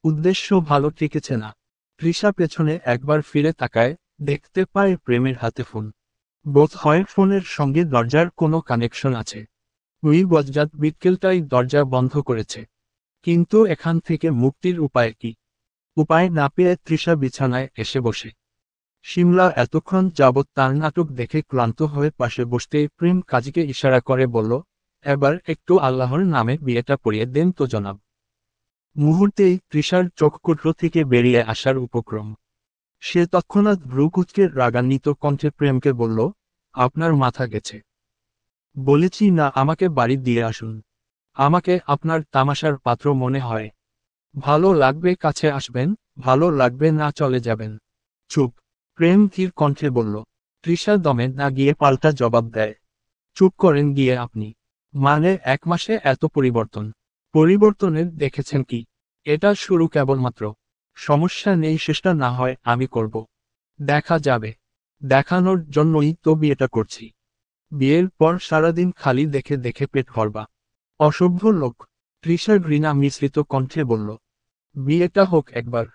উদ্দেশ্য ভালো টিকেছে না। তৃষা পেছনে একবার ফিরে তাকায়, দেখতে পায় প্রেমের হাতে ফোন। বোধ হয় ফোনের সঙ্গে দরজার কোনো কানেকশন আছে। ওই বজ্জাত বিটকেলটাই দরজা বন্ধ করেছে। কিন্তু এখান থেকে মুক্তির উপায় কি? উপায় না পেয়ে তৃষা বিছানায় এসে বসে। সিমলা এতক্ষণ যাবৎ তার নাটক দেখে ক্লান্ত হয়ে পাশে বসতেই প্রেম কাজীকে ইশারা করে বলল, এবার একটু আল্লাহর নামে বিয়েটা পড়িয়ে দেন তো জনাব। মুহূর্তেই তৃষার চোখকুটরো থেকে বেরিয়ে আসার উপক্রম। সে তৎক্ষণাৎ ভ্রুকুচকে রাগান্বিত কণ্ঠে প্রেমকে বলল, আপনার মাথা গেছে। বলেছি না আমাকে বাড়ি দিয়ে আসুন। আমাকে আপনার তামাশার পাত্র মনে হয়? ভালো লাগবে কাছে আসবেন, ভালো লাগবে না চলে যাবেন। চুপ। প্রেম ধীর কণ্ঠে বলল। তৃষা দমে না গিয়ে পাল্টা জবাব দেয়, চুপ করেন গিয়ে আপনি। মানে 1 মাসে এত পরিবর্তন? পরিবর্তনের দেখেছেন কি? এটা শুরু কেবলমাত্র। সমস্যা নেই, শেষটা না হয় আমি করব। দেখা যাবে। দেখানোর জন্যই তো বিয়েটা করছি। বিয়ের পর সারাদিন খালি দেখে দেখে পেট ভরবা। অসভ্য লোক। তৃষা ঘৃণা মিশ্রিত কণ্ঠে বলল, বিয়েটা হোক একবার।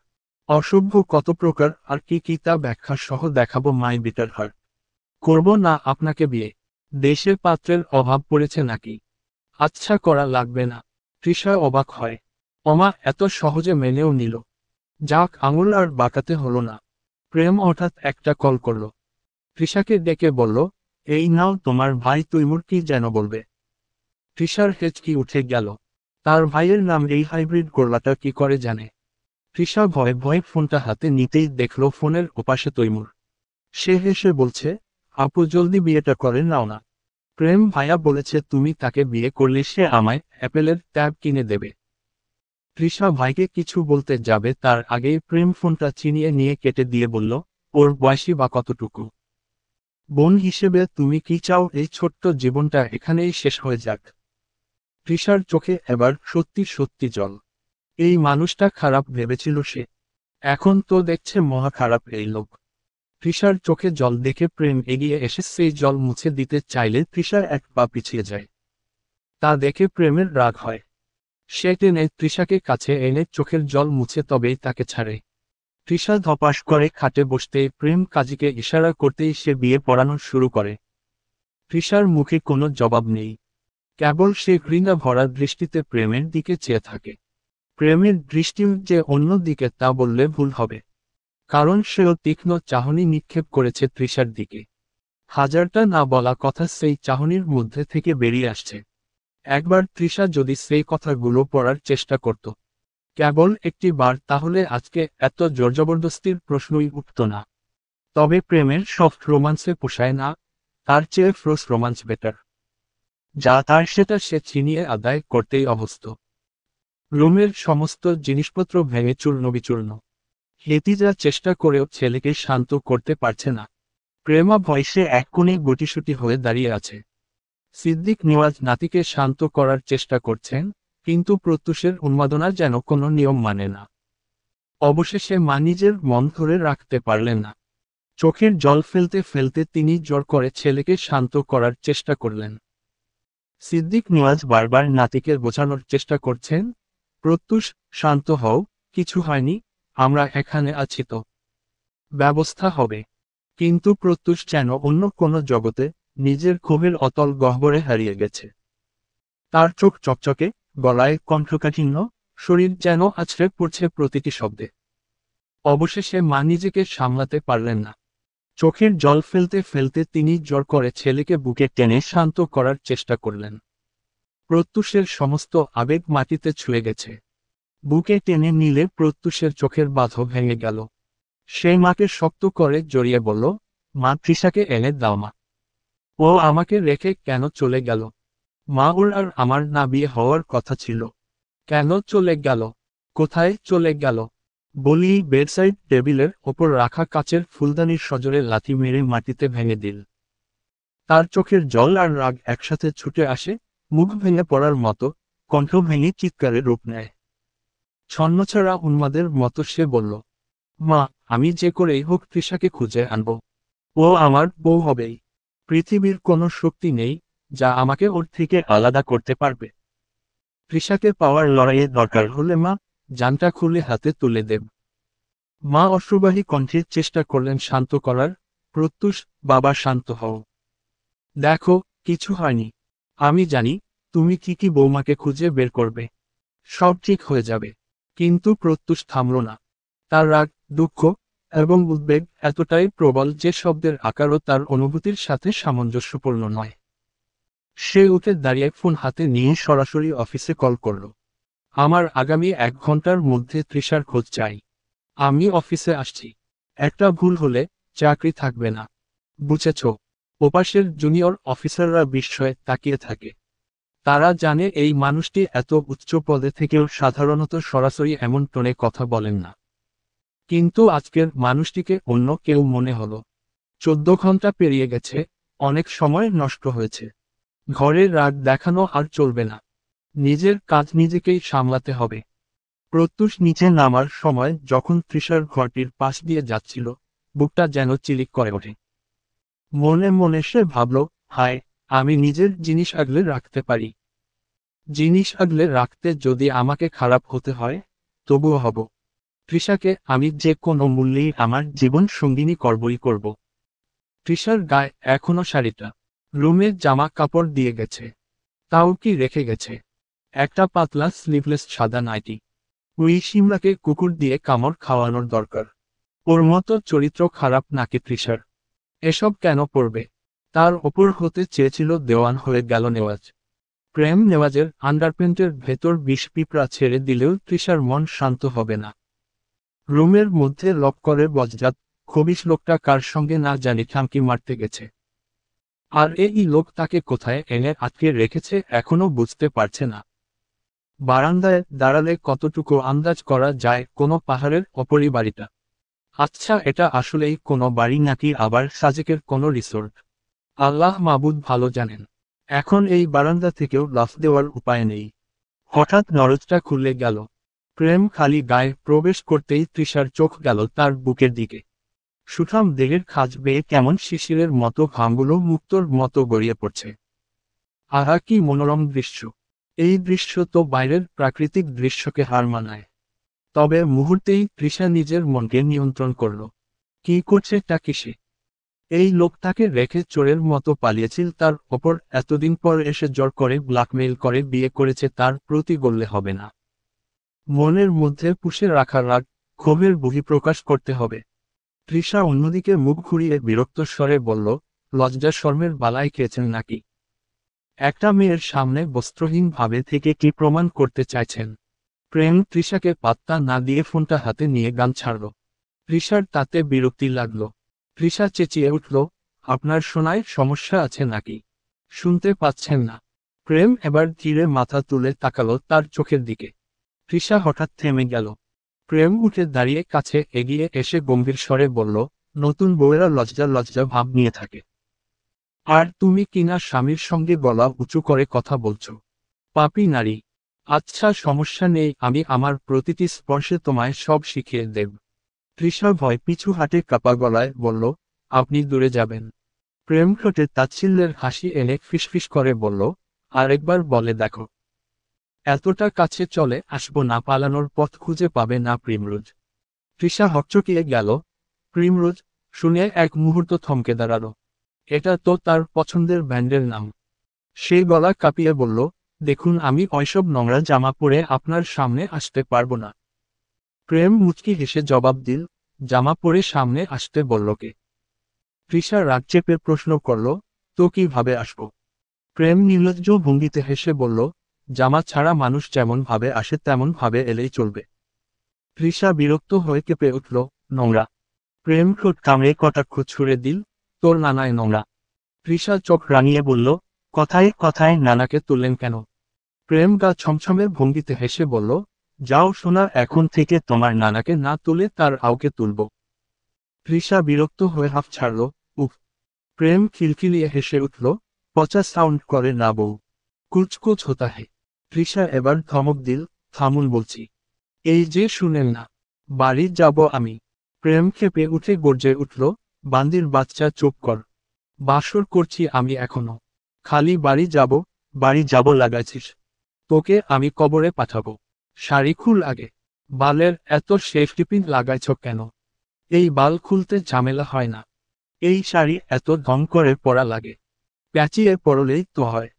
অসভ্য কত প্রকার আর কি কি তা ব্যাখ্যা সহ দেখাবো মাই বিটার হার্ট। করব না আপনাকে বিয়ে। দেশে পাত্রের অভাব পড়েছে নাকি? আচ্ছা করা লাগবে না। তৃষা অবাক হয়। ওমা এত সহজে মেনেও নিল। যাক আঙুল আর বাঁকাতে হলো না। প্রেম হঠাৎ একটা কল করল। তৃষাকে ডেকে বলল, এই নাও তোমার ভাই তৈমুর কি যেন বলবে। তৃষার হেঁচকি উঠে গেল। তার ভাইয়ের নাম এই হাইব্রিড গোল্লাটা কি করে জানে। তৃষা ভয়ে ভয়ে ফোনটা হাতে নিতেই দেখল ফোনের ওপাশে তৈমুর। সে হেসে বলছে, আপু জলদি বিয়েটা করে নাও না। প্রেম ভাইয়া বলেছে তুমি তাকে বিয়ে করলে সে আমায় অ্যাপেলের ট্যাব কিনে দেবে। তৃষা ভাইকে কিছু বলতে যাবে তার আগেই প্রেম ফোনটা ছিনিয়ে নিয়ে কেটে দিয়ে বলল, ওর বয়সী বা কতটুকু? বোন হিসেবে তুমি কি চাও এই ছোট্ট জীবনটা এখানেই শেষ হয়ে যাক? তৃষার চোখে এবার সত্যি সত্যি জল। এই মানুষটা খারাপ ভেবেছিল সে, এখন তো দেখছে মহা খারাপ এই লোক। তৃষার চোখে জল দেখে প্রেম এগিয়ে এসে সেই জল মুছে দিতে চাইলে তৃষা এক পা পিছিয়ে যায়। তা দেখে প্রেমের রাগ হয়। সে টেনে তৃষাকে কাছে এনে চোখের জল মুছে তবেই তাকে ছাড়ে। তৃষা ধপাস করে খাটে বসতে প্রেম কাজীকে ইশারা করতেই সে বিয়ে পড়ানো শুরু করে। তৃষার মুখে কোনো জবাব নেই, কেবল সে ঘৃণা ভরা দৃষ্টিতে প্রেমের দিকে চেয়ে থাকে। প্রেমের দৃষ্টিও যে অন্য দিকে তা বললে ভুল হবে, কারণ সেও তীক্ষ্ণ চাহনি নিক্ষেপ করেছে তৃষার দিকে। হাজারটা না বলা কথা সেই চাহনির মধ্যে থেকে বেরিয়ে আসছে। একবার তৃষা যদি সেই কথাগুলো পড়ার চেষ্টা করত, কেবল একটি বার, তাহলে আজকে এত জোরজবরদস্তির প্রশ্নই উঠত না। তবে প্রেমের সফট রোমান্সে পোষায় না, তার চেয়ে ফ্রোস রোমান্স বেটার। যা তার সেটা সে ছিনিয়ে আদায় করতেই অভ্যস্ত। রুমের সমস্ত জিনিসপত্র ভেঙে চূর্ণ বিচূর্ণ। হেতিজা চেষ্টা করেও ছেলেকে শান্ত করতে পারছে না। প্রেমা ভয়সে এক কোণে গুটিসুটি হয়ে দাঁড়িয়ে আছে। সিদ্দিক নেওয়াজ নাতিকে শান্ত করার চেষ্টা করছেন, কিন্তু প্রত্যুষের উন্মাদনা যেন কোনো নিয়ম মানে না। অবশেষে মা নিজের মন ধরে রাখতে পারলেন না। চোখের জল ফেলতে ফেলতে তিনি জোর করে ছেলেকে শান্ত করার চেষ্টা করলেন। সিদ্দিক নেওয়াজ বারবার নাতিকে বোঝানোর চেষ্টা করছেন, প্রত্যুষ শান্ত হও, কিছু হয়নি, আমরা এখানে আছি তো, ব্যবস্থা হবে। কিন্তু প্রত্যুষ যেন অন্য কোনো জগতে, নিজের ক্ষোভের অতল গহ্বরে হারিয়ে গেছে। তার চোখ চকচকে, গলায় কণ্ঠকাঠিন্য, শরীর যেন আছড়ে পড়ছে প্রতিটি শব্দে। অবশেষে মা নিজেকে সামলাতে পারলেন না। চোখের জল ফেলতে ফেলতে তিনি জোর করে ছেলেকে বুকে টেনে শান্ত করার চেষ্টা করলেন। প্রত্যুষের সমস্ত আবেগ মাটিতে ছুঁয়ে গেছে। বুকে টেনে নিলে প্রত্যুষের চোখের বাঁধও ভেঙে গেল। সে মাকে শক্ত করে জড়িয়ে বলল, মা তৃষাকে এনে দাও মা। ও আমাকে রেখে কেন চলে গেল? মা ওর আর আমার না বিয়ে হওয়ার কথা ছিল, কেন চলে গেল? কোথায় চলে গেল? বলি বেডসাইড টেবিলের ওপর রাখা কাচের ফুলদানির সজোরে লাথি মেরে মাটিতে ভেঙে দিল। তার চোখের জল আর রাগ একসাথে ছুটে আসে, মুখ ভেঙে পড়ার মতো, কণ্ঠ ভেঙে চিৎকারে রূপ নেয়। ছন্নছাড়া উন্মাদের মতো সে বলল, মা আমি যে করেই হোক তৃষাকে খুঁজে আনব। ও আমার বউ হবেই। পৃথিবীর কোনো শক্তি নেই যা আমাকে ওর থেকে আলাদা করতে পারবে। তৃষাকে পাওয়ার লড়াইয়ে দরকার হলে মা, জানটা খুলে হাতে তুলে দেব। মা অশ্রুবাহী কণ্ঠে চেষ্টা করলেন শান্ত করার, প্রত্যুষ বাবা শান্ত হও। দেখো, কিছু হয়নি। আমি জানি তুমি কি বৌমাকে খুঁজে বের করবে, সব ঠিক হয়ে যাবে। কিন্তু প্রত্যুষ থামল না। তার রাগ, দুঃখ এবং উদ্বেগ এতটাই প্রবল যে শব্দের আকারও তার অনুভূতির সাথে সামঞ্জস্যপূর্ণ নয়। সে উঠে দাঁড়িয়ে ফোন হাতে নিয়ে সরাসরি অফিসে কল করল। আমার আগামী 1 ঘন্টার মধ্যে তৃষার খোঁজ চাই। আমি অফিসে আসছি। একটা ভুল হলে চাকরি থাকবে না, বুঝেছ? ওপাশের জুনিয়র অফিসাররা বিস্ময়ে তাকিয়ে থাকে। তারা জানে এই মানুষটি এত উচ্চ পদে থেকেও সাধারণত সরাসরি এমন টোনে কথা বলেন না। কিন্তু আজকের মানুষটিকে অন্য কেউ মনে হলো। 14 ঘন্টা পেরিয়ে গেছে, অনেক সময় নষ্ট হয়েছে। ঘরের রাগ দেখানো আর চলবে না। নিজের কাজ নিজেকেই সামলাতে হবে। প্রত্যুষ নিচে নামার সময় যখন তৃষার ঘরটির পাশ দিয়ে যাচ্ছিল, বুকটা যেন চিলিক করে ওঠে। মনে মনে সে ভাবল, হায়, আমি নিজের জিনিস আগলে রাখতে পারি। জিনিস আগলে রাখতে যদি আমাকে খারাপ হতে হয়, তবুও হব। তৃষাকে আমি যে কোনো মূল্যেই আমার জীবন সঙ্গিনী করবই করব। তৃষার গায়ে এখনো শাড়িটা রুমের জামা কাপড় দিয়ে গেছে, তাও কি রেখে গেছে একটা পাতলা স্লিভলেস সাদা নাইটি। ওই সিমলাকে কুকুর দিয়ে কামড় খাওয়ানোর দরকার। ওর মতো চরিত্র খারাপ নাকি তৃষার? এসব কেন পড়বে? তার ওপর হতে চেয়েছিল দেওয়ান হয়ে গেল নেওয়াজ। প্রেম নেওয়াজের আন্ডারপ্যান্টের ভেতর বিষ পিঁপড়া ছেড়ে দিলেও তৃষার মন শান্ত হবে না। রুমের মধ্যে লক করে বজ্জাত খবিশ লোকটা কার সঙ্গে না জানি ঠামকি মারতে গেছে। আর এই লোক তাকে কোথায় এনে আটকে রেখেছে এখনো বুঝতে পারছে না। বারান্দায় দাঁড়ালে কতটুকু আন্দাজ করা যায় কোনো পাহাড়ের ওপরই বাড়িটা। আচ্ছা, এটা আসলেই কোনো বাড়ি নাকি আবার সাজেকের কোনো রিসোর্ট? আল্লাহ মাবুদ ভালো জানেন। এখন এই বারান্দা থেকেও লাফ দেওয়ার উপায় নেই। হঠাৎ দরজাটা খুলে গেল। প্রেম খালি গায়ে প্রবেশ করতেই তৃষার চোখ গেল তার বুকের দিকে। সুঠাম দেহের খাঁজ বেয়ে কেমন শিশিরের মতো ঘামগুলো মুক্তোর মতো গড়িয়ে পড়ছে। আহা, কি মনোরম দৃশ্য! এই দৃশ্য তো বাইরের প্রাকৃতিক দৃশ্যকে হার মানায়। তবে মুহূর্তেই তৃষা নিজের মনকে নিয়ন্ত্রণ করল। কি করছে তা কিসে? এই লোকটাকে রেখে চোরের মতো পালিয়েছিল তার ওপর, এতদিন পর এসে জোর করে ব্ল্যাকমেইল করে বিয়ে করেছে, তার প্রতি গললে হবে না। মনের মধ্যে পুষে রাখা রাগ ক্ষোভের বহিঃপ্রকাশ করতে হবে। তৃষা অন্যদিকে মুখ ঘুরিয়ে বিরক্ত স্বরে বলল, লজ্জা শর্মের বালায় খেয়েছেন নাকি? একটা মেয়ের সামনে বস্ত্রহীন ভাবে থেকে কি প্রমাণ করতে চাইছেন? প্রেম তৃষাকে পাত্তা না দিয়ে ফোনটা হাতে নিয়ে গান ছাড়ল। তৃষার তাতে বিরক্তি লাগল। তৃষা চেঁচিয়ে উঠল, আপনার শোনায় সমস্যা আছে নাকি? শুনতে পাচ্ছেন না? প্রেম এবার ধীরে মাথা তুলে তাকালো তার চোখের দিকে। তৃষা হঠাৎ থেমে গেল। প্রেম উঠে দাঁড়িয়ে কাছে এগিয়ে এসে গম্ভীর স্বরে বলল, নতুন বউয়েরা লজ্জা লজ্জা ভাব নিয়ে থাকে। আর তুমি কিনা স্বামীর সঙ্গে গলা উঁচু করে কথা বলছো? পাপী নারী! আচ্ছা, সমস্যা নেই, আমি আমার প্রতিটি স্পর্শে তোমায় সব শিখিয়ে দেব। তৃষা ভয় পিছু হাঁটে কাপা গলায় বলল, আপনি দূরে যাবেন? প্রেম ঠোঁটে তাচ্ছিল্যের হাসি এনে ফিসফিস করে বলল, আরেকবার বলে দেখো। এতটা কাছে চলে আসবো না, পালানোর পথ খুঁজে পাবে না প্রিমরোজ। তৃষা হকচকিয়ে গেল। প্রিমরোজ শুনে এক মুহূর্ত থমকে দাঁড়ালো। এটা তো তার পছন্দের ব্যান্ডের নাম। সে গলা কাঁপিয়ে বলল, দেখুন, আমি ওইসব নোংরা জামা পরে আপনার সামনে আসতে পারবো না। প্রেম মুচকি হেসে জবাব দিল, জামা পরে সামনে আসতে বলল কে? তৃষা রাগ চেপে প্রশ্ন করল, তো কিভাবে আসবো? প্রেম নির্লজ্জ ভঙ্গিতে হেসে বলল, জামা ছাড়া মানুষ যেমন ভাবে আসে তেমন ভাবে এলেই চলবে। তৃষা বিরক্ত হয়ে কেঁপে উঠল, নোংরা! প্রেম ঠোঁট কামড়ে কটাক্ষ ছুড়ে দিল, তোর নানায় নোংরা! তৃষা চোখ রাঙিয়ে বলল, কথায় কথায় নানাকে তুললেন কেন? প্রেম গা ছমছমে ভঙ্গিতে হেসে বলল, যাও সোনা, এখন থেকে তোমার নানাকে না তুলে তার আউকে তুলব। তৃষা বিরক্ত হয়ে হাঁফ ছাড়ল, উফ! প্রেম খিলখিলিয়ে হেসে উঠল, পচা সাউন্ড করে না বউ, কুচকুচ হতা হে। তৃষা এবার ধমক দিল, থামুন বলছি। এই যে শুনেন না, বাড়ি যাব আমি। প্রেম খেপে উঠে গর্জে উঠল, বান্দির বাচ্চা চুপ কর। বাসর করছি আমি এখনো। খালি বাড়ি যাব লাগাইছিস? তোকে আমি কবরে পাঠাবো। শাড়ি খুল আগে। বালের এত সেফটি পিন লাগাইছ কেন? এই বাল খুলতে ঝামেলা হয় না। এই শাড়ি এত ঢং করে পরা লাগে? প্যাচিয়ে পরলেই তো হয়।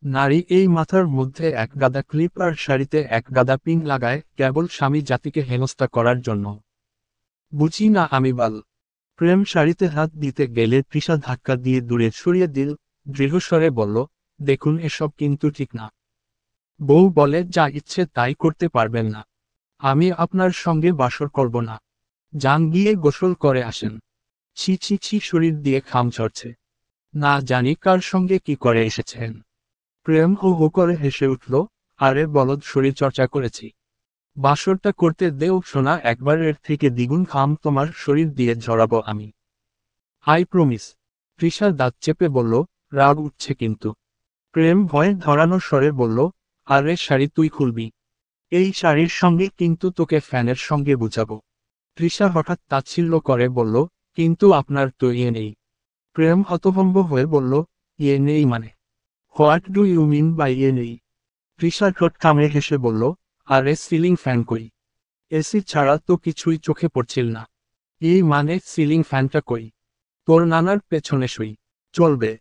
নারী এই মাথার মধ্যে এক গাদা ক্লিপ আর শাড়িতে এক গাদা পিন লাগায় কেবল স্বামী জাতিকে হেনস্থা করার জন্য। বুঝি না আমি বাল? প্রেম শাড়িতে হাত দিতে গেলে তৃষা ধাক্কা দিয়ে দূরে সরিয়ে দিল, দৃঢ়স্বরে বলল, দেখুন, এসব কিন্তু ঠিক না। বউ বলে যা ইচ্ছে তাই করতে পারবেন না। আমি আপনার সঙ্গে বাসর করব না। যান গিয়ে গোসল করে আসেন। ছি ছি ছি, শরীর দিয়ে খাম ঝরছে। না জানি কার সঙ্গে কি করে এসেছেন। প্রেম হো হো করে হেসে উঠল, আরে বলদ, শরীর চর্চা করেছি। বাসরটা করতে দেও সোনা, একবারের থেকে দ্বিগুণ খাম তোমার শরীর দিয়ে ঝরাবো আমি। I promise. তৃষা দাঁত চেপে বলল, রাগ উঠছে কিন্তু। প্রেম ভয়ে ধরানো স্বরে বলল, আরে শাড়ি তুই খুলবি? এই শাড়ির সঙ্গে কিন্তু তোকে ফ্যানের সঙ্গে বুঝাবো। তৃষা হঠাৎ তাচ্ছিল্য করে বলল, কিন্তু আপনার তো ইয়ে নেই। প্রেম হতভম্ব হয়ে বলল, ইয়ে নেই মানে? What do you mean by ইয়ে নেই? তৃষা ঠোঁট কামড়ে হেসে বলল, আরে সিলিং ফ্যান কই? এসি ছাড়া তো কিছুই চোখে পড়ছিল না। এই মানে সিলিং ফ্যানটা কই? তোর নানার পেছনে শুই চলবে।